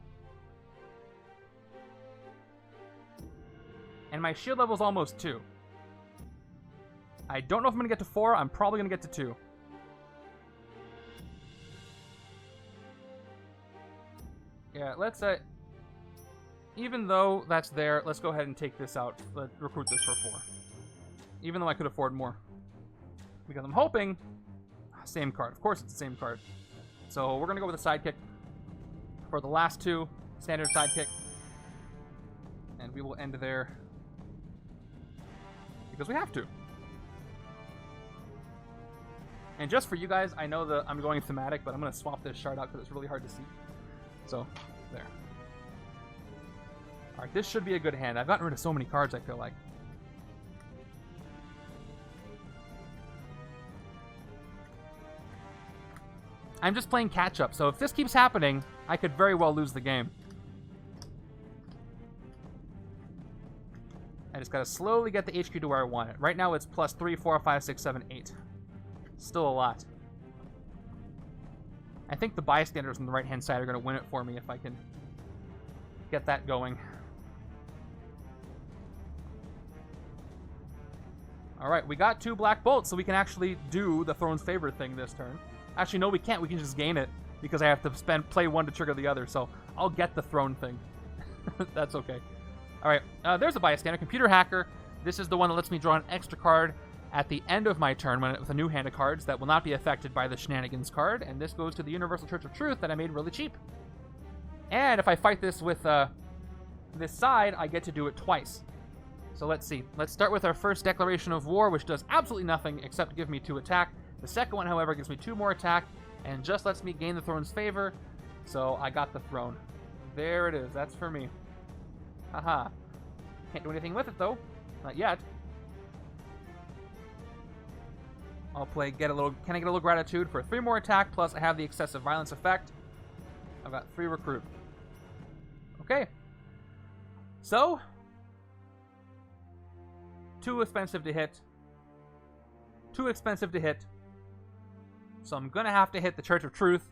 And my shield level is almost 2. I don't know if I'm going to get to 4. I'm probably going to get to 2. Yeah, let's even though that's there, let's go ahead and take this out. Let's recruit this for 4. Even though I could afford more. Because I'm hoping... same card. Of course it's the same card. So we're going to go with a sidekick. For the last 2, standard sidekick. And we will end there. Because we have to. And just for you guys, I know that I'm going thematic, but I'm going to swap this shard out because it's really hard to see. So, there. Alright, this should be a good hand. I've gotten rid of so many cards, I feel like. I'm just playing catch-up, so if this keeps happening, I could very well lose the game. I just gotta slowly get the HQ to where I want it. Right now it's plus 3, 4, 5, 6, 7, 8. Still a lot. I think the bystanders on the right-hand side are going to win it for me if I can get that going. Alright, we got 2 black bolts, so we can actually do the Throne's Favor thing this turn. Actually, no, we can't. We can just gain it, because I have to play 1 to trigger the other, so I'll get the throne thing. That's okay. Alright, there's a bystander. Computer Hacker. This is the one that lets me draw an extra card at the end of my turn with a new hand of cards that will not be affected by the Shenanigans card, and this goes to the Universal Church of Truth that I made really cheap. And if I fight this with this side, I get to do it twice. So let's see. Let's start with our first Declaration of War, which does absolutely nothing except give me 2 attack. The second one, however, gives me 2 more attack, and just lets me gain the Throne's Favor, so I got the throne. There it is. That's for me. Haha. Can't do anything with it, though. Not yet. I'll play Can I Get a Little Gratitude for 3 more attack, plus I have the excessive violence effect. I've got 3 recruit. Okay. So, too expensive to hit. Too expensive to hit. So I'm gonna have to hit the Church of Truth.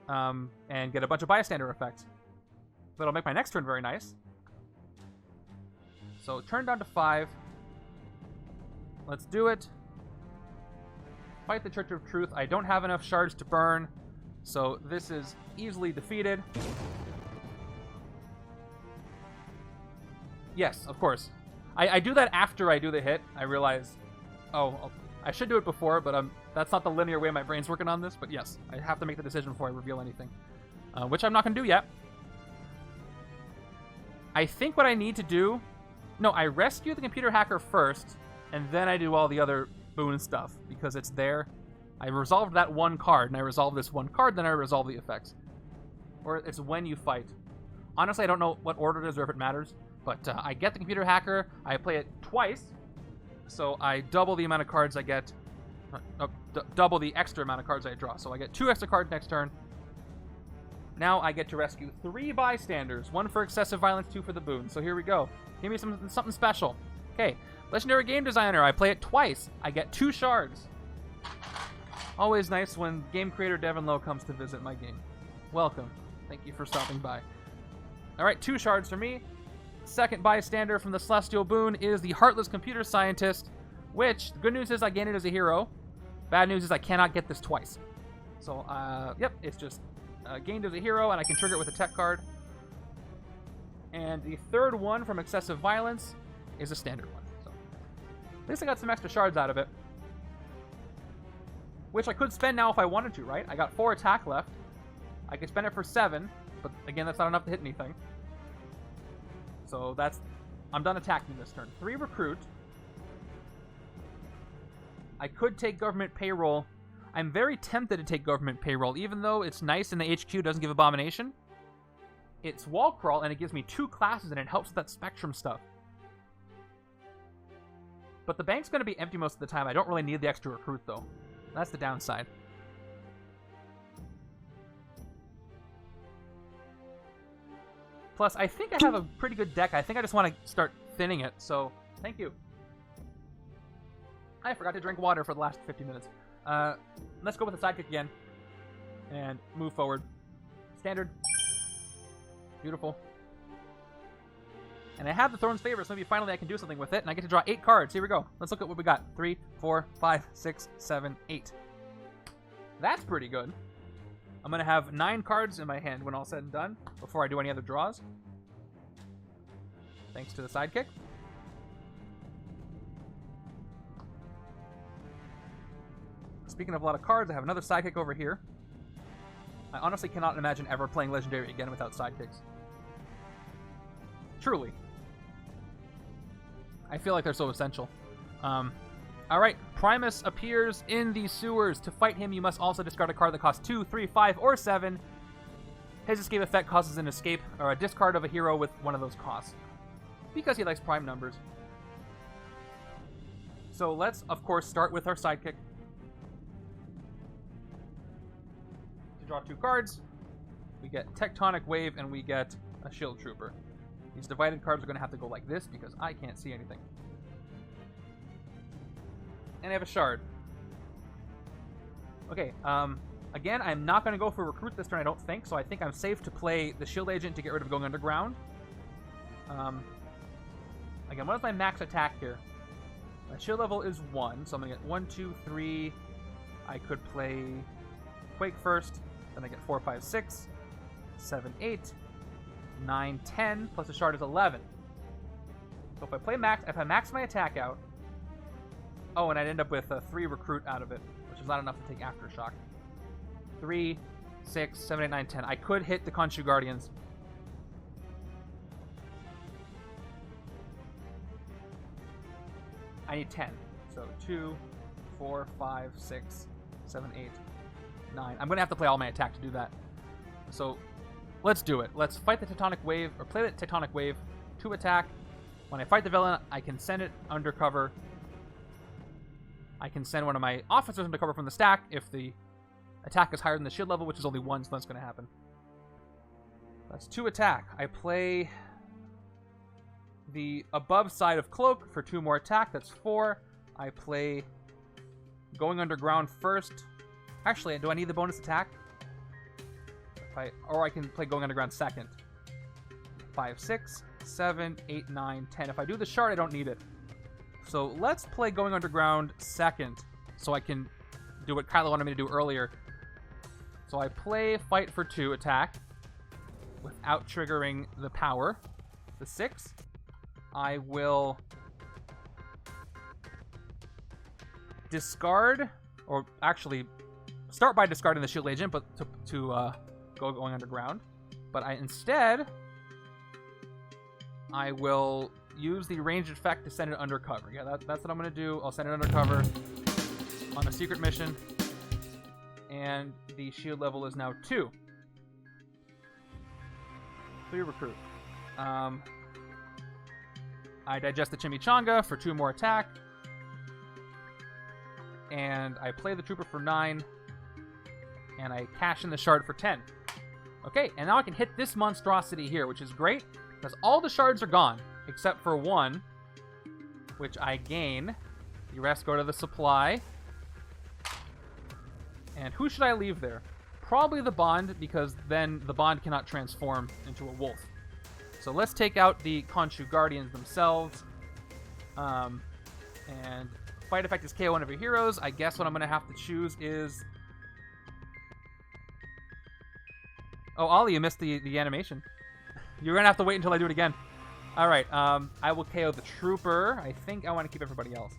And get a bunch of bystander effects. That'll make my next turn very nice. So turn down to 5. Let's do it. Fight the Church of Truth. I don't have enough shards to burn, so this is easily defeated. Yes, of course. I do that after I do the hit. I realize, I should do it before, but that's not the linear way my brain's working on this. But yes, I have to make the decision before I reveal anything, which I'm not going to do yet. I think what I need to do... No, I rescue the computer hacker first, and then I do all the other boon stuff, because it's there. I resolved that one card, and I resolve this one card, then I resolve the effects. Or it's when you fight. Honestly, I don't know what order it is or if it matters, but I get the computer hacker, I play it twice, so I double the amount of cards I get, double the extra amount of cards I draw. So I get 2 extra cards next turn. Now I get to rescue 3 bystanders, 1 for excessive violence, 2 for the boon. So here we go. Give me something special. Okay, Legendary Game Designer. I play it twice. I get 2 shards. Always nice when game creator Devin Lowe comes to visit my game. Welcome. Thank you for stopping by. Alright, 2 shards for me. Second bystander from the Celestial Boon is the Heartless Computer Scientist, which, the good news is I gain it as a hero. Bad news is I cannot get this twice. So, yep, it's just gained as a hero, and I can trigger it with a tech card. And the third one from Excessive Violence is a standard one. So, at least I got some extra shards out of it. Which I could spend now if I wanted to, right? I got 4 attack left. I could spend it for 7, but again, that's not enough to hit anything. So I'm done attacking this turn. 3 recruit. I could take government payroll. I'm very tempted to take government payroll, even though it's nice and the HQ doesn't give abomination. It's wall crawl, and it gives me 2 classes, and it helps with that spectrum stuff. But the bank's going to be empty most of the time. I don't really need the extra recruit, though. That's the downside. Plus, I think I have a pretty good deck. I think I just want to start thinning it, so thank you. I forgot to drink water for the last 50 minutes. Let's go with the sidekick again. And move forward. Standard. Beautiful. And I have the Throne's Favor, so maybe finally I can do something with it, and I get to draw 8 cards. Here we go. Let's look at what we got. 3, 4, 5, 6, 7, 8. That's pretty good. I'm going to have 9 cards in my hand when all said and done, before I do any other draws. Thanks to the sidekick. Speaking of a lot of cards, I have another sidekick over here. I honestly cannot imagine ever playing Legendary again without sidekicks. Truly. I feel like they're so essential. Alright, Primus appears in the sewers. To fight him, you must also discard a card that costs 2, 3, 5, or 7. His escape effect causes an escape, or a discard of a hero with one of those costs. Because he likes prime numbers. So let's, of course, start with our sidekick. To draw 2 cards, we get Tectonic Wave, and we get a Shield Trooper. These divided cards are going to have to go like this, because I can't see anything. And I have a shard. Okay, again, I'm not going to go for recruit this turn, I don't think, so I think I'm safe to play the Shield Agent to get rid of going underground. Again, what is my max attack here? My shield level is 1, so I'm going to get 1, 2, 3. I could play Quake first, then I get 4, 5, 6, 7, 8, 9, 10, plus the shard is 11. So if I play max, if I max my attack out, oh, and I'd end up with a 3 recruit out of it, which is not enough to take Aftershock. 3, 6, 7, 8, 9, 10. I could hit the Khonshu Guardians. I need 10. So 2, 4, 5, 6, 7, 8, 9. I'm going to have to play all my attack to do that. So let's do it. Let's fight the Tectonic Wave, or play the Tectonic Wave, 2 attack. When I fight the villain, I can send it undercover. I can send one of my officers undercover from the stack if the attack is higher than the shield level, which is only 1, so that's going to happen. That's 2 attack. I play the above side of Cloak for 2 more attack. That's 4. I play going underground first. Actually, do I need the bonus attack? Or I can play going underground second. 5, 6, 7, 8, 9, 10. If I do the shard, I don't need it. So let's play going underground second, so I can do what Kylo wanted me to do earlier. So I play fight for 2 attack without triggering the power. The 6. I will discard, or actually start by discarding the shield agent, but to go going underground. But instead I will use the ranged effect to send it undercover. Yeah, that's what I'm going to do. I'll send it undercover on a secret mission. And the shield level is now 2. 3 recruit. I digest the chimichanga for 2 more attack. And I play the trooper for 9. And I cash in the shard for 10. Okay, and now I can hit this monstrosity here, which is great, because all the shards are gone, except for 1, which I gain. The rest go to the supply. And who should I leave there? Probably the Bond, because then the Bond cannot transform into a wolf. So let's take out the Khonshu Guardians themselves. And fight effect is KO one of your heroes. I guess what I'm going to have to choose is... Oh, Ollie, you missed the animation. You're going to have to wait until I do it again. Alright, I will KO the Trooper. I think I want to keep everybody else.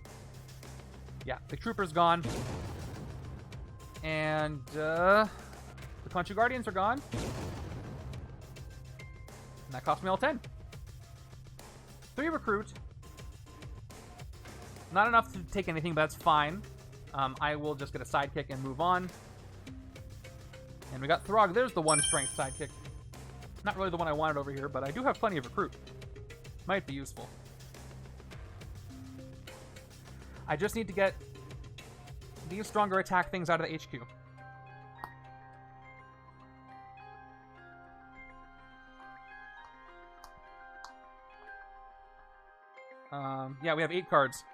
Yeah, the Trooper's gone. And, the Khonshu Guardians are gone. And that cost me all 10. 3 recruit. Not enough to take anything, but that's fine. I will just get a sidekick and move on. And we got Throg. There's the 1 strength sidekick. Not really the one I wanted over here, but I do have plenty of recruit. Might be useful. I just need to get these stronger attack things out of the HQ. Yeah, we have 8 cards.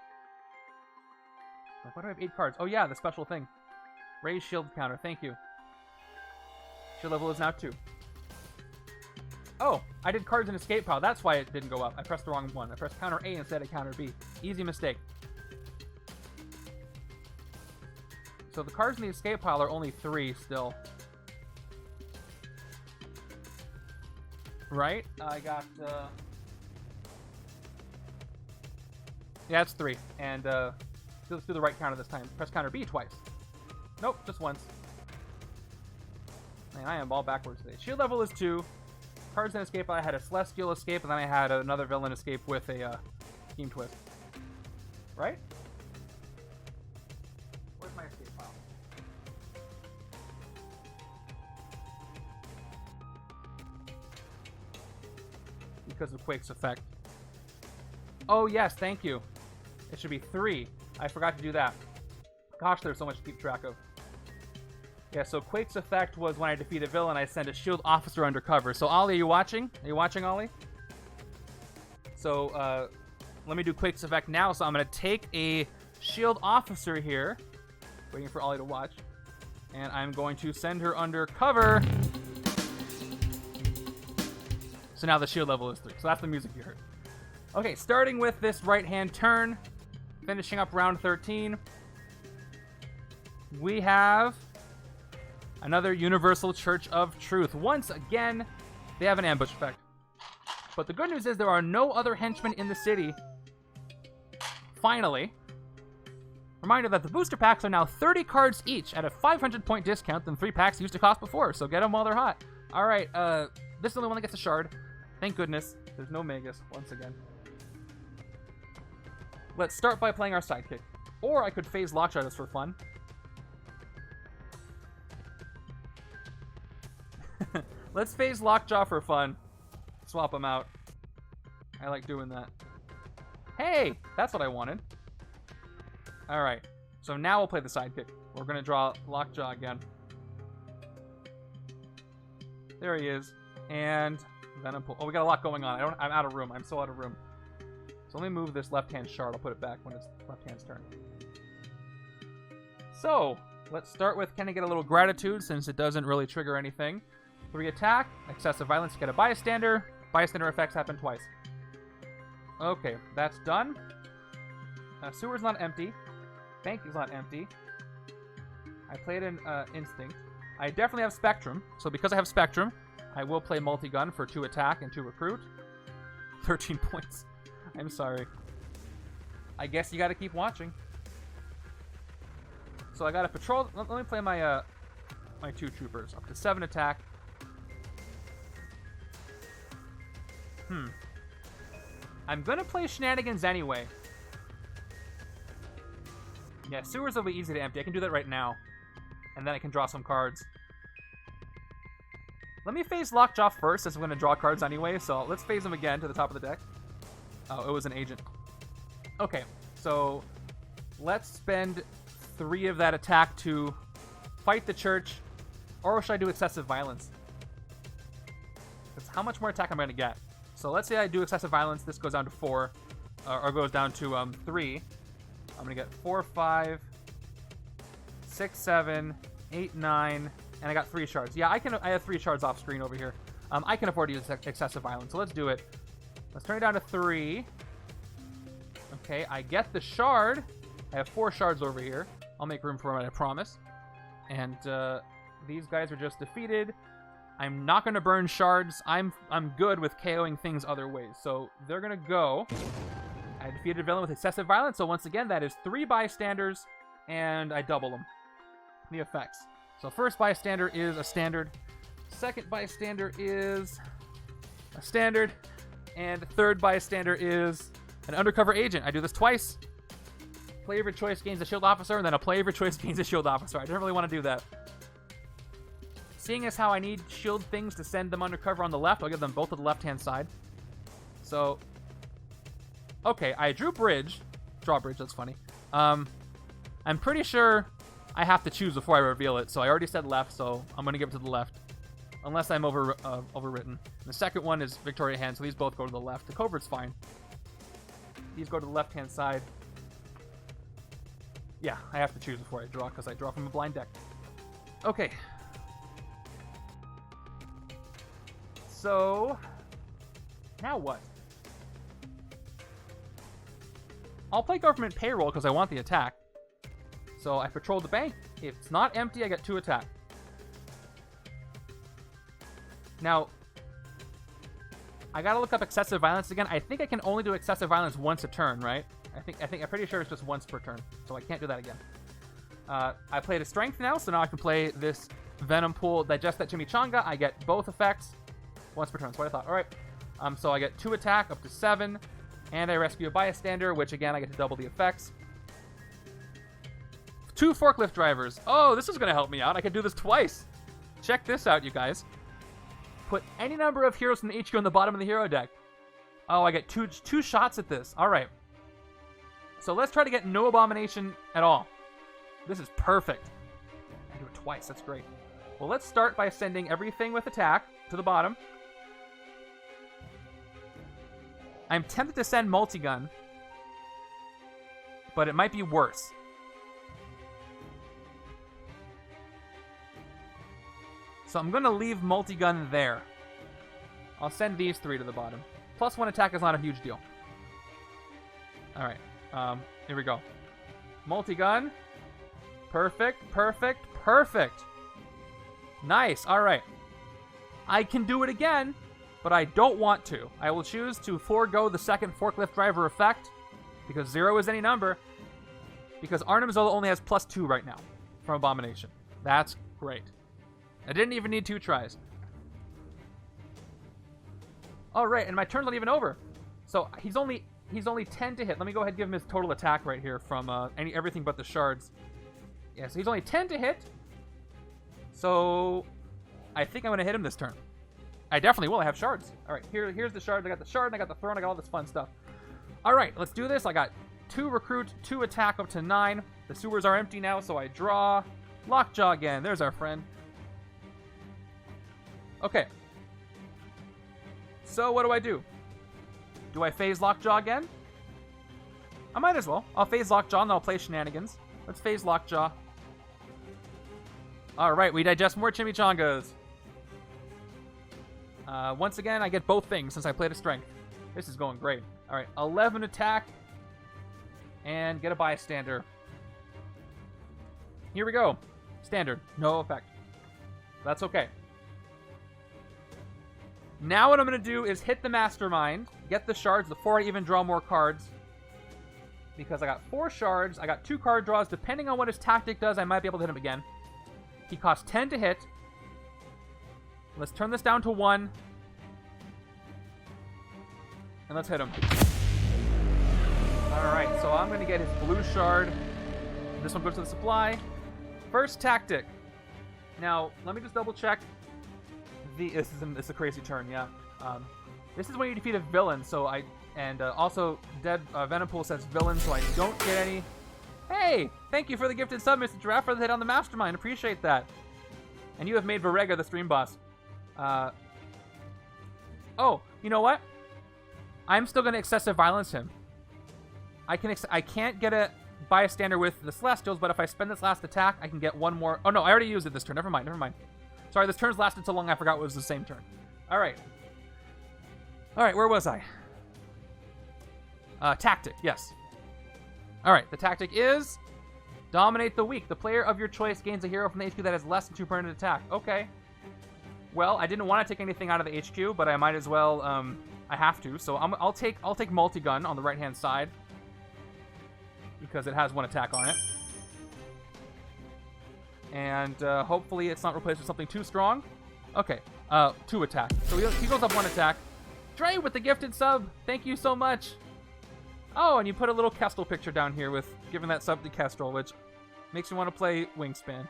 Why do I have 8 cards? Oh yeah, the special thing. Raise shield counter, thank you. Shield level is now 2. Oh, I did cards in escape pile. That's why it didn't go up. I pressed the wrong one. I pressed counter A instead of counter B. Easy mistake. So the cards in the escape pile are only 3 still. Right? I got, yeah, it's 3. And, let's do the right counter this time. Press counter B twice. Nope, just once. Man, I am all backwards today. Shield level is 2. Cards in escape, I had a Celestial escape, and then I had another villain escape with a Scheme Twist. Right? Where's my escape file? Because of Quake's effect. Oh yes, thank you. It should be 3. I forgot to do that. Gosh, there's so much to keep track of. Yeah, so Quake's effect was when I defeat a villain, I send a shield officer undercover. So, Ollie, are you watching? Are you watching, Ollie? So, let me do Quake's effect now. So, I'm going to take a shield officer here. Waiting for Ollie to watch. And I'm going to send her undercover. So, now the shield level is 3. So, that's the music you heard. Okay, starting with this right-hand turn. Finishing up round 13. We have... another Universal Church of Truth. Once again, they have an ambush effect. But the good news is there are no other henchmen in the city. Finally. Reminder that the booster packs are now 30 cards each at a 500-point discount than 3 packs used to cost before. So get them while they're hot. Alright, this is the only one that gets a shard. Thank goodness. There's no Magus, once again. Let's start by playing our sidekick. Or I could phase Lockjaw just for fun. Let's phase Lockjaw for fun. Swap them out. I like doing that. Hey, that's what I wanted. Alright, so now we'll play the sidekick. We're going to draw Lockjaw again. There he is. And Venompool. Oh, we got a lot going on. I'm out of room. I'm so out of room. So let me move this left-hand shard. I'll put it back when it's left-hand's turn. So, let's start with, can I get a little gratitude since it doesn't really trigger anything. 3 attack, excessive violence, get a bystander. Bystander effects happen twice. Okay, that's done. Sewer's not empty. Bank is not empty. I played an Instinct. I definitely have Spectrum, so because I have Spectrum, I will play Multi-Gun for 2 attack and 2 recruit. 13 points. I'm sorry. I guess you gotta keep watching. So I got a patrol. Let me play my my 2 troopers. Up to 7 attack. I'm gonna play Shenanigans anyway. Yeah, Sewers will be easy to empty. I can do that right now. And then I can draw some cards. Let me phase Lockjaw first, since I'm gonna draw cards anyway, so let's phase him again to the top of the deck. Oh, it was an agent. Okay, so let's spend 3 of that attack to fight the church, or should I do excessive violence? That's how much more attack I'm going to get. So let's say I do excessive violence. This goes down to 4, or goes down to 3. I'm going to get 4, 5, 6, 7, 8, 9, and I got 3 shards. Yeah, I have 3 shards off screen over here. I can afford to use excessive violence, so let's do it. Let's turn it down to 3. Okay, I get the shard. I have 4 shards over here. I'll make room for it, I promise. And these guys are just defeated. I'm not going to burn shards. I'm good with KOing things other ways. So they're going to go. I defeated a villain with excessive violence. So once again, that is 3 bystanders. And I double them. The effects. So first bystander is a standard. Second bystander is a standard. And third bystander is an undercover agent. I do this twice. Player of your choice gains a shield officer, and then a player of your choice gains a shield officer. I don't really want to do that. Seeing as how I need shield things to send them undercover on the left, I'll give them both to the left-hand side. So, okay, I drew bridge. Draw bridge, that's funny. I'm pretty sure I have to choose before I reveal it, so I already said left, so I'm going to give it to the left. Unless I'm overwritten. And the second one is Victoria Hand, so these both go to the left. The covert's fine. These go to the left-hand side. Yeah, I have to choose before I draw, because I draw from a blind deck. Okay. So, now what? I'll play Government Payroll, because I want the attack. So I patrol the bank. If it's not empty, I get 2 attack. Now, I gotta look up excessive violence again. I think I can only do excessive violence once a turn, right? I'm pretty sure it's just once per turn, so I can't do that again. I played a strength now, so now I can play this Venompool, digest that chimichanga. I get both effects once per turn. That's what I thought. All right. So I get 2 attack up to 7, and I rescue a bystander, which again I get to double the effects. 2 forklift drivers. Oh, this is gonna help me out. I can do this twice. Check this out, you guys. Put any number of heroes from the HQ on the bottom of the hero deck. Oh, I get two shots at this. All right. So let's try to get no abomination at all. This is perfect. I do it twice. That's great. Well, let's start by sending everything with attack to the bottom. I'm tempted to send multi-gun, but it might be worse. So I'm going to leave multi-gun there. I'll send these 3 to the bottom. Plus 1 attack is not a huge deal. All right. Here we go. Multi-gun. Perfect, perfect, perfect. Nice. All right. I can do it again, but I don't want to. I will choose to forego the second forklift driver effect, because 0 is any number, because Arnim Zola only has +2 right now from Abomination. That's great. I didn't even need 2 tries. All right, and my turn's not even over. So he's only 10 to hit. Let me go ahead and give him his total attack right here from everything but the shards. Yeah, so he's only 10 to hit. So I think I'm going to hit him this turn. I definitely will. I have shards. All right, here's the shards. I got the shard, and I got the throne. I got all this fun stuff. All right, let's do this. I got 2 recruit, 2 attack up to 9. The sewers are empty now, so I draw. Lockjaw again. There's our friend. Okay. So what do? Do I phase Lockjaw again? I might as well. I'll phase Lockjaw and then I'll play Shenanigans. Let's phase Lockjaw. Alright, we digest more chimichangas. Once again, I get both things since I played a strength. This is going great. Alright, 11 attack. And get a bystander. Here we go. Standard. No effect. That's okay. Now what I'm going to do is hit the Mastermind. Get the shards before I even draw more cards. Because I got 4 shards. I got 2 card draws. Depending on what his tactic does, I might be able to hit him again. He costs 10 to hit. Let's turn this down to 1. And let's hit him. Alright, so I'm going to get his blue shard. This one goes to the supply. First tactic. Now, let me just double check. This is a crazy turn, yeah. This is when you defeat a villain, so also Venompool says villain, so I don't get any. Hey, thank you for the gifted sub, Mr. Giraffe, for the hit on the Mastermind. Appreciate that. And you have made Varega the stream boss. Oh, you know what? I'm still going to excessive violence him. I can't get a bystander with the Celestials, but if I spend this last attack, I can get one more. Oh no, I already used it this turn. Never mind. Sorry, this turn's lasted so long I forgot it was the same turn. Alright, where was I? Tactic, yes. Alright, the tactic is dominate the weak. The player of your choice gains a hero from the HQ that has less than 2 permanent attack. Okay. Well, I didn't want to take anything out of the HQ, but I might as well, I have to. So I'll take multi-gun on the right-hand side. Because it has 1 attack on it. And hopefully it's not replaced with something too strong. Okay, 2 attack. So he goes up 1 attack. Dre with the gifted sub. Thank you so much. Oh, and you put a little Kestrel picture down here with giving that sub to Kestrel, which makes me want to play Wingspan.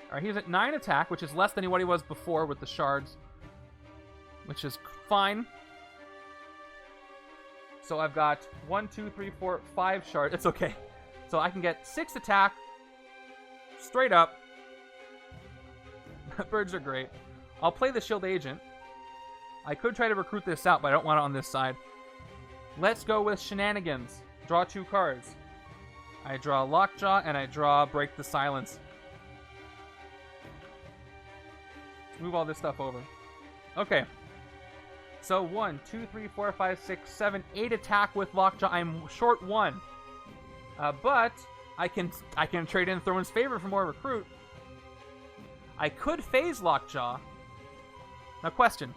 Alright, he's at 9 attack, which is less than what he was before with the shards. Which is fine. So I've got 1, 2, 3, 4, 5 shards. It's okay. So I can get 6 attack. Straight up. Birds are great. I'll play the Shield Agent. I could try to recruit this out, but I don't want it on this side. Let's go with Shenanigans. Draw 2 cards. I draw Lockjaw, and I draw Break the Silence. Move all this stuff over. Okay. So 1, 2, 3, 4, 5, 6, 7, 8 attack with Lockjaw. I'm short 1. But I can trade in Throne's Favor for more recruit. I could phase Lockjaw. Now question.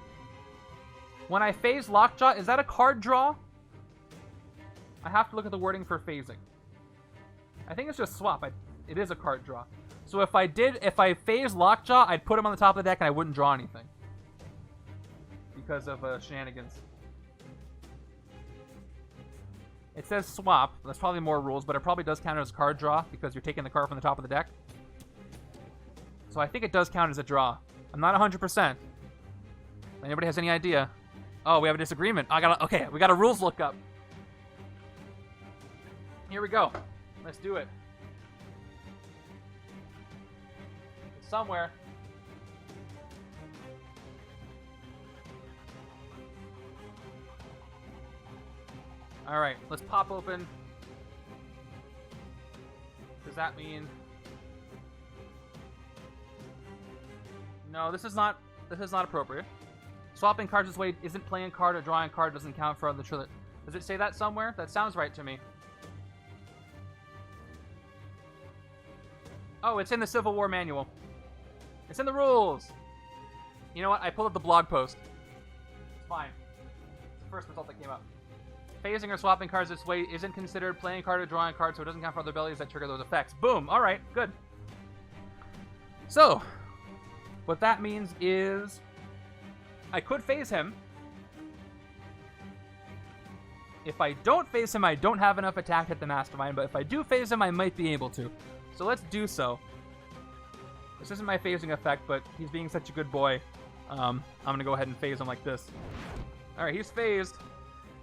When I phase Lockjaw, is that a card draw? I have to look at the wording for phasing. I think it's just swap. It is a card draw. So if I phase Lockjaw, I'd put him on the top of the deck and I wouldn't draw anything. Because of Shenanigans. It says swap. That's probably more rules, but it probably does count as a card draw because you're taking the card from the top of the deck. So I think it does count as a draw. I'm not 100%. If anybody has any idea. Oh, we have a disagreement. Okay, we got a rules lookup. Here we go. Let's do it. It's somewhere. All right, let's pop open. Does that mean? No, this is not appropriate. Swapping cards this way isn't playing card or drawing card doesn't count for the trilogy. Does it say that somewhere? That sounds right to me. Oh, it's in the Civil War manual. It's in the rules. You know what? I pulled up the blog post. It's fine. It's the first result that came up. Phasing or swapping cards this way isn't considered playing card or drawing card, so it doesn't count for other abilities that trigger those effects. Boom! Alright, good. So, what that means is I could phase him. If I don't phase him, I don't have enough attack to hit the Mastermind, but if I do phase him, I might be able to. So let's do so. This isn't my phasing effect, but he's being such a good boy. I'm going to go ahead and phase him like this. Alright, he's phased.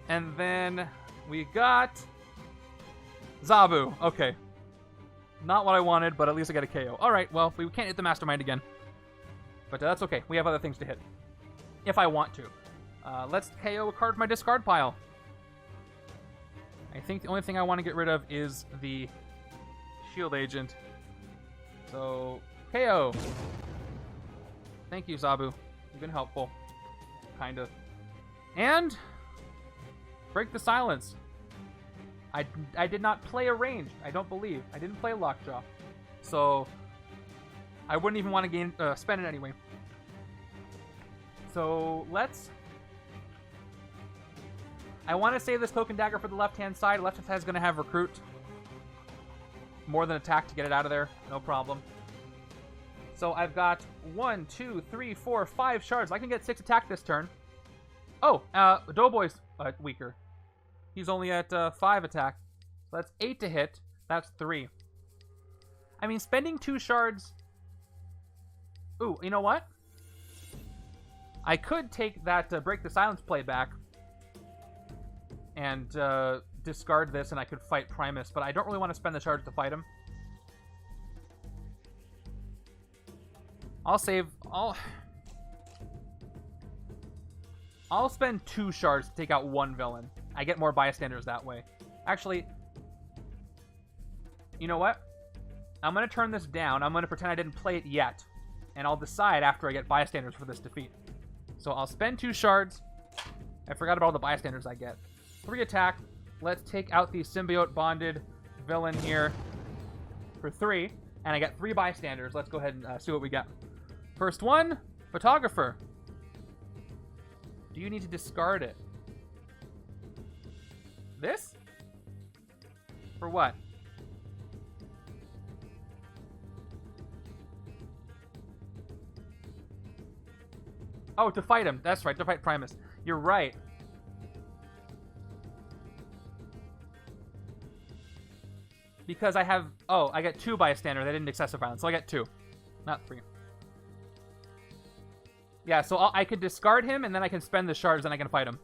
And then We got Zabu. Okay. Not what I wanted, but at least I got a KO. Alright, well, we can't hit the Mastermind again. But that's okay. We have other things to hit. If I want to. Let's KO a card from my discard pile. I think the only thing I want to get rid of is the Shield Agent. So, KO. Thank you, Zabu. You've been helpful. Kind of. And break the silence. I did not play a ranged, I don't believe. I didn't play a Lockjaw. So I wouldn't even want to spend it anyway. So let's... I want to save this Cloak and Dagger for the left-hand side. Left-hand side is going to have Recruit. More than attack to get it out of there. No problem. So I've got 1, 2, 3, 4, 5 shards. I can get 6 attack this turn. Oh, Doughboy's weaker. He's only at 5 attack. So that's 8 to hit. That's 3. I mean, spending 2 shards... Ooh, you know what? I could take that Break the Silence play back and discard this, and I could fight Primus, but I don't really want to spend the shards to fight him. I'll save... I'll spend 2 shards to take out 1 villain. I get more bystanders that way. Actually, you know what? I'm going to turn this down. I'm going to pretend I didn't play it yet. And I'll decide after I get bystanders for this defeat. So I'll spend 2 shards. I forgot about all the bystanders I get. 3 attack. Let's take out the symbiote bonded villain here for 3. And I get 3 bystanders. Let's go ahead and see what we got. First one, Photographer. Do you need to discard it? This? For what? Oh, to fight him. That's right, to fight Primus. You're right. Because I have... Oh, I get 2 bystanders. I didn't excessive violence, so I get 2. Not 3. Yeah, so I could discard him, and then I can spend the shards, and I can fight him.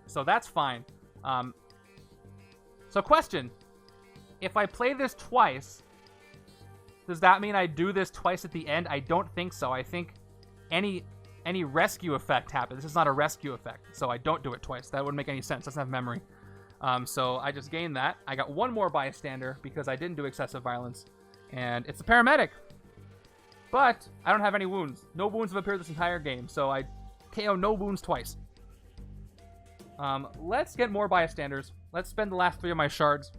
So that's fine. So question. If I play this twice, does that mean I do this twice at the end? I don't think so. I think any rescue effect happens. This is not a rescue effect, so I don't do it twice. That wouldn't make any sense. Doesn't have memory. So I just gained that. I got 1 more bystander because I didn't do excessive violence. And it's a paramedic. But I don't have any wounds. No wounds have appeared this entire game, so I KO no wounds twice. Let's get more bystanders. Let's spend the last 3 of my shards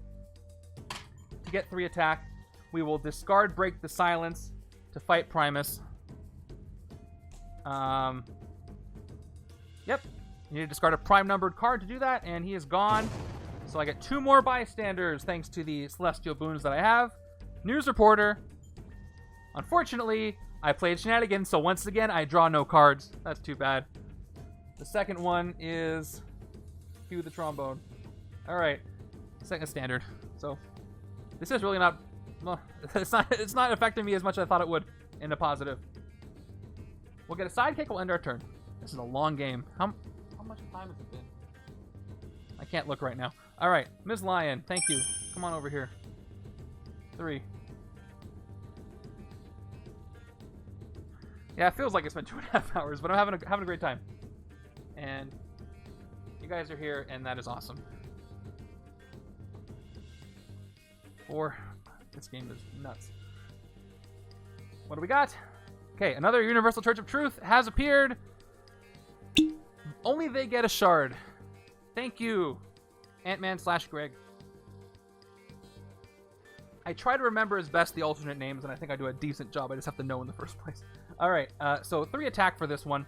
to get 3 attack. We will discard Break the Silence to fight Primus. Yep. You need to discard a prime-numbered card to do that, and he is gone. So I get 2 more bystanders thanks to the Celestial Boons that I have. News Reporter. Unfortunately, I played Shenanigans, so once again, I draw no cards. That's too bad. The second one is... Cue the trombone. Alright. Second standard. So, this is really not... Well, it's not affecting me as much as I thought it would in a positive. We'll get a sidekick, we'll end our turn. This is a long game. How much time has it been? I can't look right now. Alright, Ms. Lion, thank you. Come on over here. 3. Yeah, it feels like it's been 2.5 hours, but I'm having a great time. And you guys are here, and that is awesome. 4. This game is nuts. What do we got? Okay, another Universal Church of Truth has appeared. Only they get a shard. Thank you, Ant-Man/Greg. I try to remember as best the alternate names, and I think I do a decent job. I just have to know in the first place. All right, so 3 attack for this one.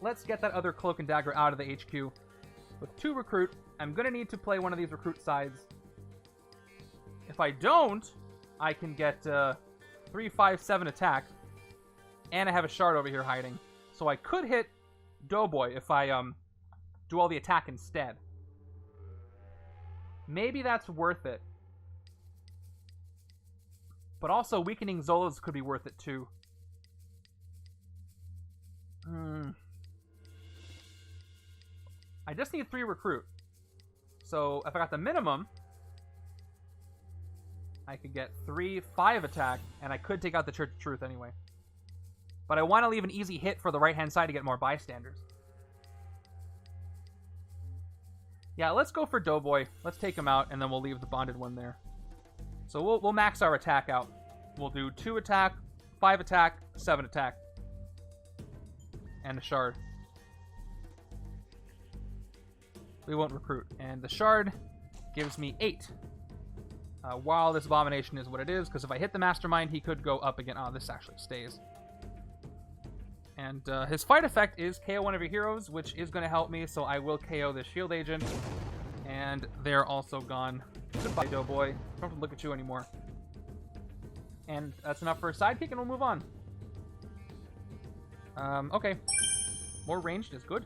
Let's get that other Cloak and Dagger out of the HQ. With 2 recruit, I'm going to need to play one of these recruit sides. If I don't, I can get 3, 5, 7 attack. And I have a shard over here hiding. So I could hit Doughboy if I do all the attack instead. Maybe that's worth it. But also weakening Zola's could be worth it too. I just need 3 recruit. So if I got the minimum, I could get 3/5 attack, and I could take out the Church of Truth anyway. But I want to leave an easy hit for the right-hand side to get more bystanders. Yeah, let's go for Doughboy. Let's take him out, and then we'll leave the bonded one there. So we'll max our attack out. We'll do 2 attack, 5 attack, 7 attack. And a shard. We won't recruit. And the shard gives me 8. While this abomination is what it is, because if I hit the Mastermind, he could go up again. Oh, this actually stays. And his fight effect is KO one of your heroes, which is going to help me, so I will KO this shield agent. And they're also gone. Goodbye, Doughboy. Don't have to look at you anymore. And that's enough for a sidekick, and we'll move on. Okay. More ranged is good.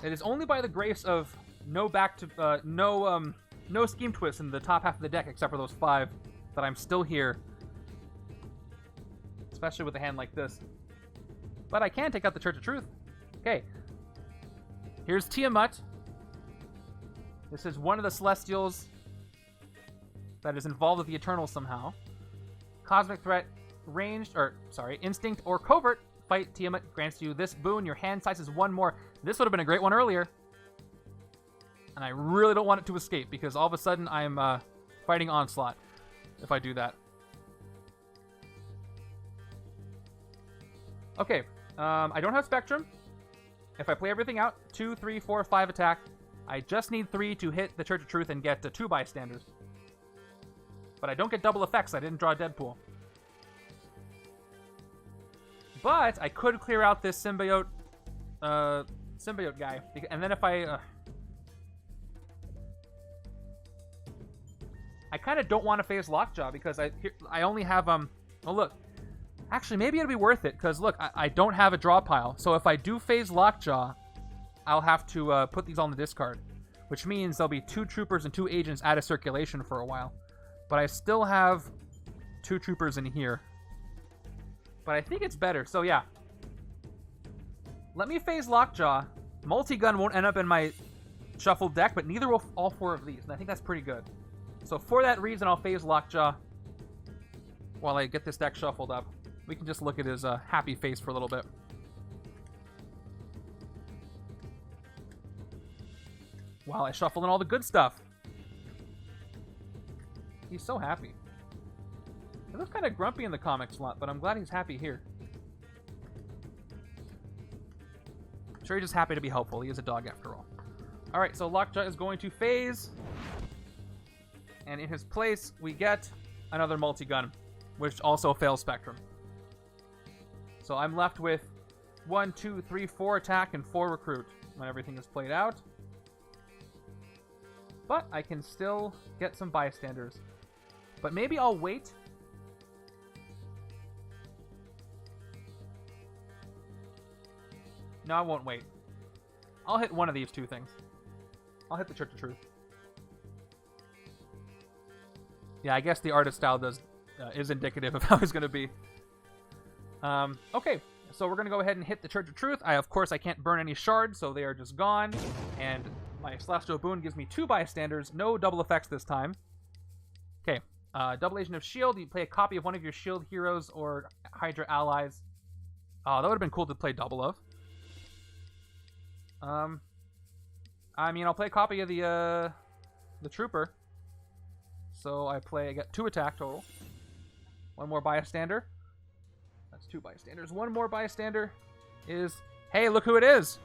It is only by the grace of no scheme twists in the top half of the deck, except for those 5, that I'm still here. Especially with a hand like this. But I can take out the Church of Truth. Okay. Here's Tiamat. This is one of the Celestials that is involved with the Eternals somehow. Cosmic Threat, Instinct or Covert. Fight Tiamat grants you this boon. Your hand size is 1 more. This would have been a great one earlier. And I really don't want it to escape, because all of a sudden I'm fighting Onslaught if I do that. Okay, I don't have Spectrum. If I play everything out, 2, 3, 4, 5 attack. I just need 3 to hit the Church of Truth and get 2 bystanders. But I don't get double effects. I didn't draw Deadpool. But I could clear out this symbiote guy. And then if I kind of don't want to phase Lockjaw, because I only have oh look, actually maybe it'll be worth it, because look, I don't have a draw pile. So if I do phase Lockjaw, I'll have to put these on the discard, which means there'll be 2 troopers and 2 agents out of circulation for a while. But I still have 2 troopers in here. But I think it's better. So yeah, let me phase Lockjaw. Multi-gun won't end up in my shuffled deck, but neither will all 4 of these, and I think that's pretty good. So for that reason, I'll phase Lockjaw while I get this deck shuffled up. We can just look at his happy face for a little bit. While I shuffle in all the good stuff. He's so happy. He looks kind of grumpy in the comics a lot, but I'm glad he's happy here. I'm sure he's just happy to be helpful. He is a dog after all. Alright, so Lockjaw is going to phase. And in his place, we get another multi-gun, which also fails Spectrum. So I'm left with 1, 2, 3, 4 attack and 4 recruit when everything is played out. But I can still get some bystanders. But maybe I'll wait. No, I won't wait. I'll hit one of these 2 things. I'll hit the Church of Truth. Yeah, I guess the artist style is indicative of how it's going to be. Okay, so we're going to go ahead and hit the Church of Truth. Of course, I can't burn any shards, so they are just gone. And my Celestial Boon gives me 2 bystanders. No double effects this time. Okay, double Agent of Shield. You play a copy of one of your Shield heroes or Hydra allies. Oh, that would have been cool to play double of. I mean, I'll play a copy of the Trooper. So I get 2 attack total. 1 more bystander. That's 2 bystanders. 1 more bystander is... Hey, look who it is!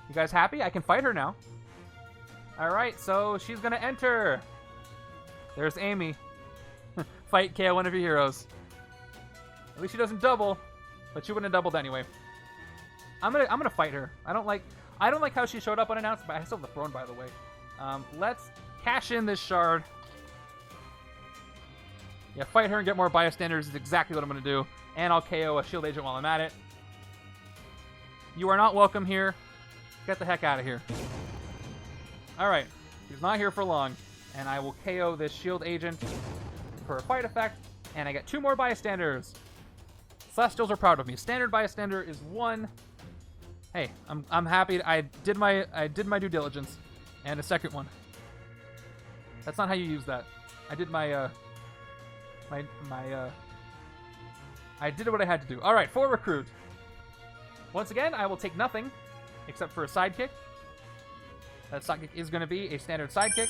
You guys happy? I can fight her now. Alright, so she's gonna enter. There's Amy. Fight KO one of your heroes. At least she doesn't double, but she wouldn't have doubled anyway. I'm gonna fight her. I don't like how she showed up unannounced, but I still have the throne, by the way. Let's cash in this shard. Yeah, fight her and get more bystanders is exactly what I'm gonna do. And I'll KO a shield agent while I'm at it. You are not welcome here. Get the heck out of here. Alright, he's not here for long. And I will KO this shield agent for a fight effect. And I get 2 more bystanders. Celestials are proud of me. Standard bystander is 1. Hey, I'm happy. I did my due diligence. And a second one. That's not how you use that. I did I did what I had to do. All right, for recruit. Once again, I will take nothing except for a sidekick. That sidekick is going to be a standard sidekick.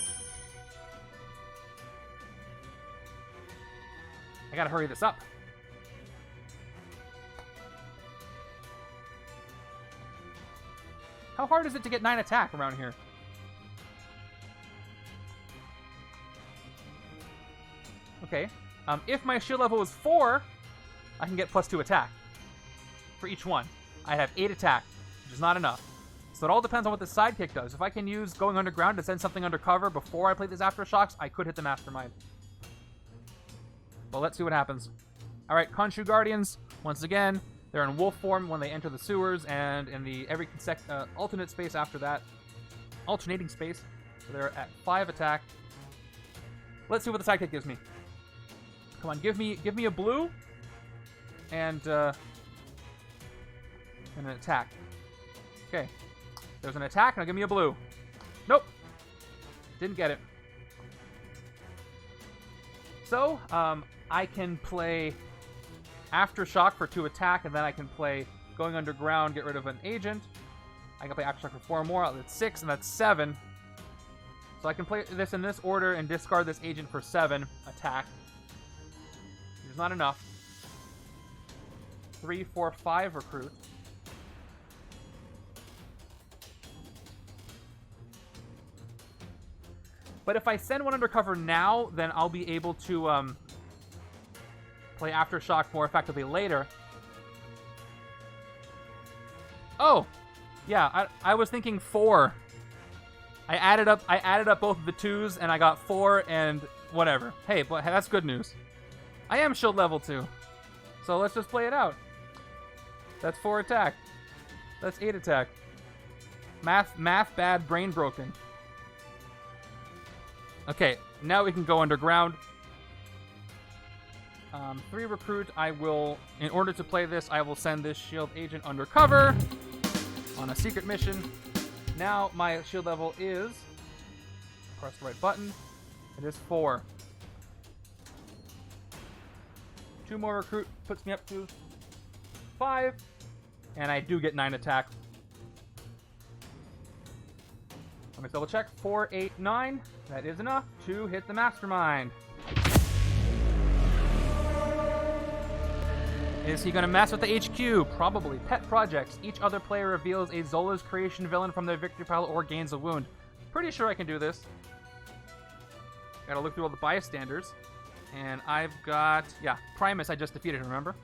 I gotta hurry this up. How hard is it to get 9 attack around here? Okay. If my shield level is 4, I can get +2 attack for each one. I have 8 attack, which is not enough. So it all depends on what the sidekick does. If I can use going underground to send something undercover before I play these aftershocks, I could hit the Mastermind. Well, let's see what happens. All right, Khonshu Guardians. Once again, they're in wolf form when they enter the sewers, and in the every alternate space after that, alternating space. So they're at 5 attack. Let's see what the sidekick gives me. Come on, give me a blue and an attack. Okay, there's an attack. Now give me a blue. Nope, didn't get it. So I can play Aftershock for 2 attack, and then I can play Going Underground, get rid of an agent. I can play Aftershock for 4 more. That's 6, and that's 7. So I can play this in this order and discard this agent for 7 attack. It's not enough. 3, 4, 5 recruit. But if I send one undercover now, then I'll be able to play Aftershock more effectively later. Oh, yeah, I was thinking 4. I added up both of the 2s, and I got 4 and whatever. Hey, but that's good news. I am shield level 2. So let's just play it out. That's 4 attack. That's 8 attack. Math bad, brain broken. Okay, now we can go underground. 3 recruit. I will, in order to play this, I will send this shield agent undercover on a secret mission. Now my shield level is, press the right button, it is 4. 2 more recruit puts me up to 5, and I do get 9 attack. Let me double check. 4, 8, 9. That is enough to hit the Mastermind. Is he going to mess with the HQ? Probably. Pet projects. Each other player reveals a Zola's creation villain from their victory pile or gains a wound. Pretty sure I can do this. Gotta look through all the bystanders. And I've got... yeah, Primus I just defeated, remember?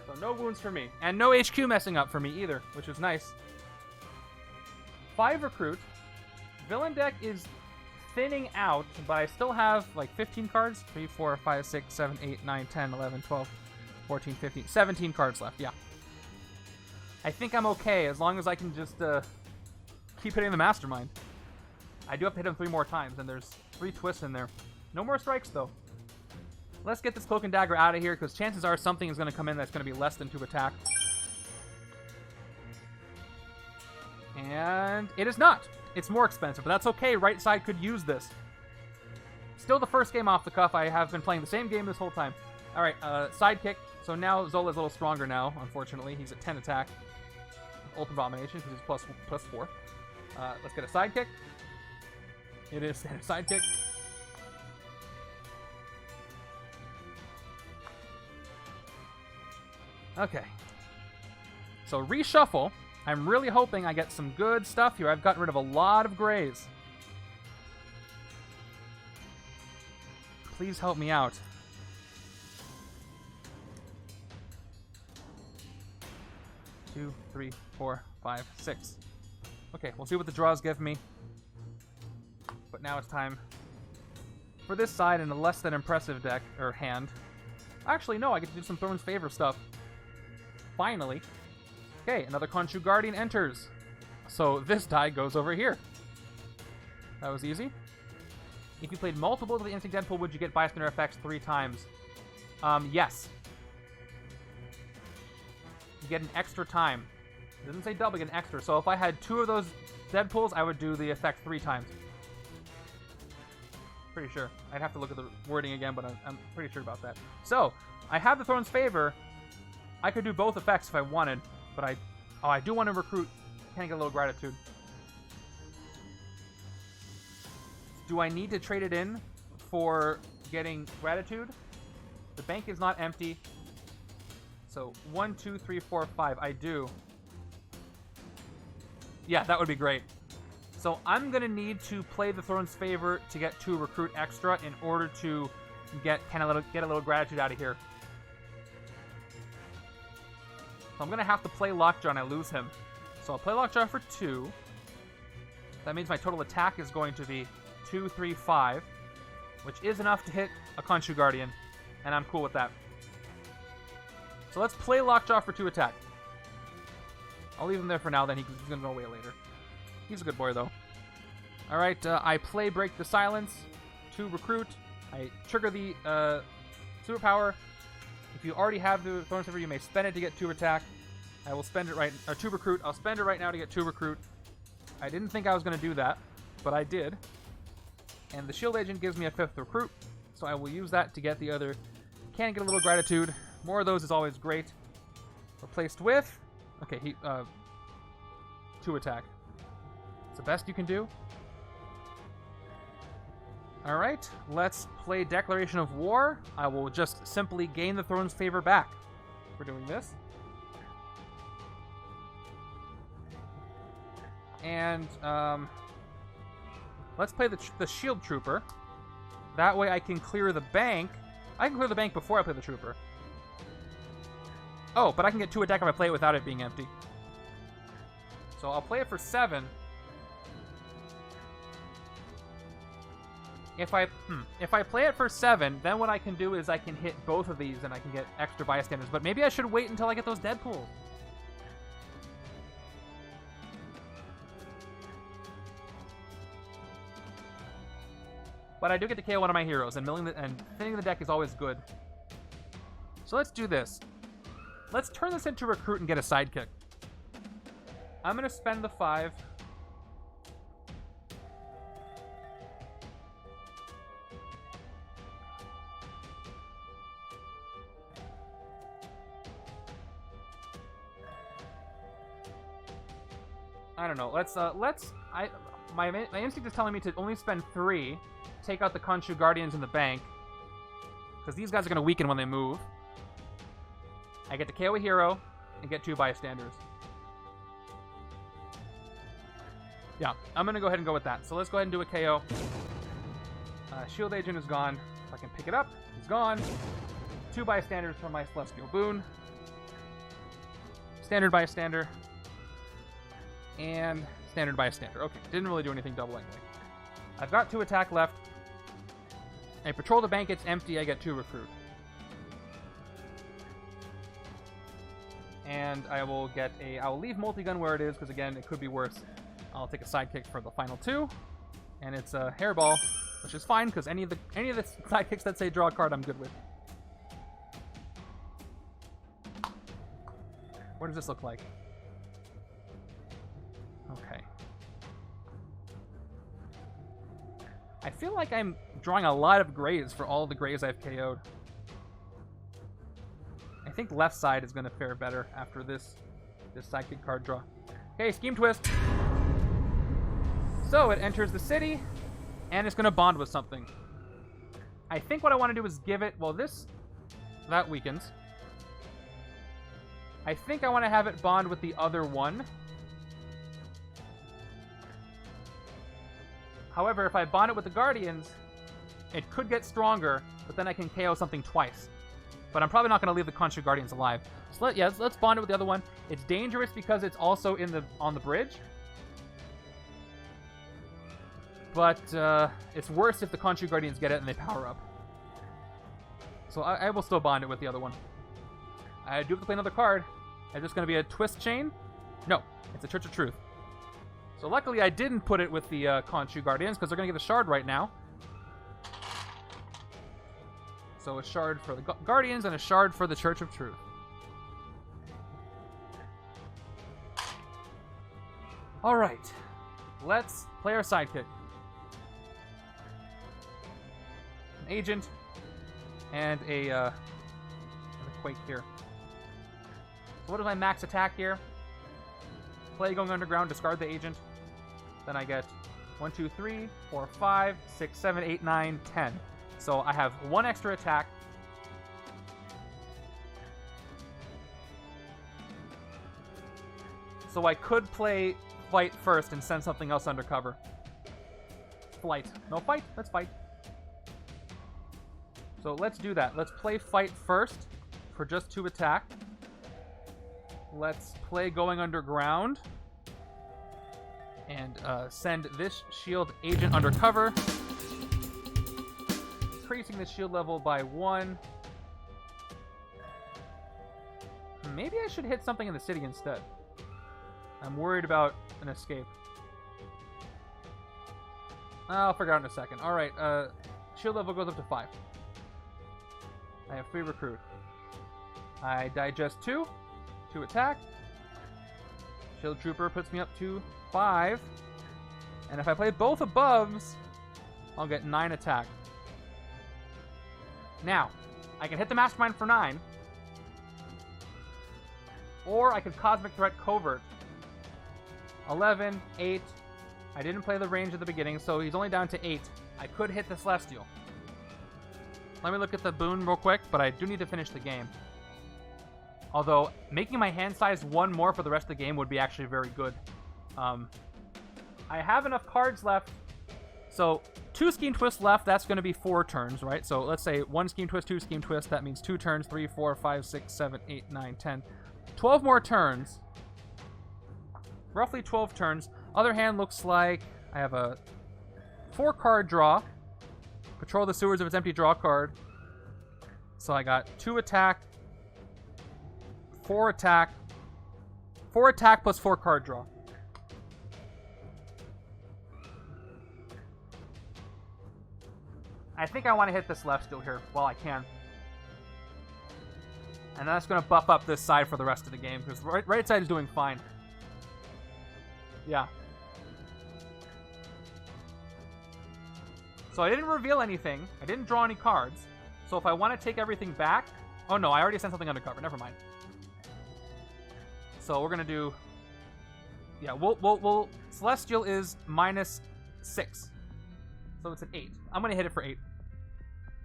So no wounds for me. And no HQ messing up for me either, which is nice. 5 recruit. Villain deck is thinning out, but I still have like 15 cards. 3, 4, 5, 6, 7, 8, 9, 10, 11, 12, 14, 15, 17 cards left, yeah. I think I'm okay as long as I can just keep hitting the Mastermind. I do have to hit him 3 more times, and there's 3 twists in there. No more strikes, though. Let's get this Cloak and Dagger out of here, because chances are something is going to come in that's going to be less than 2 attack. And it is not. It's more expensive, but that's okay. Right side could use this. Still the first game off the cuff. I have been playing the same game this whole time. All right, sidekick. So now Zola's a little stronger now, unfortunately. He's at 10 attack. Ultimate Abomination, because he's plus 4. Let's get a sidekick. It is standard sidekick. Okay. So reshuffle. I'm really hoping I get some good stuff here. I've gotten rid of a lot of grays. Please help me out. Two, 3, 4, 5, 6. Okay, we'll see what the draws give me. But now it's time for this side in a less than impressive deck, or hand. Actually, no, I get to do some Thorn's Favor stuff. Finally. Okay, another Khonshu Guardian enters. So this die goes over here. That was easy. If you played multiple of the Instinct Deadpool, would you get bystander effects 3 times? Yes. get an extra time. It doesn't say double, get an extra. So if I had 2 of those Deadpools, I would do the effect 3 times. Pretty sure. I'd have to look at the wording again, but I'm pretty sure about that. So, I have the Throne's Favor. I could do both effects if I wanted, but I do want to recruit. Can I get a little gratitude? Do I need to trade it in for getting gratitude? The bank is not empty. So 1, 2, 3, 4, 5. I do. Yeah, that would be great. So I'm going to need to play the Throne's Favor to get 2 recruit extra in order to get a little gratitude out of here. So I'm going to have to play Lockjaw and I lose him. So I'll play Lockjaw for 2. That means my total attack is going to be 2, 3, 5, which is enough to hit a Khonshu Guardian, and I'm cool with that. So let's play Lockjaw for 2 attack. I'll leave him there for now, then he's going to go away later. He's a good boy, though. Alright, I play Break the Silence, 2 recruit. I trigger the superpower. If you already have the Throne's Favor, you may spend it to get 2 attack. I will spend it right, 2 recruit. I'll spend it right now to get 2 recruit. I didn't think I was going to do that, but I did. And the Shield Agent gives me a 5th recruit, so I will use that to get the other. Can get a little gratitude. More of those is always great. Replaced with, okay, 2 attack. It's the best you can do. All right, let's play Declaration of War. I will just simply gain the Throne's Favor back for doing this. And let's play the Shield Trooper. That way I can clear the bank. I can clear the bank before I play the Trooper. Oh, but I can get 2 attack if I play it without it being empty. So I'll play it for 7. If I play it for 7, then what I can do is I can hit both of these and I can get extra bystanders. But maybe I should wait until I get those Deadpools. But I do get to KO one of my heroes, and thinning the deck is always good. So let's do this. Let's turn this into recruit and get a sidekick. I'm going to spend the 5. I don't know. My instinct is telling me to only spend 3, take out the Khonshu Guardians in the bank, because these guys are going to weaken when they move. I get to KO a hero and get 2 bystanders. Yeah, I'm going to go ahead and go with that. So let's go ahead and do a KO. Shield Agent is gone. If I can pick it up, he's gone. 2 bystanders for my Celestial Boon. Standard bystander. And standard bystander. Okay, didn't really do anything double anyway. I've got 2 attack left. I patrol the bank, it's empty, I get 2 recruit. And I will leave multi-gun where it is, because again, it could be worse. I'll take a sidekick for the final 2. And it's a hairball, which is fine, because any of the sidekicks that say draw a card, I'm good with. What does this look like? Okay. I feel like I'm drawing a lot of grays for all the grays I've KO'd. I think left side is going to fare better after this sidekick card draw. Okay, Scheme Twist. So it enters the city, and it's going to bond with something. I think what I want to do is give it... Well, that weakens. I think I want to have it bond with the other one. However, if I bond it with the Guardians, it could get stronger, but then I can KO something twice. But I'm probably not going to leave the Khonshu Guardians alive. So let's bond it with the other one. It's dangerous because it's also on the bridge. But it's worse if the Khonshu Guardians get it and they power up. So I will still bond it with the other one. I do have to play another card. Is this going to be a Twist Chain? No, it's a Church of Truth. So luckily I didn't put it with the Khonshu Guardians, because they're going to get a shard right now. So a shard for the Guardians and a shard for the Church of Truth. All right. Let's play our sidekick. An agent and a Quake here. So what is my max attack here? Play going underground, discard the agent. Then I get 1, 2, 3, 4, 5, 6, 7, 8, 9, 10. So I have 1 extra attack. So I could play fight first and send something else undercover. Flight. No fight? Let's fight. So let's do that. Let's play fight first for just 2 attack. Let's play going underground. And send this shield agent undercover. Increasing the shield level by 1. Maybe I should hit something in the city instead. I'm worried about an escape. I'll figure it out in a second. Alright, shield level goes up to 5. I have 3 recruit. I digest 2. 2 attack. Shield Trooper puts me up to 5. And if I play both aboves, I'll get 9 attack. Now, I can hit the Mastermind for 9. Or I could Cosmic Threat Covert. 11, 8. I didn't play the range at the beginning, so he's only down to 8. I could hit the Celestial. Let me look at the boon real quick, but I do need to finish the game. Although, making my hand size 1 more for the rest of the game would be actually very good. I have enough cards left. So, 2 Scheme Twists left, that's going to be 4 turns, right? So, let's say 1 Scheme Twist, 2 Scheme Twist, that means 2 turns, 3, 4, 5, 6, 7, 8, 9, 10. 12 more turns. Roughly 12 turns. Other hand looks like I have a 4-card draw. Patrol the sewers of its empty draw card. So I got 2 attack, 4 attack, 4 attack plus 4 card draw. I think I want to hit this left still here while I can. And that's going to buff up this side for the rest of the game, because right side is doing fine. Yeah. So I didn't reveal anything. I didn't draw any cards. So if I want to take everything back... Oh no, I already sent something undercover. Never mind. So we're going to do... Yeah, we'll Celestial is -6. So it's an 8. I'm going to hit it for 8.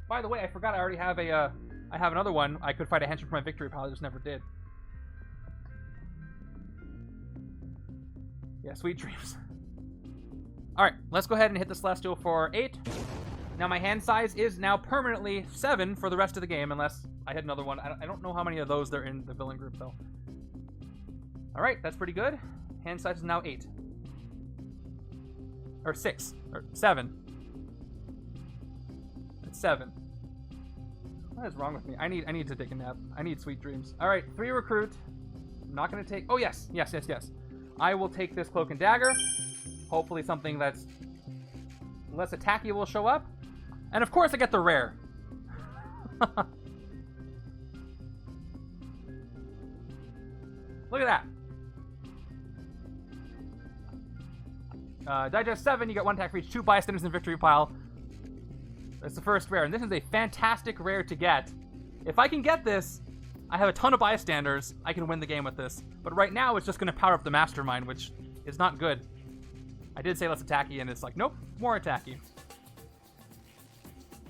By the way, I forgot I already have a... I have another one. I could fight a henchman for my victory pile. I just never did. Yeah, sweet dreams. Alright, let's go ahead and hit the Celestial for 8. Now my hand size is now permanently 7 for the rest of the game, unless I hit another one. I don't know how many of those there are in the villain group, though. Alright, that's pretty good. Hand size is now 8. Or 6. Or 7. It's 7. What is wrong with me? I need to take a nap. I need sweet dreams. Alright, 3 recruit. I'm not going to take... Oh, yes. Yes. I will take this Cloak and Dagger. Hopefully something that's less attacky will show up. And of course I get the rare. Look at that. Digest 7, you get 1 attack for each 2 bystanders in the victory pile. That's the first rare, and this is a fantastic rare to get. If I can get this, I have a ton of bystanders. I can win the game with this. But right now, it's just going to power up the Mastermind, which is not good. I did say less attacky, and it's like, nope, more attacky.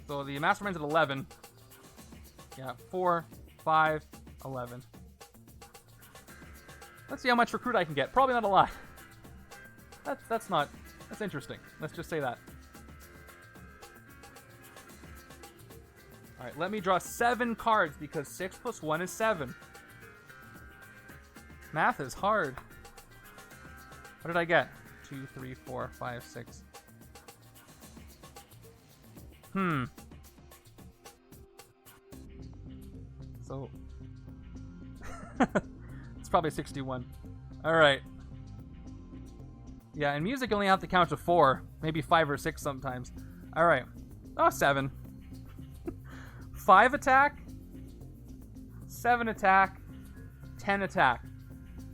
So the Mastermind's at 11. Yeah, 4, 5, 11. Let's see how much recruit I can get. Probably not a lot. That's interesting. Let's just say that. Alright, let me draw 7 cards, because 6 plus 1 is 7. Math is hard. What did I get? 2, 3, 4, 5, 6. So... it's probably 61. Alright. Yeah, in music you only have to count to 4. Maybe 5 or 6 sometimes. Alright. Oh, 7. 5 attack, 7 attack, 10 attack.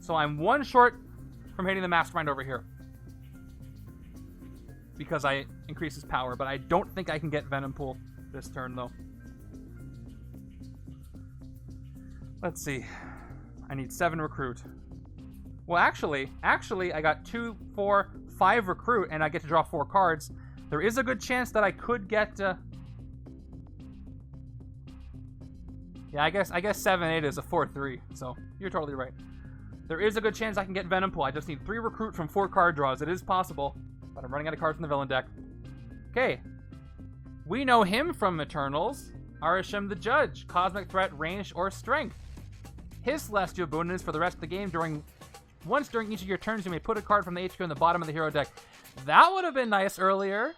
So I'm 1 short from hitting the Mastermind over here. Because I increase his power, but I don't think I can get Venompool this turn, though. Let's see. I need 7 recruit. Well, actually, I got 2, 4, 5 recruit, and I get to draw 4 cards. There is a good chance that I could get... Yeah, I guess 7, 8 is a 4, 3, so you're totally right. There is a good chance I can get Venompool. I just need 3 recruit from 4 card draws. It is possible, but I'm running out of cards in the villain deck. Okay. We know him from Eternals. Arashim the Judge. Cosmic Threat, Range, or Strength. His Celestial boon is for the rest of the game. Once during each of your turns, you may put a card from the HQ in the bottom of the hero deck. That would have been nice earlier.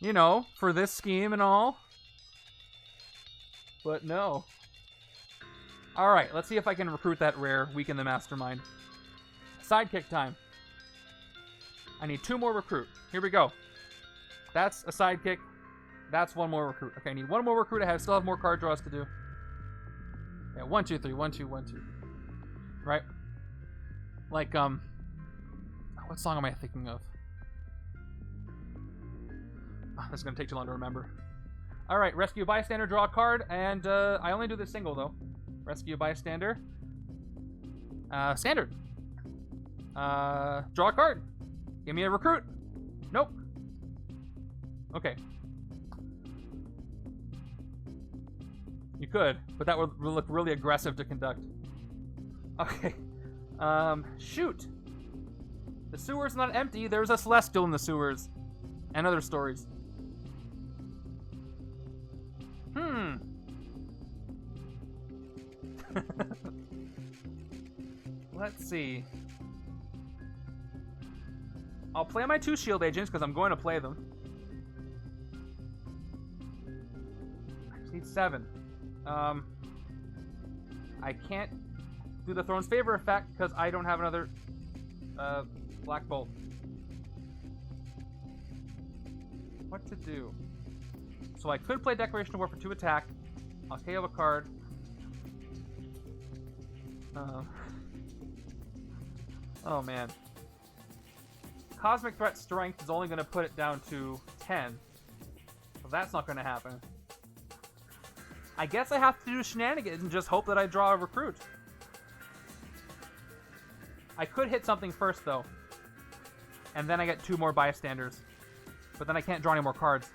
You know, for this scheme and all. But no. Alright, let's see if I can recruit that rare, Weaken the Mastermind. Sidekick time. I need 2 more recruit. Here we go. That's a sidekick. That's 1 more recruit. Okay, I need 1 more recruit. I still have more card draws to do. Yeah, 1, 2, 3. 1, 2, 1, 2. Right? Like, what song am I thinking of? Oh, this is going to take too long to remember. Alright, rescue a bystander, draw a card, and I only do this single, though. Rescue a bystander. Standard. Draw a card. Give me a recruit. Nope. Okay. You could, but that would look really aggressive to conduct. Okay. Shoot. The sewer's not empty. There's a Celestial in the sewers. And other stories. Let's see. I'll play my 2 shield agents because I'm going to play them. I just need 7. I can't do the Throne's Favor effect because I don't have another Black Bolt. What to do? So I could play Declaration of War for 2 attack. I'll KO a card. Oh man. Cosmic Threat Strength is only going to put it down to 10. So that's not going to happen. I guess I have to do shenanigans and just hope that I draw a recruit. I could hit something first though. And then I get 2 more bystanders. But then I can't draw any more cards.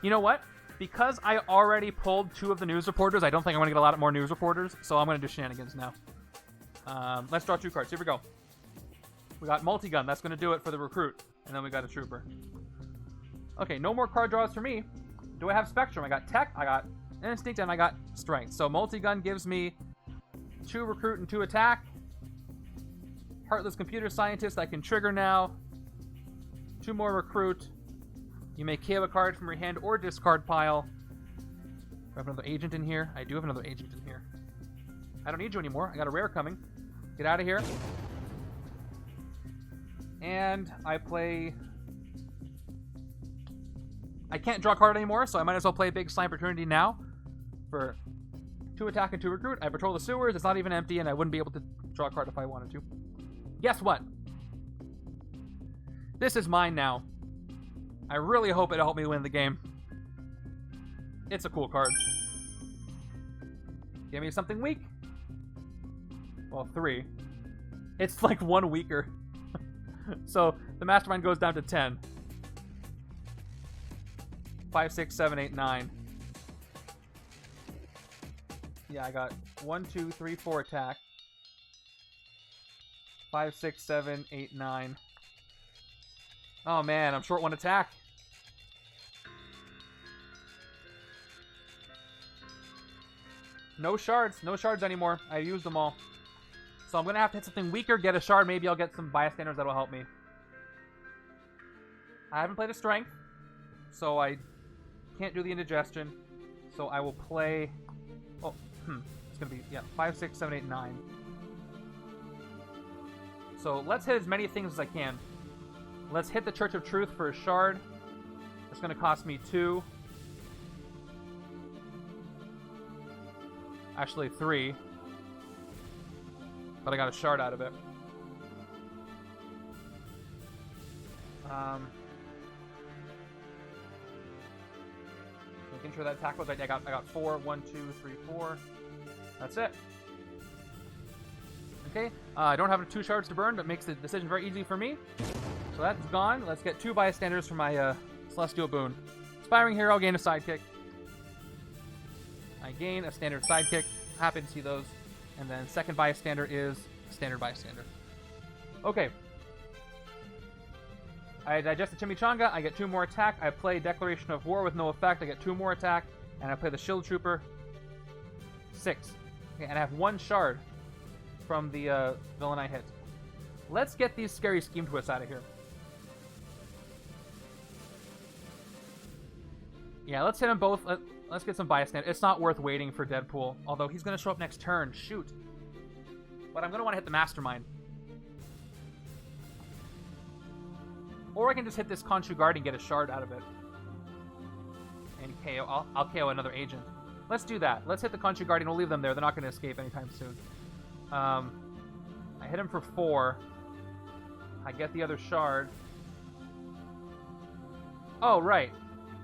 You know what? Because I already pulled 2 of the news reporters, I don't think I'm going to get a lot more news reporters, so I'm going to do shenanigans now. Let's draw 2 cards. Here we go. We got Multi-Gun. That's going to do it for the recruit. And then we got a Trooper. Okay, no more card draws for me. Do I have Spectrum? I got Tech, I got Instinct, and I got Strength. So Multi-Gun gives me 2 recruit and 2 attack. Heartless Computer Scientist I can trigger now. 2 more recruit. You may KO a card from your hand or discard pile. Do I have another agent in here? I do have another agent in here. I don't need you anymore. I got a rare coming. Get out of here. And I play... I can't draw a card anymore, so I might as well play Big Slime Opportunity now. For 2 attack and 2 recruit. I patrol the sewers. It's not even empty, and I wouldn't be able to draw a card if I wanted to. Guess what? This is mine now. I really hope it'll help me win the game. It's a cool card. Give me something weak. Well, 3. It's like 1 weaker. So the Mastermind goes down to 10. 5, 6, 7, 8, 9. Yeah, I got 1, 2, 3, 4 attack. 5, 6, 7, 8, 9. Oh man, I'm short 1 attack. No shards. No shards anymore. I used them all. So I'm going to have to hit something weaker, get a shard. Maybe I'll get some bystanders that'll help me. I haven't played a strength, so I can't do the indigestion. So I will play... Oh, it's going to be, 5, 6, 7, 8, 9. So let's hit as many things as I can. Let's hit the Church of Truth for a shard. It's going to cost me 2. Actually, 3. but I got a shard out of it. Making sure that attack was right. I got 4. 1, 2, 3, 4. That's it. Okay. I don't have 2 shards to burn, but makes the decision very easy for me. So that's gone. Let's get 2 bystanders for my Celestial Boon. Aspiring Hero, gain a sidekick. I gain a standard sidekick. Happy to see those. And then second bystander is standard bystander. Okay. I digest the Chimichanga. I get 2 more attack. I play Declaration of War with no effect. I get 2 more attack. And I play the Shield Trooper. 6. Okay, and I have 1 shard from the villain I hit. Let's get these scary scheme twists out of here. Yeah, let's hit them both. Let's get some bystander. It's not worth waiting for Deadpool, although he's going to show up next turn. Shoot. But I'm going to want to hit the Mastermind. Or I can just hit this Khonshu Guard and get a shard out of it. And KO. I'll KO another agent. Let's do that. Let's hit the Khonshu Guardian. We'll leave them there. They're not going to escape anytime soon. I hit him for 4. I get the other shard. Oh, right.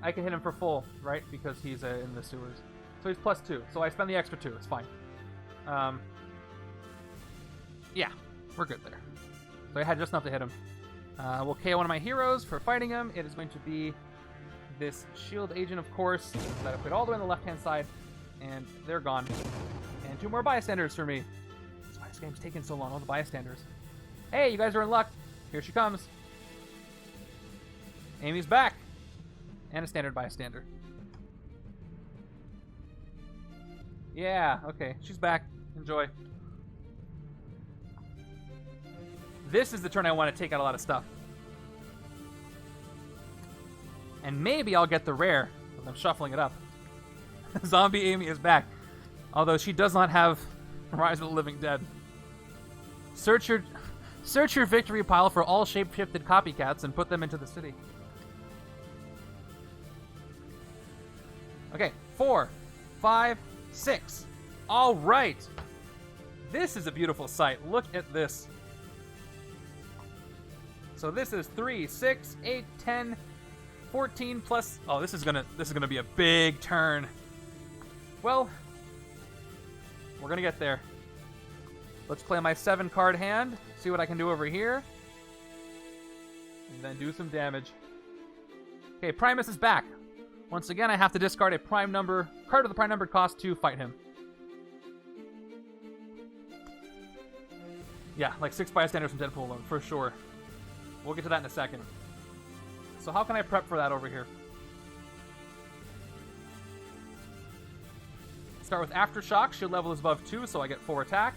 I can hit him for full, right? Because he's in the sewers. So he's +2. So I spend the extra 2. It's fine. Yeah, we're good there. So I had just enough to hit him. We'll KO one of my heroes for fighting him. It is going to be this shield agent, of course, that I put all the way on the left-hand side. And they're gone. And 2 more bystanders for me. That's why this game's taking so long, all the bystanders. Hey, you guys are in luck. Here she comes. Amy's back. And a standard bystander. Yeah, okay. She's back. Enjoy. This is the turn I want to take out a lot of stuff. And maybe I'll get the rare, because I'm shuffling it up. Zombie Amy is back. Although she does not have Rise of the Living Dead. Search your victory pile for all shape-shifted copycats and put them into the city. Okay, 4, 5, 6. All right. This is a beautiful sight. Look at this. So this is 3, 6, 8, 10, 14 plus. Oh, this is gonna be a big turn. Well, we're gonna get there. Let's play my 7-card hand. See what I can do over here, and then do some damage. Okay, Primus is back. Once again, I have to discard a prime number card with a prime number cost to fight him. Yeah, like 6 bystanders from Deadpool alone, for sure. We'll get to that in a second. So how can I prep for that over here? Start with Aftershock. Shield level is above 2, so I get 4 attack.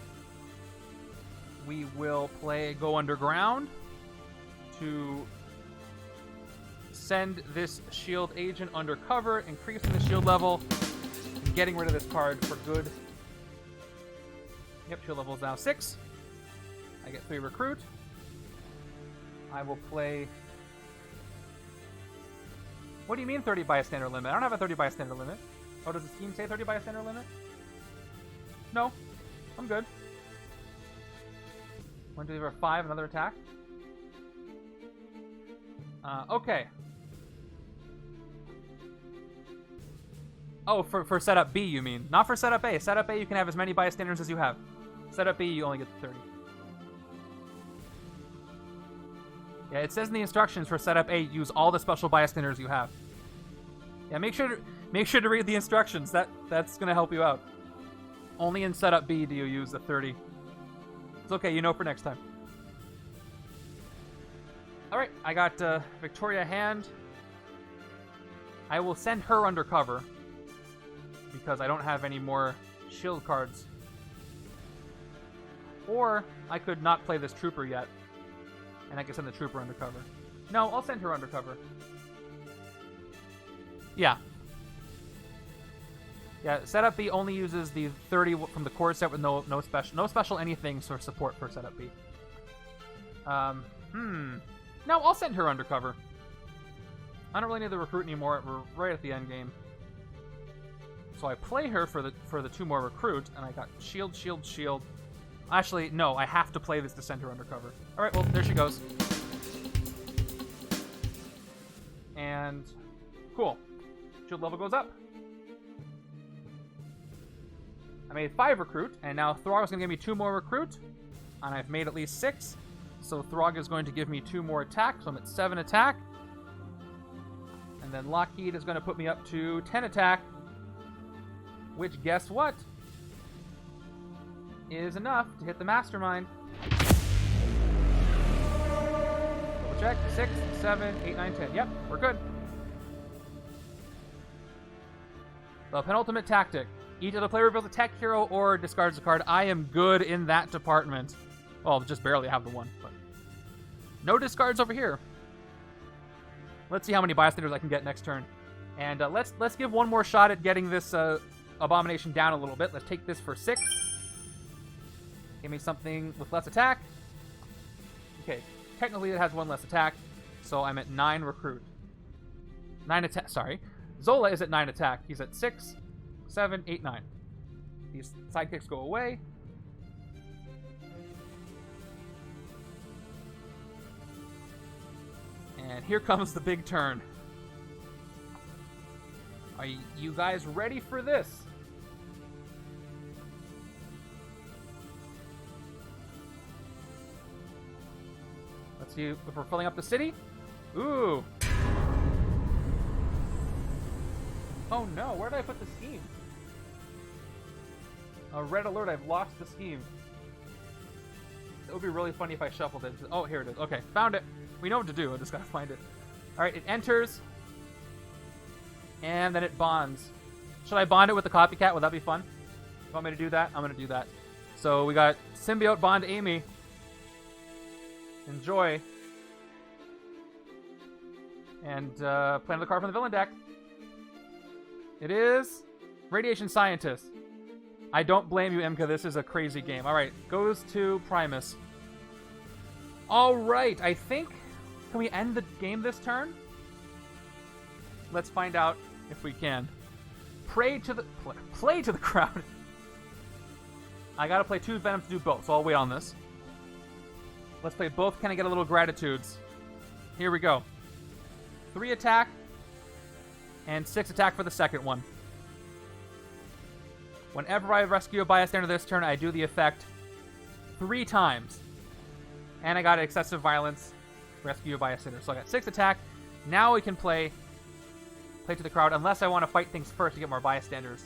We will play Go Underground to send this shield agent undercover, increasing the shield level, and getting rid of this card for good. Yep, shield level is now 6. I get 3 recruit. I will play... What do you mean 30 bystander limit? I don't have a 30 bystander limit. Oh, does the scheme say 30 bystander limit? No. I'm good. 1, 2, 3, 4, 5, another attack. Okay. Oh, for setup B, you mean? Not for setup A. Setup A, you can have as many bystanders as you have. Setup B, you only get 30. Yeah, it says in the instructions for setup A, use all the special bystanders you have. Yeah, make sure to read the instructions. That's gonna help you out. Only in setup B do you use the 30. It's okay, you know for next time. Alright, I got Victoria Hand. I will send her undercover because I don't have any more shield cards. Or I could not play this trooper yet, and I can send the trooper undercover. No, I'll send her undercover. Yeah. Yeah, setup B only uses the 30 from the core set with no special anything for support for setup B. No, I'll send her undercover. I don't really need the recruit anymore. We're right at the end game. So I play her for the 2 more recruit, and I got shield, shield, shield. Actually, no, I have to play this Dissenter undercover. All right, well, there she goes. And cool. Shield level goes up. I made 5 recruit, and now Throg is going to give me 2 more recruit. And I've made at least 6. So Throg is going to give me 2 more attack, so I'm at 7 attack. And then Lockheed is going to put me up to 10 attack. Which, guess what? Is enough to hit the Mastermind. Double check. 6, 7, 8, 9, 10. Yep, we're good. The penultimate tactic. Each other player reveals a tech hero or discards a card. I am good in that department. Well, just barely have the one, but no discards over here. Let's see how many bystanders I can get next turn. And let's give one more shot at getting this abomination down a little bit. Let's take this for 6. Give me something with less attack. Okay, technically it has 1 less attack, so I'm at 9 recruit. 9 attack, sorry. Zola is at 9 attack. He's at 6, 7, 8, 9. These sidekicks go away. And here comes the big turn. Are you guys ready for this? Let's see if we're filling up the city. Ooh. Oh no, where did I put the scheme? A red alert, I've lost the scheme. It would be really funny if I shuffled it. Oh, here it is. Okay, found it. We know what to do, I just gotta find it. Alright, it enters. And then it bonds. Should I bond it with the copycat? Would that be fun? You want me to do that? I'm gonna do that. So we got Symbiote Bond Amy. Enjoy. And play another card from the villain deck. It is Radiation Scientist. I don't blame you, Imka. This is a crazy game. Alright, goes to Primus. Alright, I think... Can we end the game this turn? Let's find out if we can. Play to the crowd. I gotta play 2 Venoms to do both, so I'll wait on this. Let's play both. Can I get a little gratitudes? Here we go. 3 attack. And 6 attack for the second one. Whenever I rescue a bystander this turn, I do the effect 3 times. And I got excessive violence. Rescue a bystander. So I got 6 attack. Now we can play to the crowd, unless I want to fight things first to get more bystanders.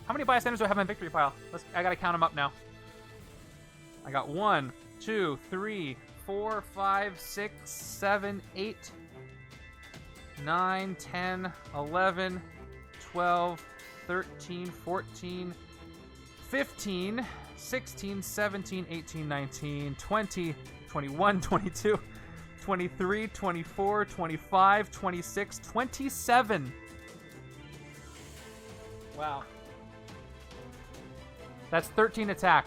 How many bystanders do I have in my victory pile? I gotta count them up now. I got 1, 2, 3, 4, 5, 6, 7, 8, 9, 10, 11, 12, 13, 14, 15, 16, 17, 18, 19, 20, 21, 22, 23, 24, 25, 26, 27. Wow. That's 13 attack.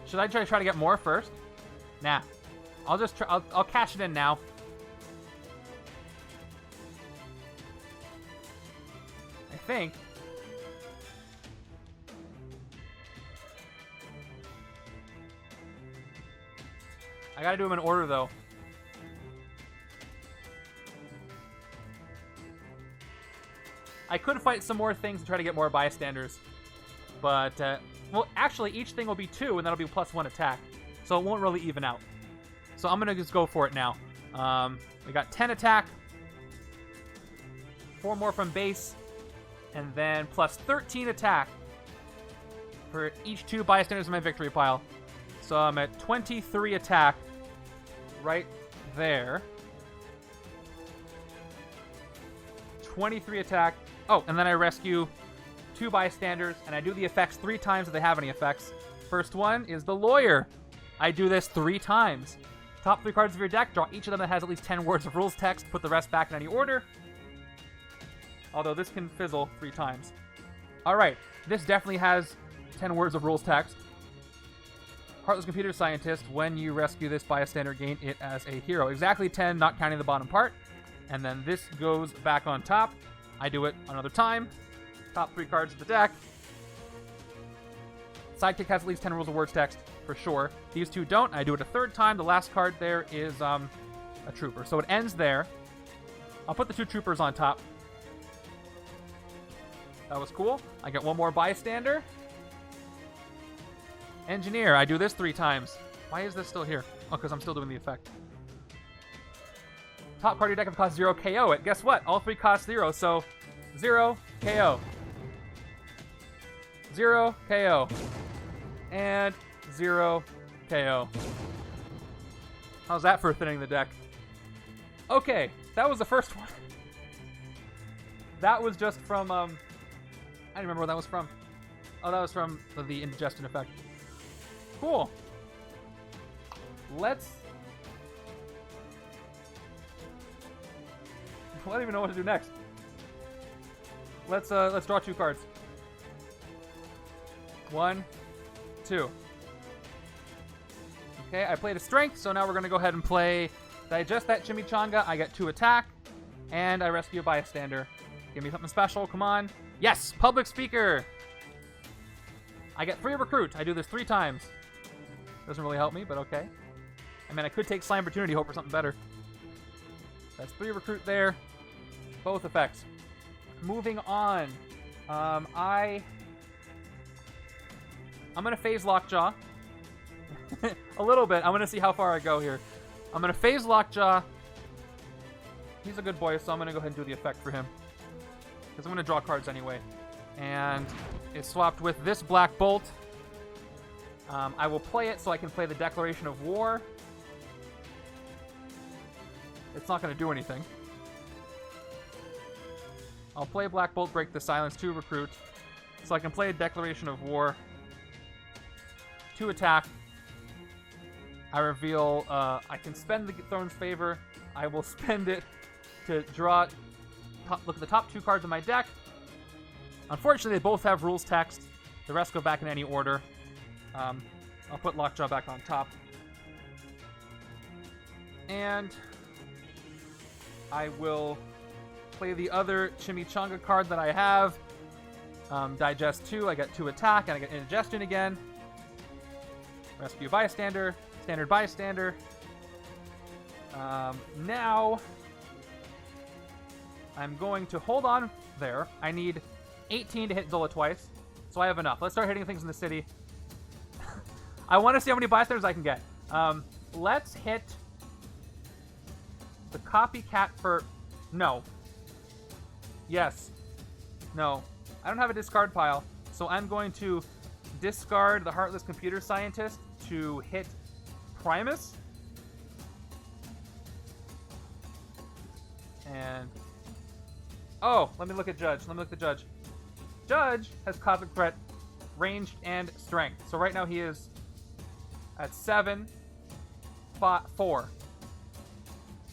Should I try to get more first? Nah. I'll just try. I'll cash it in now. I think. I gotta do them in order, though. I could fight some more things and try to get more bystanders. But, well, actually, each thing will be 2, and that'll be +1 attack. So it won't really even out. So I'm gonna just go for it now. We got 10 attack. 4 more from base. And then plus 13 attack for each 2 bystanders in my victory pile. So I'm at 23 attack right there. 23 attack. Oh, and then I rescue 2 bystanders, and I do the effects 3 times if they have any effects. First one is the Lawyer. I do this 3 times. Top 3 cards of your deck, draw each of them that has at least 10 words of rules text, put the rest back in any order. Although this can fizzle 3 times. Alright, this definitely has 10 words of rules text. Heartless Computer Scientist, when you rescue this bystander, gain it as a hero. Exactly 10, not counting the bottom part. And then this goes back on top. I do it another time. Top 3 cards of the deck. Sidekick has at least 10 rules of words text, for sure. These two don't. I do it a third time. The last card there is a trooper. So it ends there. I'll put the 2 troopers on top. That was cool. I get 1 more bystander. Engineer. I do this 3 times. Why is this still here? Oh, because I'm still doing the effect. Top card of your deck if it costs 0, KO it. Guess what? All 3 cost 0, so 0, KO. 0, KO. And 0, KO. How's that for thinning the deck? Okay, that was the first one. That was just from, I don't remember where that was from. Oh, that was from the indigestion effect. Cool. I don't even know what to do next. Let's draw 2 cards. 1, 2. Okay, I played a strength, so now we're gonna go ahead and play Digest that Chimichanga. I get 2 attack, and I rescue a bystander. Give me something special, come on. Yes, public speaker. I get 3 recruit. I do this 3 times. Doesn't really help me, but okay. I mean, I could take Slam Opportunity, hope for something better. That's 3 recruit there. Both effects. Moving on. I'm going to phase Lockjaw. A little bit. I'm going to see how far I go here. I'm going to phase Lockjaw. He's a good boy, so I'm going to go ahead and do the effect for him. Because I'm going to draw cards anyway. And it's swapped with this Black Bolt. I will play it so I can play the Declaration of War. It's not going to do anything. I'll play Black Bolt, break the silence, 2 recruit. So I can play a Declaration of War. 2 attack. I reveal, I can spend the Throne's Favor. I will spend it to draw, look at the top 2 cards of my deck. Unfortunately, they both have rules text. The rest go back in any order. I'll put Lockjaw back on top. And I will play the other Chimichanga card that I have. Digest 2, I get 2 attack, and I get Indigestion again. Rescue Bystander, Standard Bystander. Now, I'm going to hold on there. I need 18 to hit Zola twice, so I have enough. Let's start hitting things in the city. I want to see how many bystanders I can get. Let's hit the copycat for... No. Yes. No. I don't have a discard pile, so I'm going to discard the Heartless Computer Scientist to hit Primus. And... Oh, let me look at Judge. Let me look at the Judge. Judge has Cosmic Threat, Ranged, and Strength. So right now he is at 7, 4.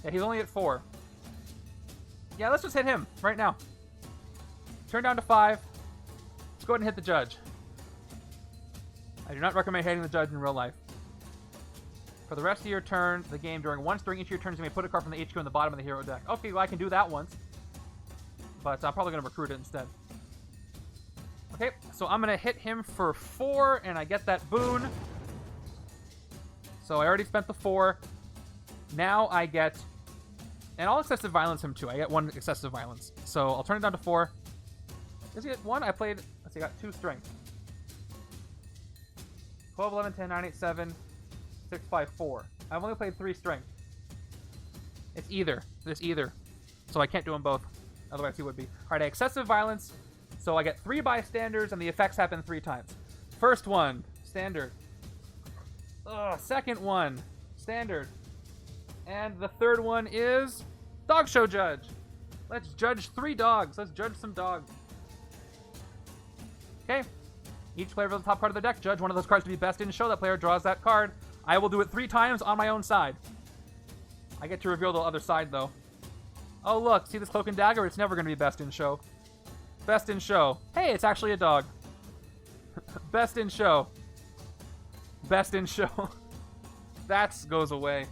Yeah, he's only at 4. Yeah, let's just hit him right now. Turn down to 5. Let's go ahead and hit the Judge. I do not recommend hitting the Judge in real life. For the rest of your turn, the game, once during each of your turns, you may put a card from the HQ in the bottom of the hero deck. Okay, well, I can do that once. But I'm probably going to recruit it instead. Okay, so I'm going to hit him for 4, and I get that boon. So I already spent the 4. Now I get... And I'll excessive violence him too. I get 1 excessive violence. So I'll turn it down to 4. Does he get 1? I played... Let's see, I got 2 strength. 12, 11, 10, 9, 8, 7, 6, 5, 4. I've only played 3 strength. It's either. There's either. So I can't do them both. Otherwise he would be. Alright, I excessive violence. So I get 3 bystanders, and the effects happen 3 times. First one, standard. Second one, standard. And the third one is Dog Show Judge. Let's judge 3 dogs. Let's judge some dogs. Okay. Each player for the top card of the deck, judge one of those cards to be best in show. That player draws that card. I will do it 3 times on my own side. I get to reveal the other side, though. Oh, look. See this Cloak and Dagger? It's never going to be best in show. Best in show. Hey, it's actually a dog. Best in show. Best in show. That goes away.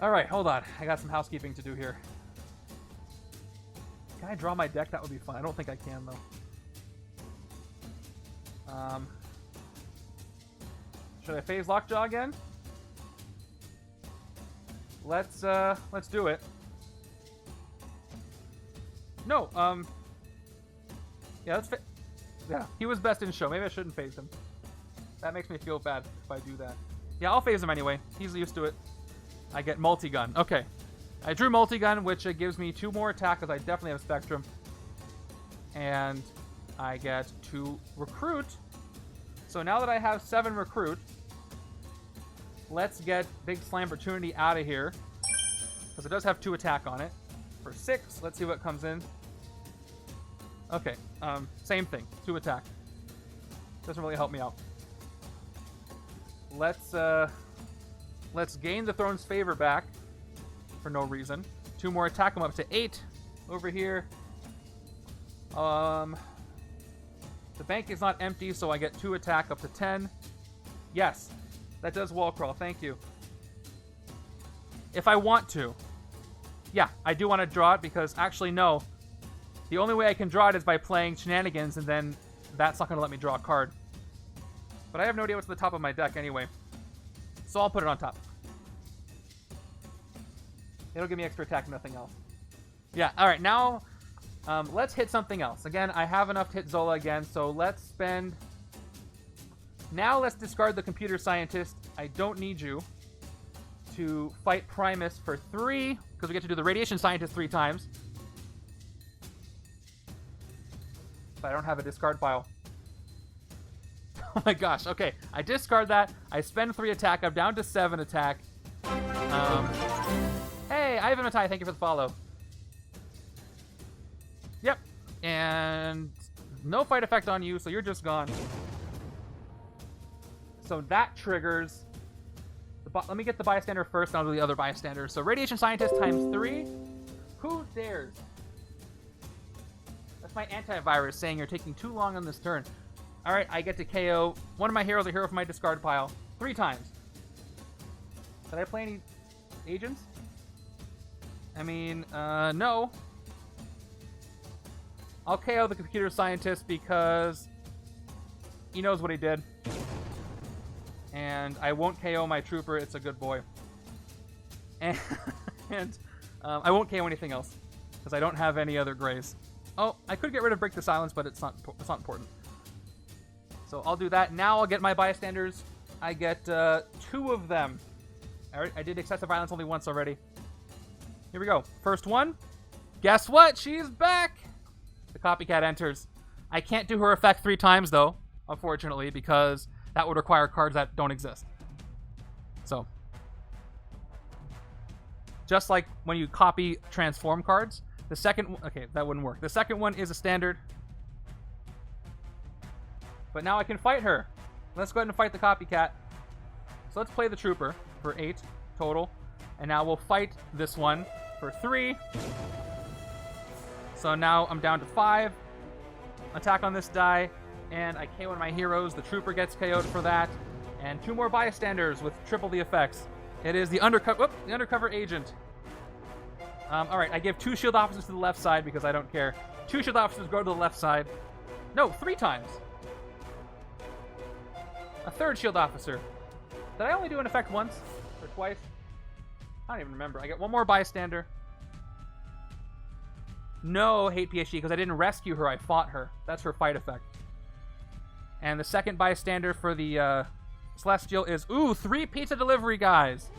Alright, hold on. I got some housekeeping to do here. Can I draw my deck? That would be fun. I don't think I can, though. Should I phase Lockjaw again? Let's do it. No, yeah, yeah, he was best in show. Maybe I shouldn't phase him. That makes me feel bad if I do that. Yeah, I'll phase him anyway. He's used to it. I get multi-gun. Okay. I drew multi-gun, which gives me 2 more attack, because I definitely have Spectrum. And I get 2 recruit. So now that I have 7 recruit, let's get Big Slambortunity out of here, because it does have 2 attack on it. For 6, let's see what comes in. Okay, same thing, 2 attack. Doesn't really help me out. Let's gain the Throne's favor back for no reason. 2 more attack, I'm up to 8 over here. The bank is not empty, so I get 2 attack up to 10. Yes, that does wall crawl, thank you. If I want to. Yeah, I do want to draw it because, actually, no. The only way I can draw it is by playing Shenanigans, and then that's not going to let me draw a card. But I have no idea what's at the top of my deck anyway. So I'll put it on top. It'll give me extra attack, nothing else. Yeah, alright, now let's hit something else. Again, I have enough to hit Zola again, so let's spend... Now let's discard the Computer Scientist. I don't need you to fight Primus for 3, because we get to do the Radiation Scientist 3 times. But I don't have a discard pile. Oh my gosh, okay. I discard that. I spend 3 attack. I'm down to 7 attack. Hey, Ivan Matai, thank you for the follow. Yep. And no fight effect on you, so you're just gone. So that triggers... Let me get the bystander first, and I'll do the other bystander. So Radiation Scientist times 3. Who dares? That's my antivirus saying you're taking too long on this turn. Alright, I get to KO one of my heroes, a hero from my discard pile, 3 times. Did I play any agents? I mean, no. I'll KO the Computer Scientist because he knows what he did. And I won't KO my Trooper, it's a good boy. And, I won't KO anything else, because I don't have any other grays. Oh, I could get rid of Break the Silence, but it's not important. So I'll do that. Now I'll get my bystanders. I get 2 of them. Alright, I did Excessive Violence only once already. Here we go. First one. Guess what? She's back! The Copycat enters. I can't do her effect 3 times, though, unfortunately, because that would require cards that don't exist. So, just like when you copy transform cards, the second... Okay, that wouldn't work. The second one is a standard. But now I can fight her. Let's go ahead and fight the Copycat. So let's play the Trooper for 8 total. And now we'll fight this one for 3. So now I'm down to 5. Attack on this die. And I KO one of my heroes. The Trooper gets KO'd for that. And 2 more bystanders with triple the effects. It is the undercover agent. Alright, I give 2 shield officers to the left side because I don't care. 2 shield officers go to the left side. No, 3 times. A 3rd shield officer. Did I only do an effect once? Or twice? I don't even remember. I get 1 more bystander. No, hate PSG, because I didn't rescue her, I fought her. That's her fight effect. And the 2nd bystander for the Celestial is, 3 pizza delivery guys.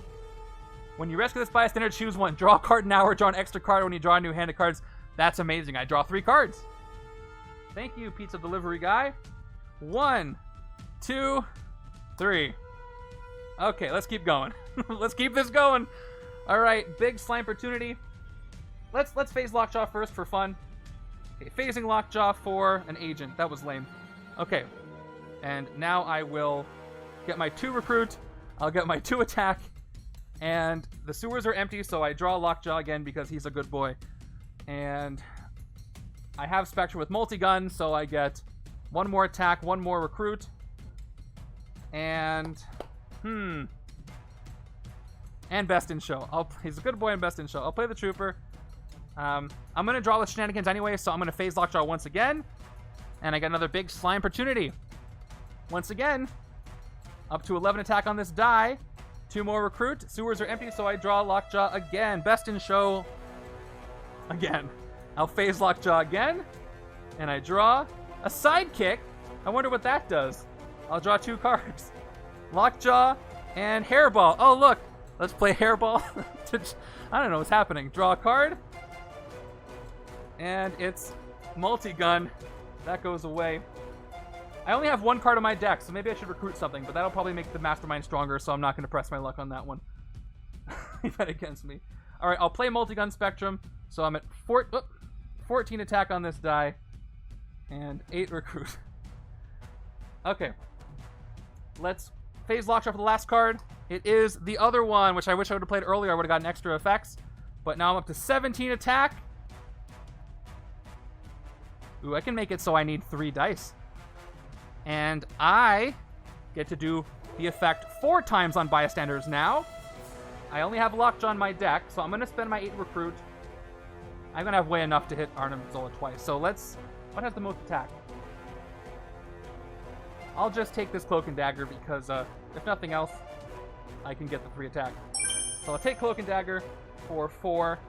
When you rescue this bystander, choose 1. Draw a card now or draw an extra card when you draw a new hand of cards. That's amazing. I draw 3 cards. Thank you, pizza delivery guy. 1, 2, 3. Okay, let's keep going. Let's keep this going. All right, big slime opportunity. Let's phase Lockjaw first for fun. Okay, phasing Lockjaw for an agent. That was lame. Okay, and now I will get my 2 recruit. I'll get my 2 attack. And the sewers are empty, so I draw Lockjaw again because he's a good boy. And I have Spectre with multi-gun, so I get 1 more attack, 1 more recruit. And, and Best in Show. He's a good boy in Best in Show. I'll play the Trooper. I'm going to draw with Shenanigans anyway, so I'm going to phase Lockjaw once again. And I get another big slime opportunity. Once again, up to 11 attack on this die. 2 more recruit. Sewers are empty, so I draw Lockjaw again. Best in show again. I'll phase Lockjaw again. And I draw a Sidekick. I wonder what that does. I'll draw 2 cards. Lockjaw and Hairball. Oh, look. Let's play Hairball. I don't know what's happening. Draw a card. And it's Multi-Gun. That goes away. I only have 1 card on my deck, so maybe I should recruit something, but that'll probably make the Mastermind stronger, so I'm not going to press my luck on that one. He bet against me. Alright, I'll play Multi-Gun Spectrum, so I'm at 14 attack on this die, and 8 recruit. Okay. Let's phase Lockjaw for the last card. It is the other one, which I wish I would have played earlier. I would have gotten extra effects, but now I'm up to 17 attack. Ooh, I can make it so I need 3 dice. And I get to do the effect 4 times on bystanders now. I only have Lockjaw on my deck, so I'm going to spend my 8 recruit. I'm going to have way enough to hit Arnim Zola twice. So let's... What has the most attack? I'll just take this Cloak and Dagger because, if nothing else, I can get the 3 attack. So I'll take Cloak and Dagger for 4.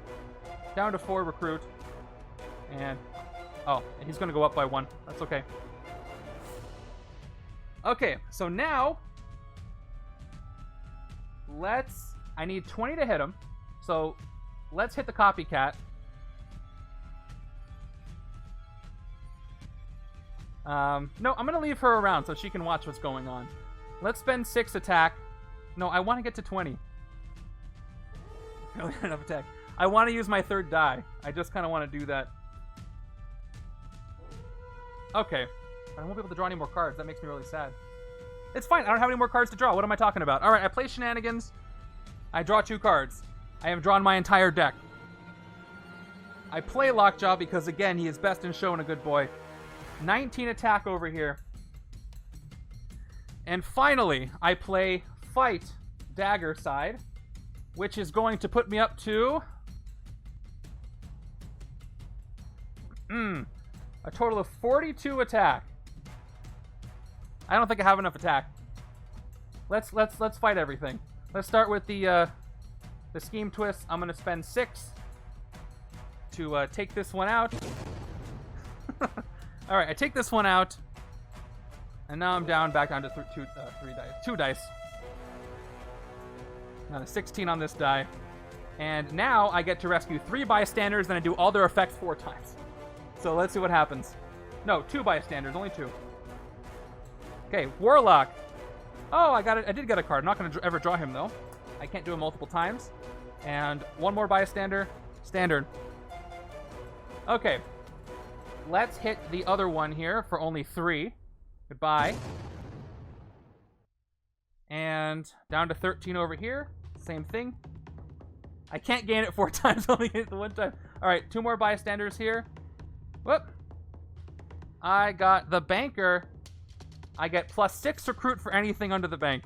Down to 4 recruit. And... Oh, and he's going to go up by 1. That's okay. Okay, so now... I need 20 to hit him. So, let's hit the Copycat. No, I'm going to leave her around so she can watch what's going on. Let's spend 6 attack. No, I want to get to 20. I don't have enough attack. I want to use my 3rd die. I just kind of want to do that. Okay. I won't be able to draw any more cards. That makes me really sad. It's fine. I don't have any more cards to draw. What am I talking about? Alright, I play Shenanigans. I draw 2 cards. I have drawn my entire deck. I play Lockjaw because, again, he is best in show and a good boy. 19 attack over here. And finally, I play Fight Dagger side, which is going to put me up to... a total of 42 attack. I don't think I have enough attack. Let's fight everything. Let's start with the Scheme Twist. I'm gonna spend 6 to take this one out. All right, I take this one out, and now I'm back down to 2 dice. Now a 16 on this die, and now I get to rescue 3 bystanders. Then I do all their effects 4 times. So let's see what happens. No, 2 bystanders, only 2. Okay, Warlock. Oh, I got it. I did get a card. I'm not going to ever draw him, though. I can't do it multiple times. And 1 more bystander. Standard. Okay. Let's hit the other one here for only 3. Goodbye. And down to 13 over here. Same thing. I can't gain it 4 times. Only hit it the 1 time. All right, 2 more bystanders here. Whoop. I got the Banker. I get +6 recruit for anything under the bank.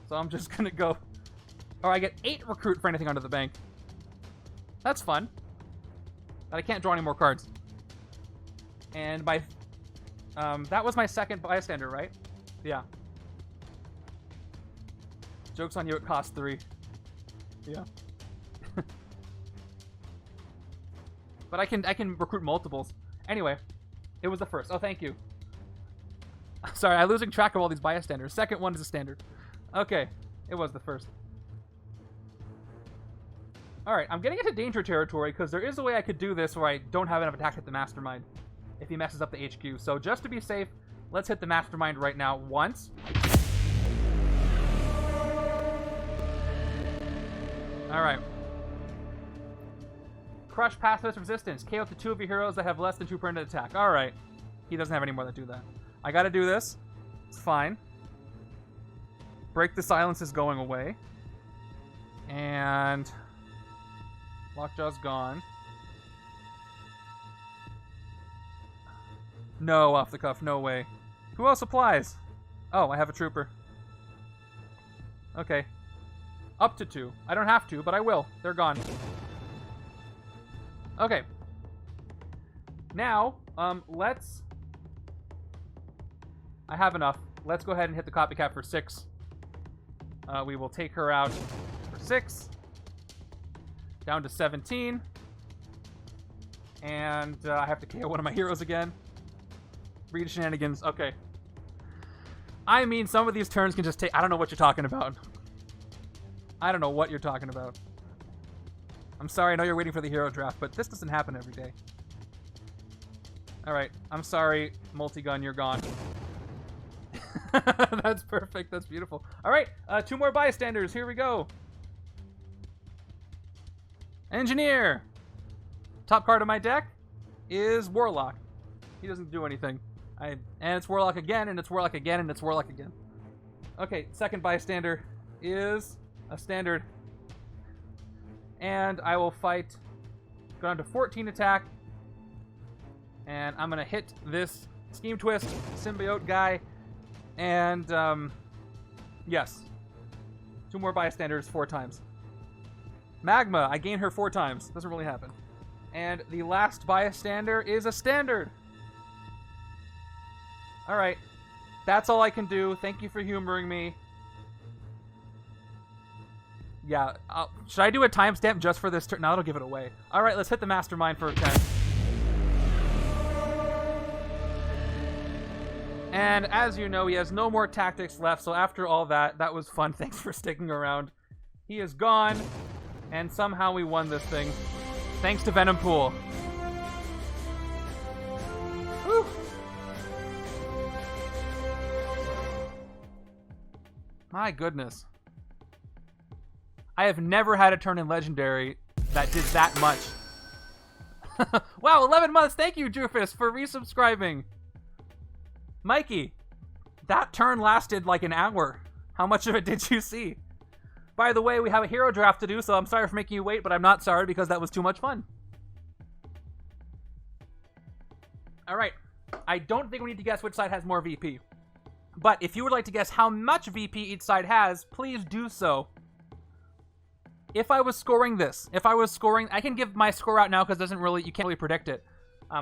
So I'm just going to go... Or I get 8 recruit for anything under the bank. That's fun. But I can't draw any more cards. And my... that was my 2nd bystander, right? Yeah. Joke's on you, it costs 3. Yeah. But I can recruit multiples. Anyway, it was the first. Oh, thank you. Sorry, I'm losing track of all these bystanders. 2nd one is a standard. Okay, it was the first. Alright, I'm getting into danger territory because there is a way I could do this where I don't have enough attack to hit the Mastermind if he messes up the HQ. So just to be safe, let's hit the Mastermind right now once. Alright. Crush Pacifist Resistance. KO to 2 of your heroes that have less than 2 permanent attack. Alright. He doesn't have any more that do that. I gotta do this. It's fine. Break the Silence is going away. And... Lockjaw's gone. No, off the cuff. No way. Who else applies? Oh, I have a trooper. Okay. Up to 2. I don't have to, but I will. They're gone. Okay. Now, let's... I have enough. Let's go ahead and hit the copycat for 6. We will take her out for 6. Down to 17. And I have to KO one of my heroes again. Read shenanigans. Okay. I mean, some of these turns can just take... I don't know what you're talking about. I don't know what you're talking about. I'm sorry, I know you're waiting for the hero draft, but this doesn't happen every day. Alright, I'm sorry, Multigun, you're gone. That's perfect, that's beautiful. Alright, 2 more bystanders, here we go. Engineer! Top card of my deck is Warlock. He doesn't do anything. And it's Warlock again, and it's Warlock again, and it's Warlock again. Okay, second bystander is a standard. And I will fight, go down to 14 attack. And I'm going to hit this Scheme Twist symbiote guy. And, yes. 2 more bystanders 4 times. Magma, I gain her 4 times. Doesn't really happen. And the last bystander is a standard. Alright. That's all I can do. Thank you for humoring me. Yeah. Should I do a timestamp just for this turn? No, that'll give it away. Alright, let's hit the Mastermind for a 10. And as you know, he has no more tactics left, so after all that, that was fun. Thanks for sticking around. He is gone, and somehow we won this thing. Thanks to Venompool. Whew. My goodness. I have never had a turn in Legendary that did that much. Wow, 11 months. Thank you, Jufus, for resubscribing. Mikey, that turn lasted like an hour. How much of it did you see? By the way, we have a hero draft to do, so I'm sorry for making you wait, but I'm not sorry because that was too much fun. Alright, I don't think we need to guess which side has more VP. But if you would like to guess how much VP each side has, please do so. If I was scoring this, I can give my score out now because you can't really predict it.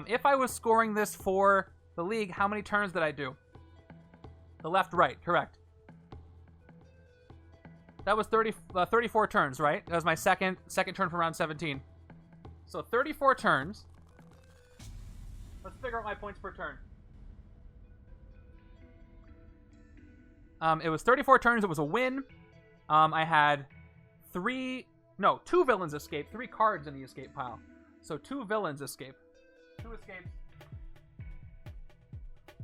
If I was scoring this for the league, how many turns did I do? The left, right, correct. That was 34 turns, right? That was my second turn for round 17. So 34 turns. Let's figure out my points per turn. It was 34 turns. It was a win. I had 2 villains escape. 3 cards in the escape pile. So 2 villains escape. 2 escapes.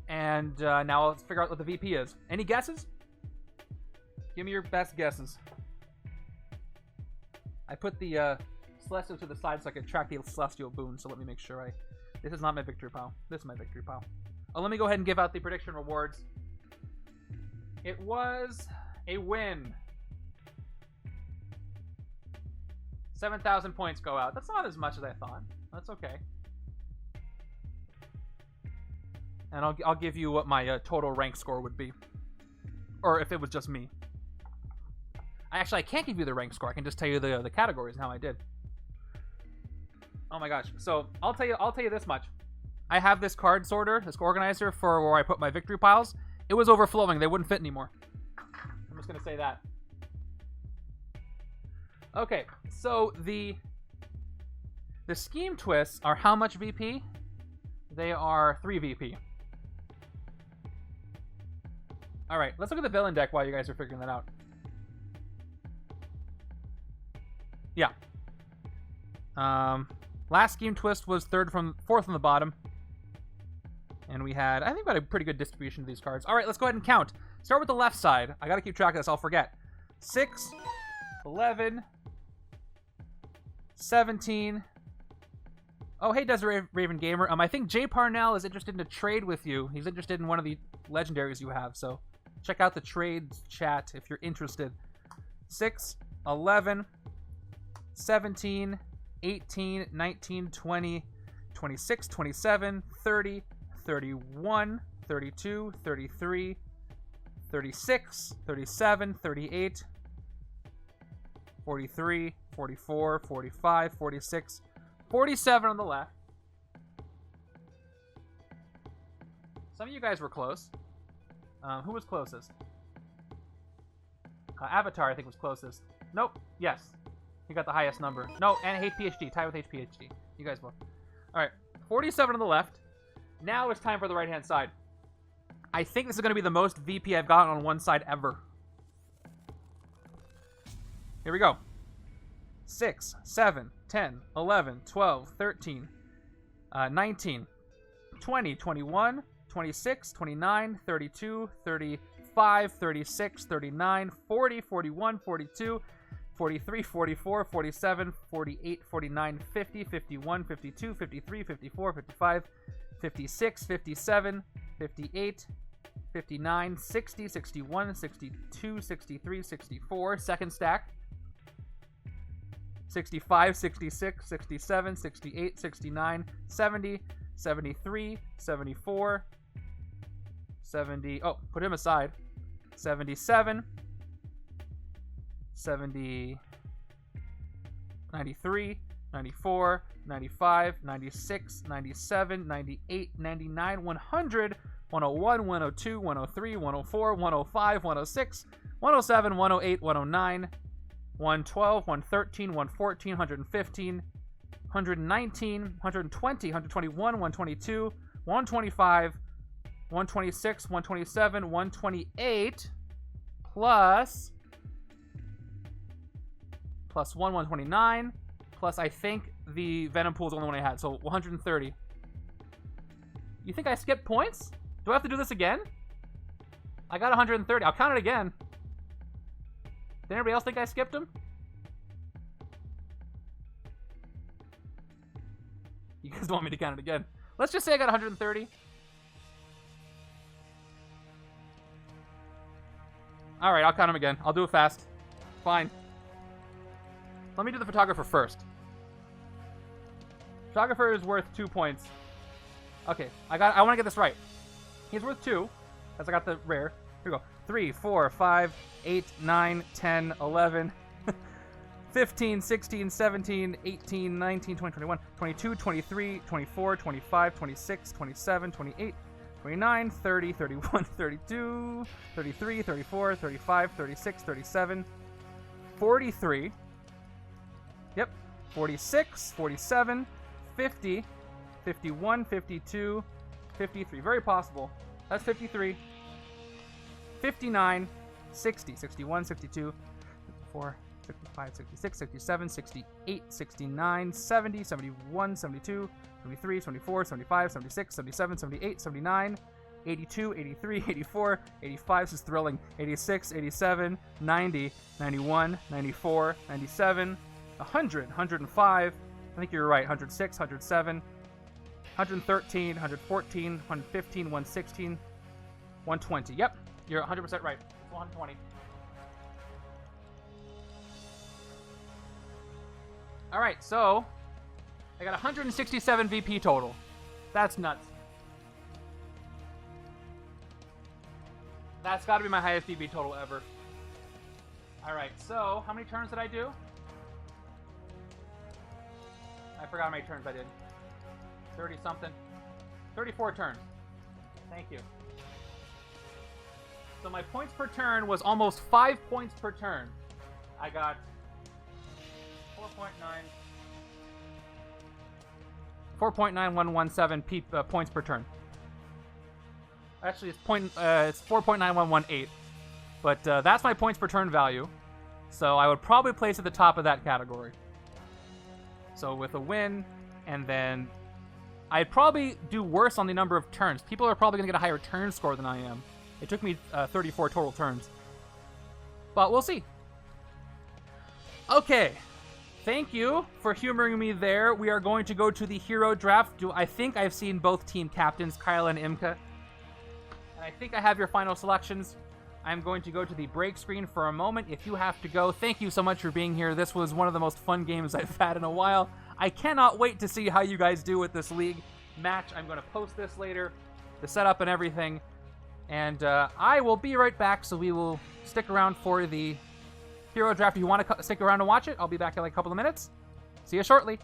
And now let's figure out what the VP is. Any guesses? Give me your best guesses. I put the Celestial to the side so I could track the Celestial boon, so let me make sure This is not my victory pile. This is my victory pile. Oh, let me go ahead and give out the prediction rewards. It was a win. 7,000 points go out. That's not as much as I thought. That's okay. And I'll give you what my total rank score would be. Or if it was just me. I can't give you the rank score. I can just tell you the categories and how I did. Oh my gosh. So I'll tell you this much. I have this card sorter, this organizer for where I put my victory piles. It was overflowing. They wouldn't fit anymore. I'm just gonna say that. Okay, so the scheme twists are how much VP? They are 3 VP. Alright, let's look at the villain deck while you guys are figuring that out. Yeah. Last scheme twist was 4th from the bottom. And we had, I think we had a pretty good distribution of these cards. Alright, let's go ahead and count. Start with the left side. I gotta keep track of this, I'll forget. 6, 11, 17. Oh, hey, Desiree Raven Gamer. I think Jay Parnell is interested in a trade with you. He's interested in one of the legendaries you have, so check out the trades chat if you're interested. 6, 11, 17, 18, 19, 20, 26, 27, 30, 31, 32, 33, 36, 37, 38, 43, 44, 45, 46, 47 on the left. Some of you guys were close. Who was closest? Avatar, I think, was closest. Nope. Yes. He got the highest number. No, and HPHD. Tied with HPHD. You guys both. Alright. 47 on the left. Now it's time for the right-hand side. I think this is going to be the most VP I've gotten on one side ever. Here we go. 6, 7, 10, 11, 12, 13, 19, 20, 21, 26, 29, 32, 35, 36, 39, 40, 41, 42, 43, 44, 47, 48, 49, 50, 51, 52, 53, 54, 55, 56, 57, 58, 59, 60, 61, 62, 63, 64. Second stack. 65, 66, 67, 68, 69, 70, 73, 74, 70. Oh, put him aside. 77, 70, 93, 94, 95, 96, 97, 98, 99, 100, 101, 102, 103, 104, 105, 106, 107, 108, 109, 112, 113, 114, 115, 119, 120, 121, 122, 125, 126, 127, 128, plus 1, 129, plus I think the Venompool is the only one I had, so 130. You think I skipped points? Do I have to do this again? I got 130. I'll count it again. Did anybody else think I skipped them? You guys want me to count it again? Let's just say I got 130. Alright, I'll count them again. I'll do it fast. Fine. Let me do the photographer first. Photographer is worth 2 points. Okay, I want to get this right. He's worth 2, as I got the rare. Here we go. 3, 4, 5, 8, 9, 10, 11, 15, 16, 17, 18, 19, 20, 21, 22, 23, 24, 25, 26, 27, 28, 29, 30, 31, 32, 33, 34, 35, 36, 37, 43. Yep. 46, 47, 50, 51, 52, 53. Very possible. That's 53. 59, 60, 61, 62, 64, 65, 66, 67, 68, 69, 70, 71, 72, 73, 74, 75, 76, 77, 78, 79, 82, 83, 84, 85. This is thrilling. 86, 87, 90, 91, 94, 97, 100, 105. I think you're right. 106, 107, 113, 114, 115, 116, 120. Yep. You're 100% right. It's 120. Alright, so I got 167 VP total. That's nuts. That's got to be my highest VP total ever. Alright, so how many turns did I do? I forgot how many turns I did. 30-something. 34 turns. Thank you. So my points per turn was almost 5 points per turn. I got 4.9117 points per turn. Actually, it's 4.9118. But that's my points per turn value. So I would probably place at the top of that category. So with a win, and then I'd probably do worse on the number of turns. People are probably going to get a higher turn score than I am. It took me 34 total turns. But we'll see. Okay. Thank you for humoring me there. We are going to go to the hero draft. I think I've seen both team captains, Kyle and Imka. And I think I have your final selections. I'm going to go to the break screen for a moment. If you have to go, thank you so much for being here. This was one of the most fun games I've had in a while. I cannot wait to see how you guys do with this league match. I'm going to post this later, the setup and everything. And I will be right back, so we will stick around for the hero draft. If you want to stick around and watch it, I'll be back in like a couple of minutes. See you shortly.